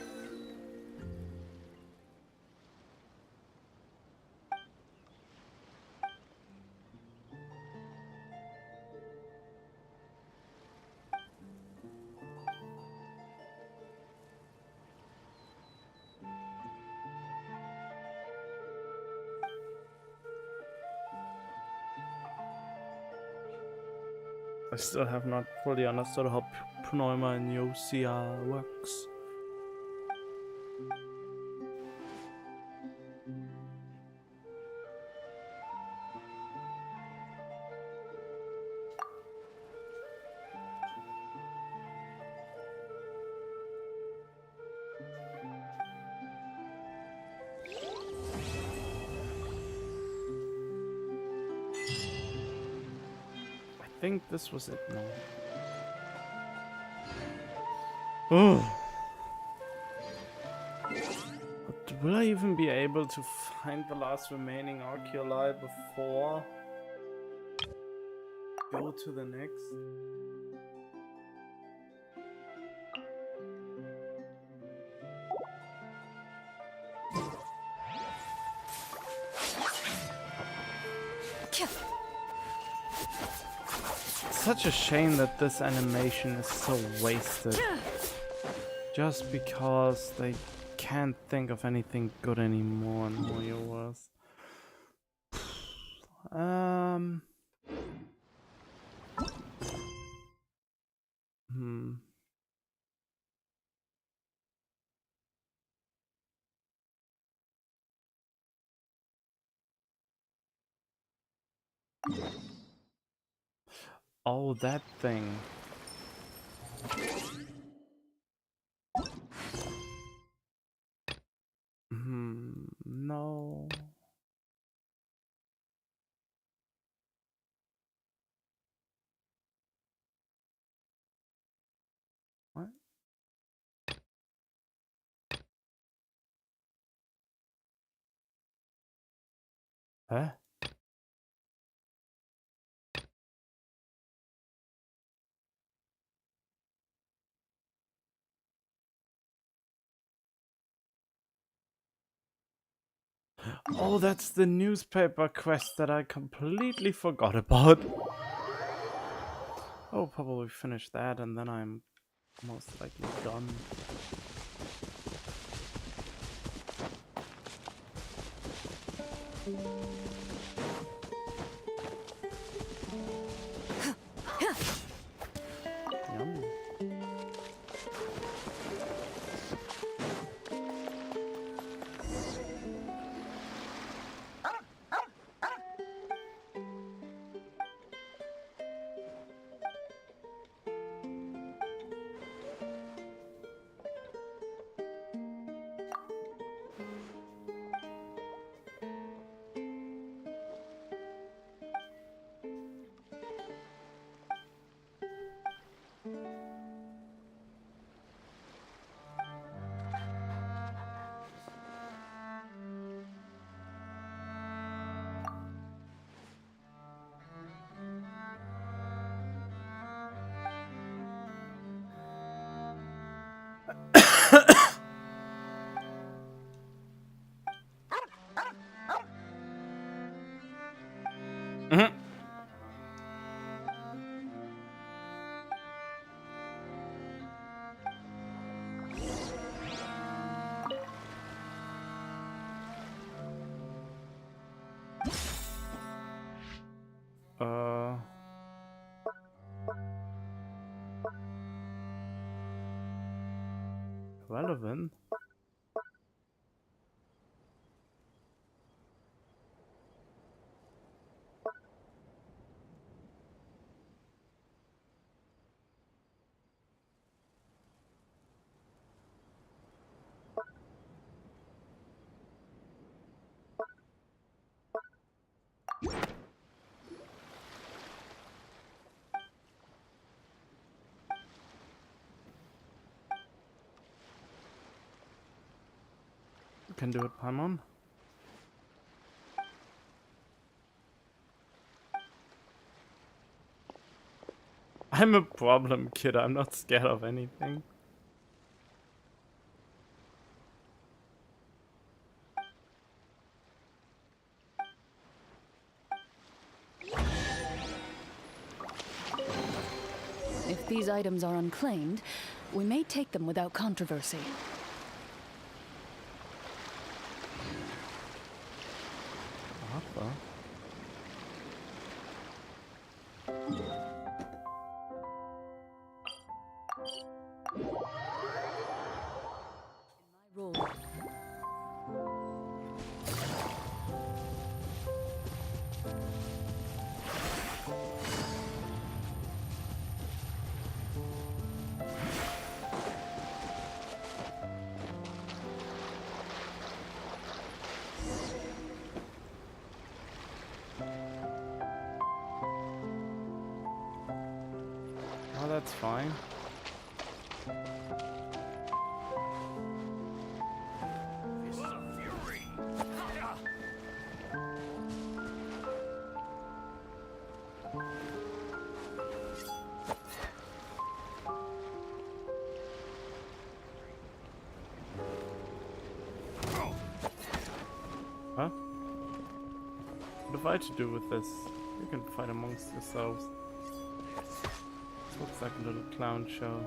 I still have not fully understood how Pneuma and Yosia works. I think this was it now. Oh. But will I even be able to find the last remaining Archeoli before go to the next? Such a shame that this animation is so wasted. Just because they can't think of anything good anymore in Moyo Wars. Oh, that thing. No. What? Huh? Oh, that's the newspaper quest that I completely forgot about. I'll probably finish that and then I'm most likely done. Yum. Mhm. Uh. relevant. You can do it, Paimon. I'm a problem kid, I'm not scared of anything. If these items are unclaimed, we may take them without controversy. Arthur? Roll. Oh, that's fine. Huh? What have I to do with this? You can fight amongst yourselves. This looks like a little clown show.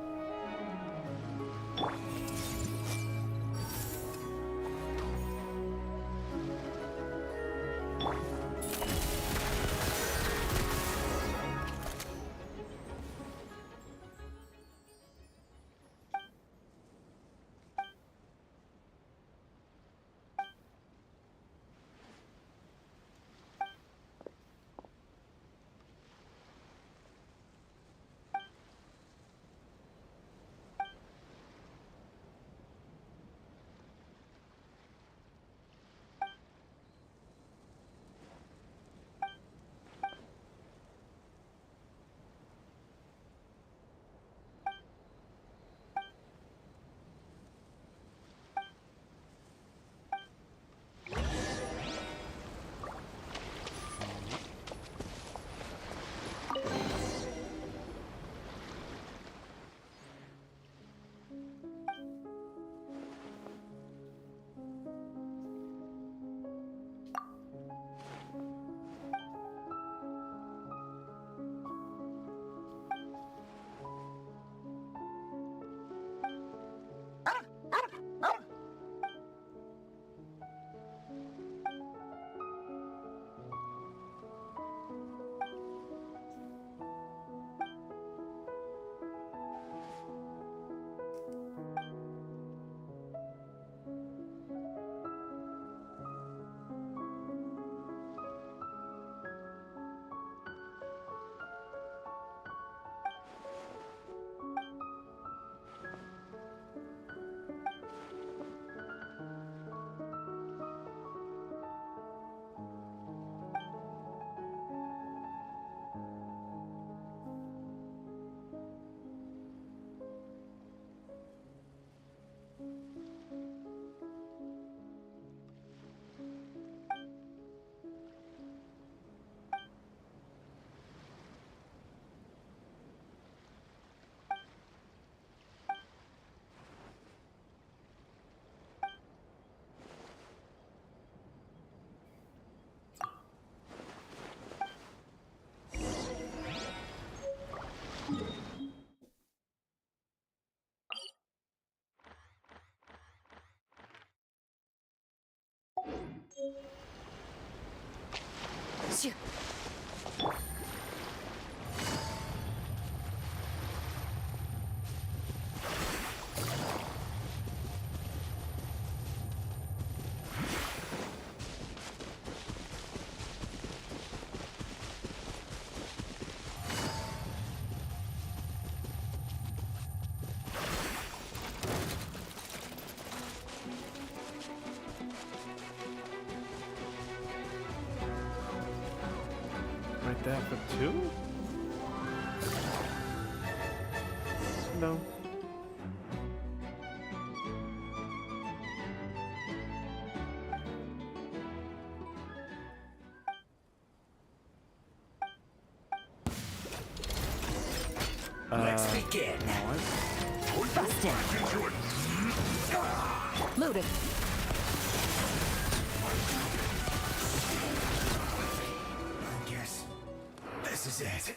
Hello. Let's begin. Busted. Looted. I guess this is it.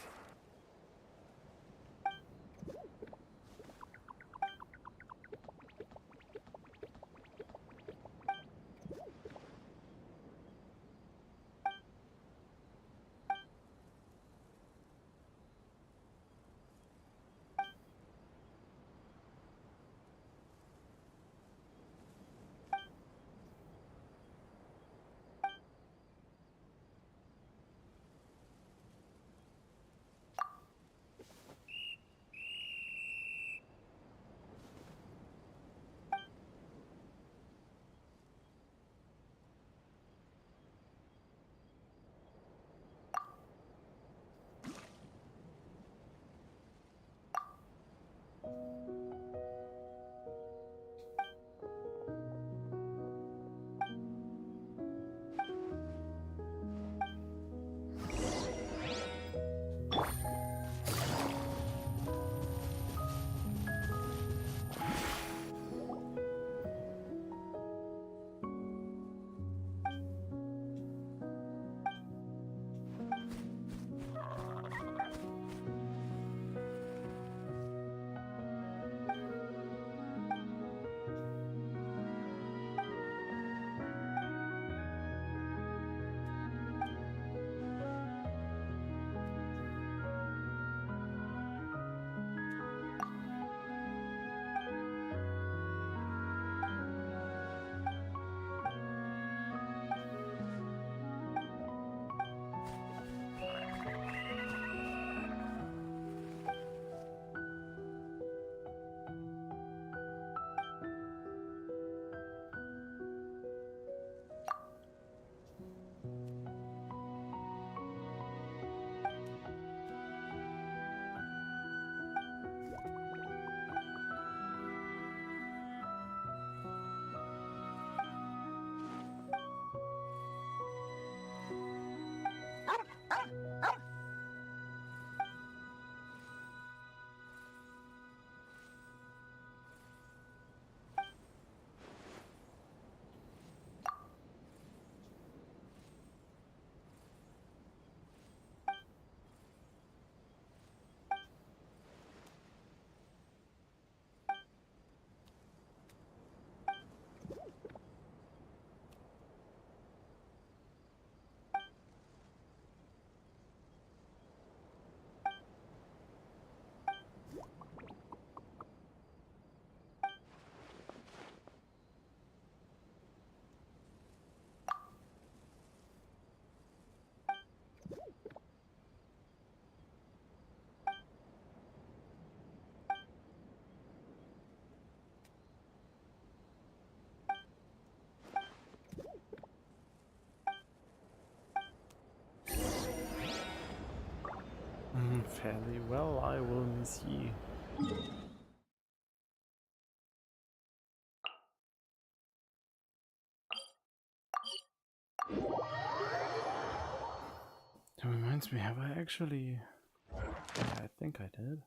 Fairly well, I will miss ye. That reminds me, have I actually... Yeah, I think I did.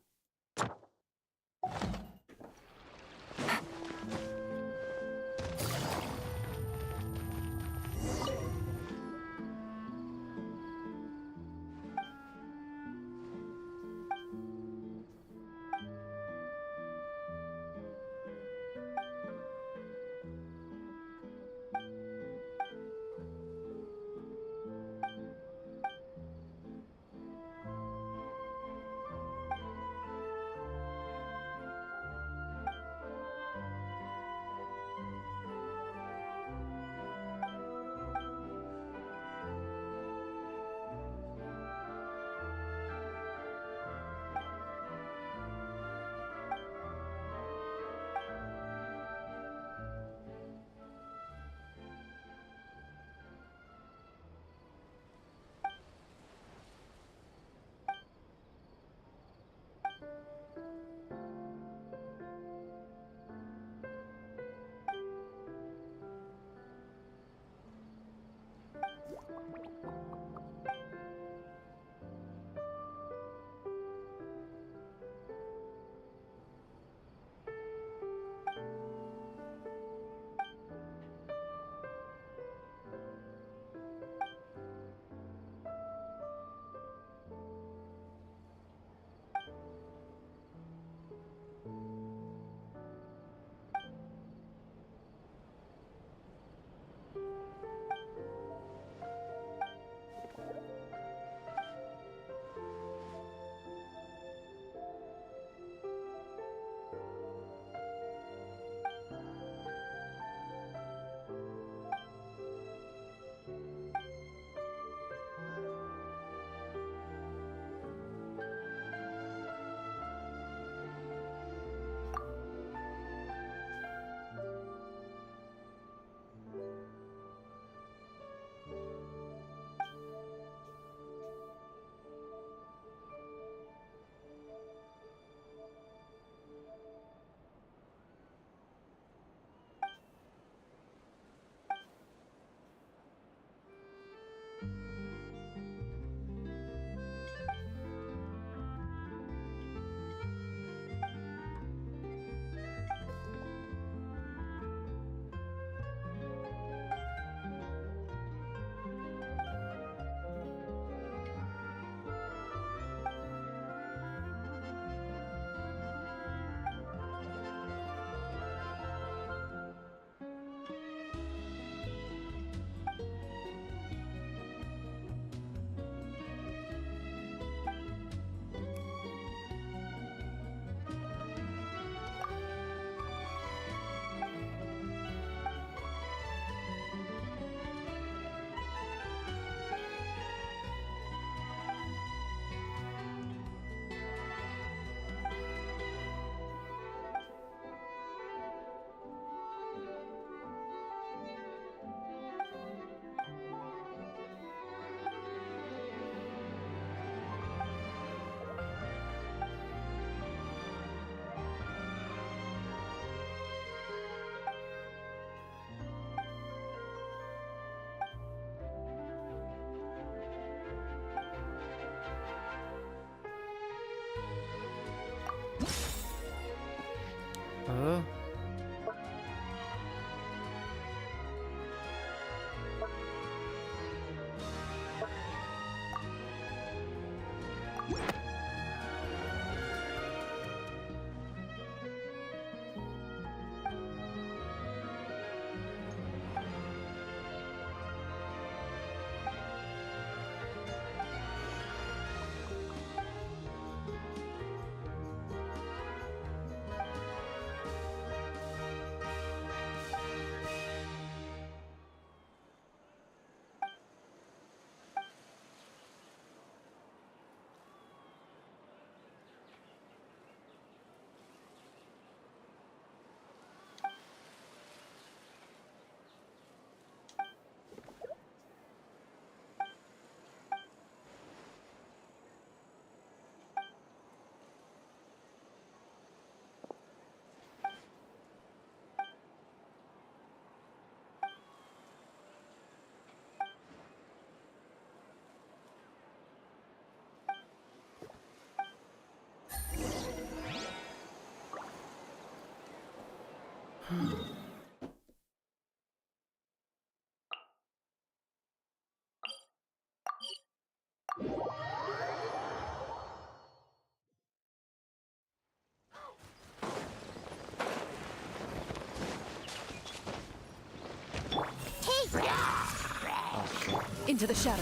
Into the shadows.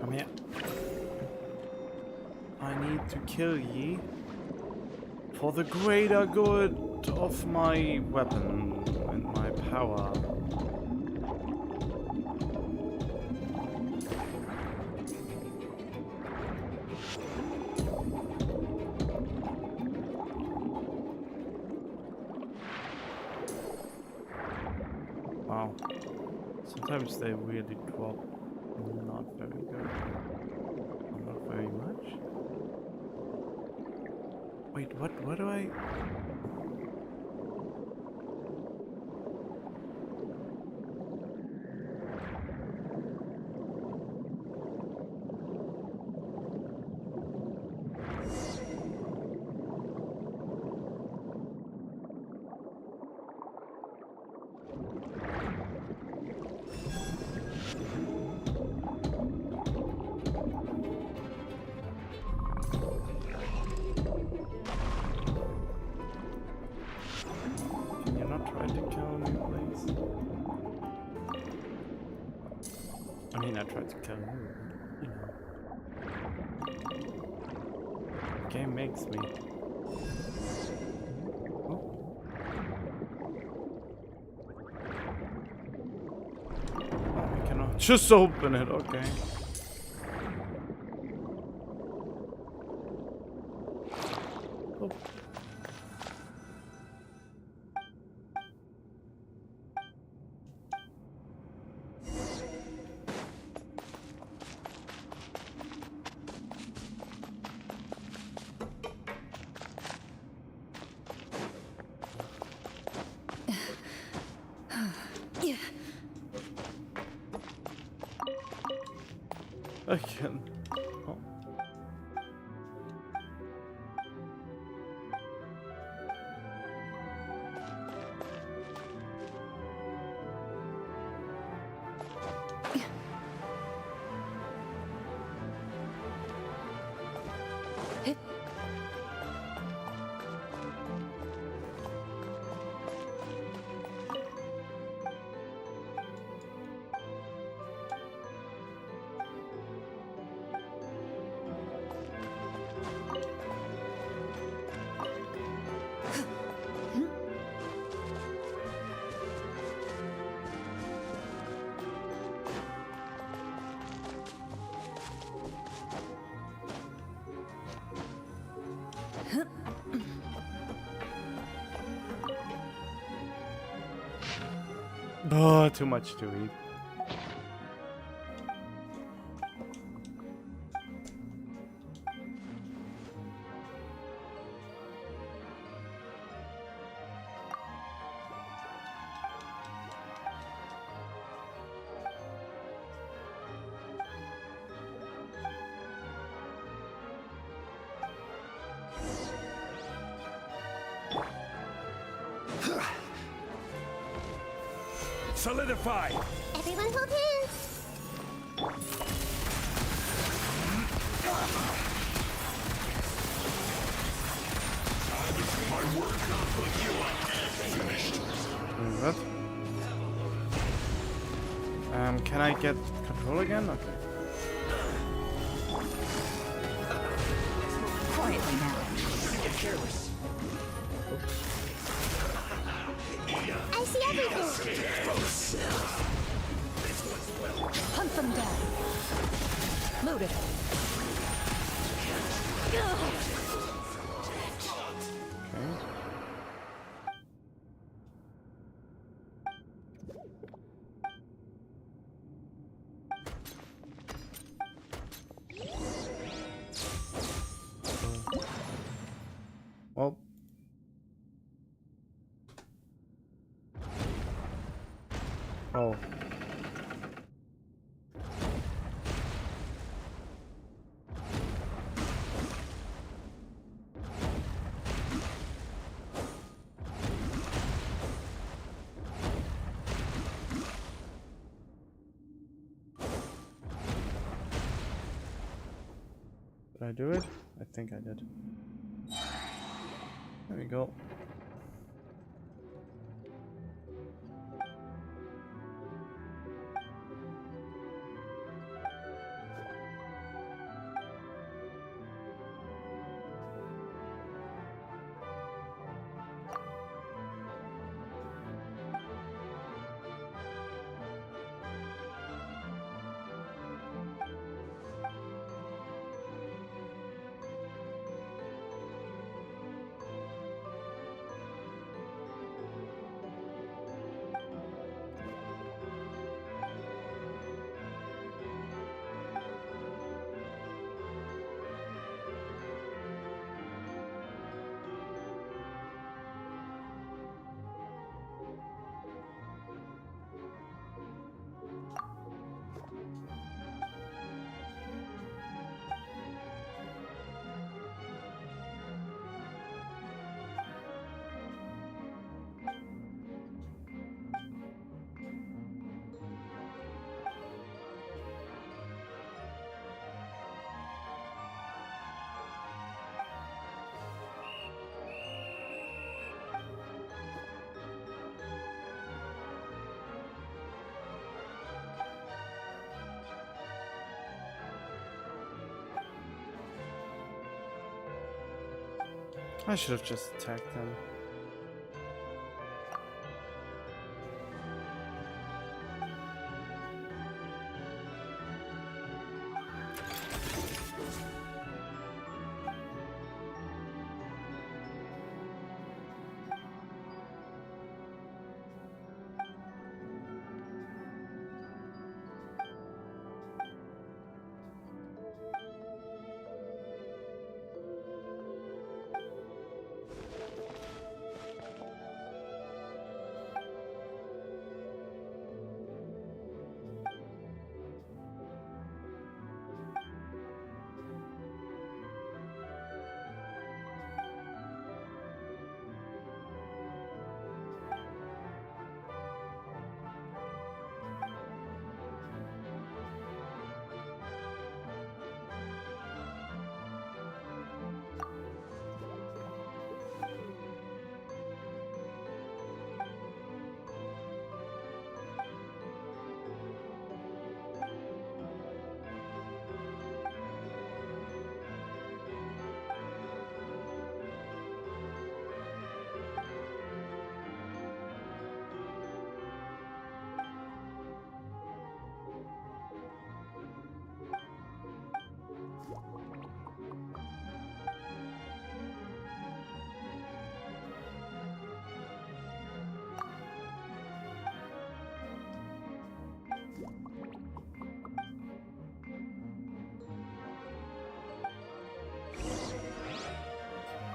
Come here. I need to kill ye for the greater good of my weapon and my power. Wow. Sometimes they really drop not very good. Not very much. Wait, what do I... I tried to kill you, you know. The game makes me. Oh. I cannot just open it, okay. Oh. I can. Oh. Oh, too much to eat. Solidify! Everyone hold hands. My work, but you are finished. What? Can I get control again? Okay. Quietly now. Get careless. I see everything. Hunt them down. Loaded. Well. Oh. Did I do it? I think I did. There we go. I should have just attacked them.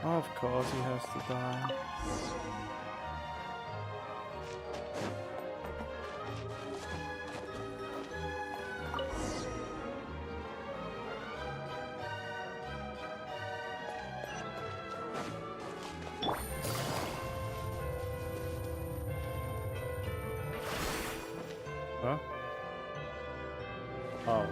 Of course he has to die. Huh? Oh.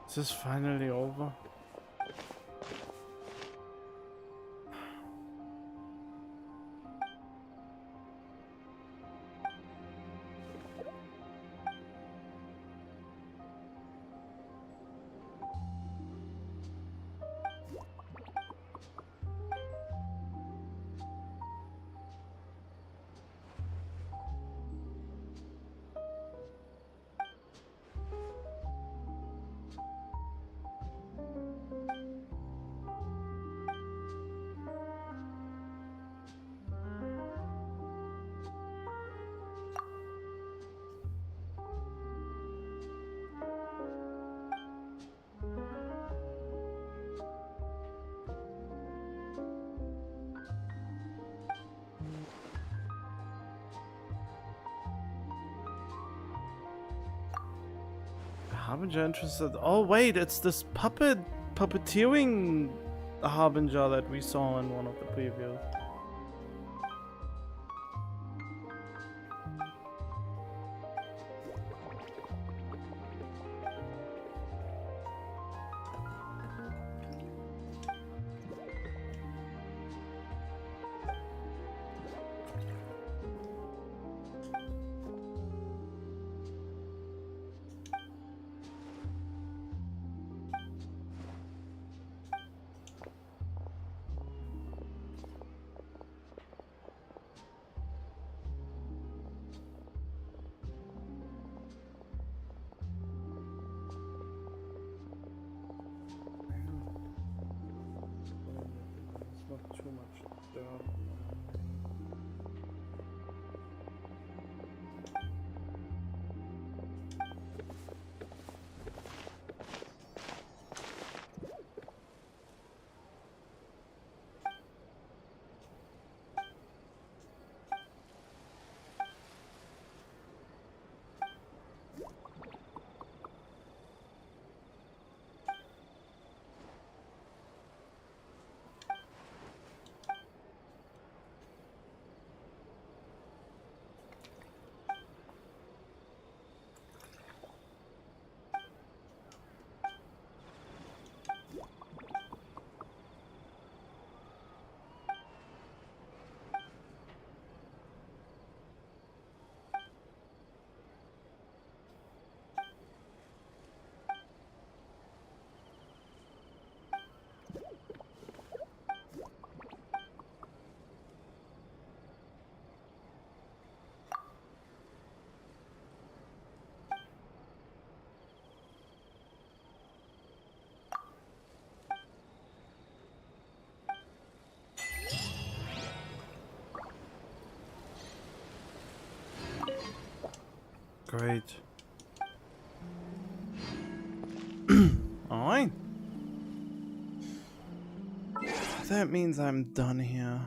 Is this finally over? Harbinger interested. Oh wait, it's this puppeteering Harbinger that we saw in one of the previews. Great. Alright. That means I'm done here.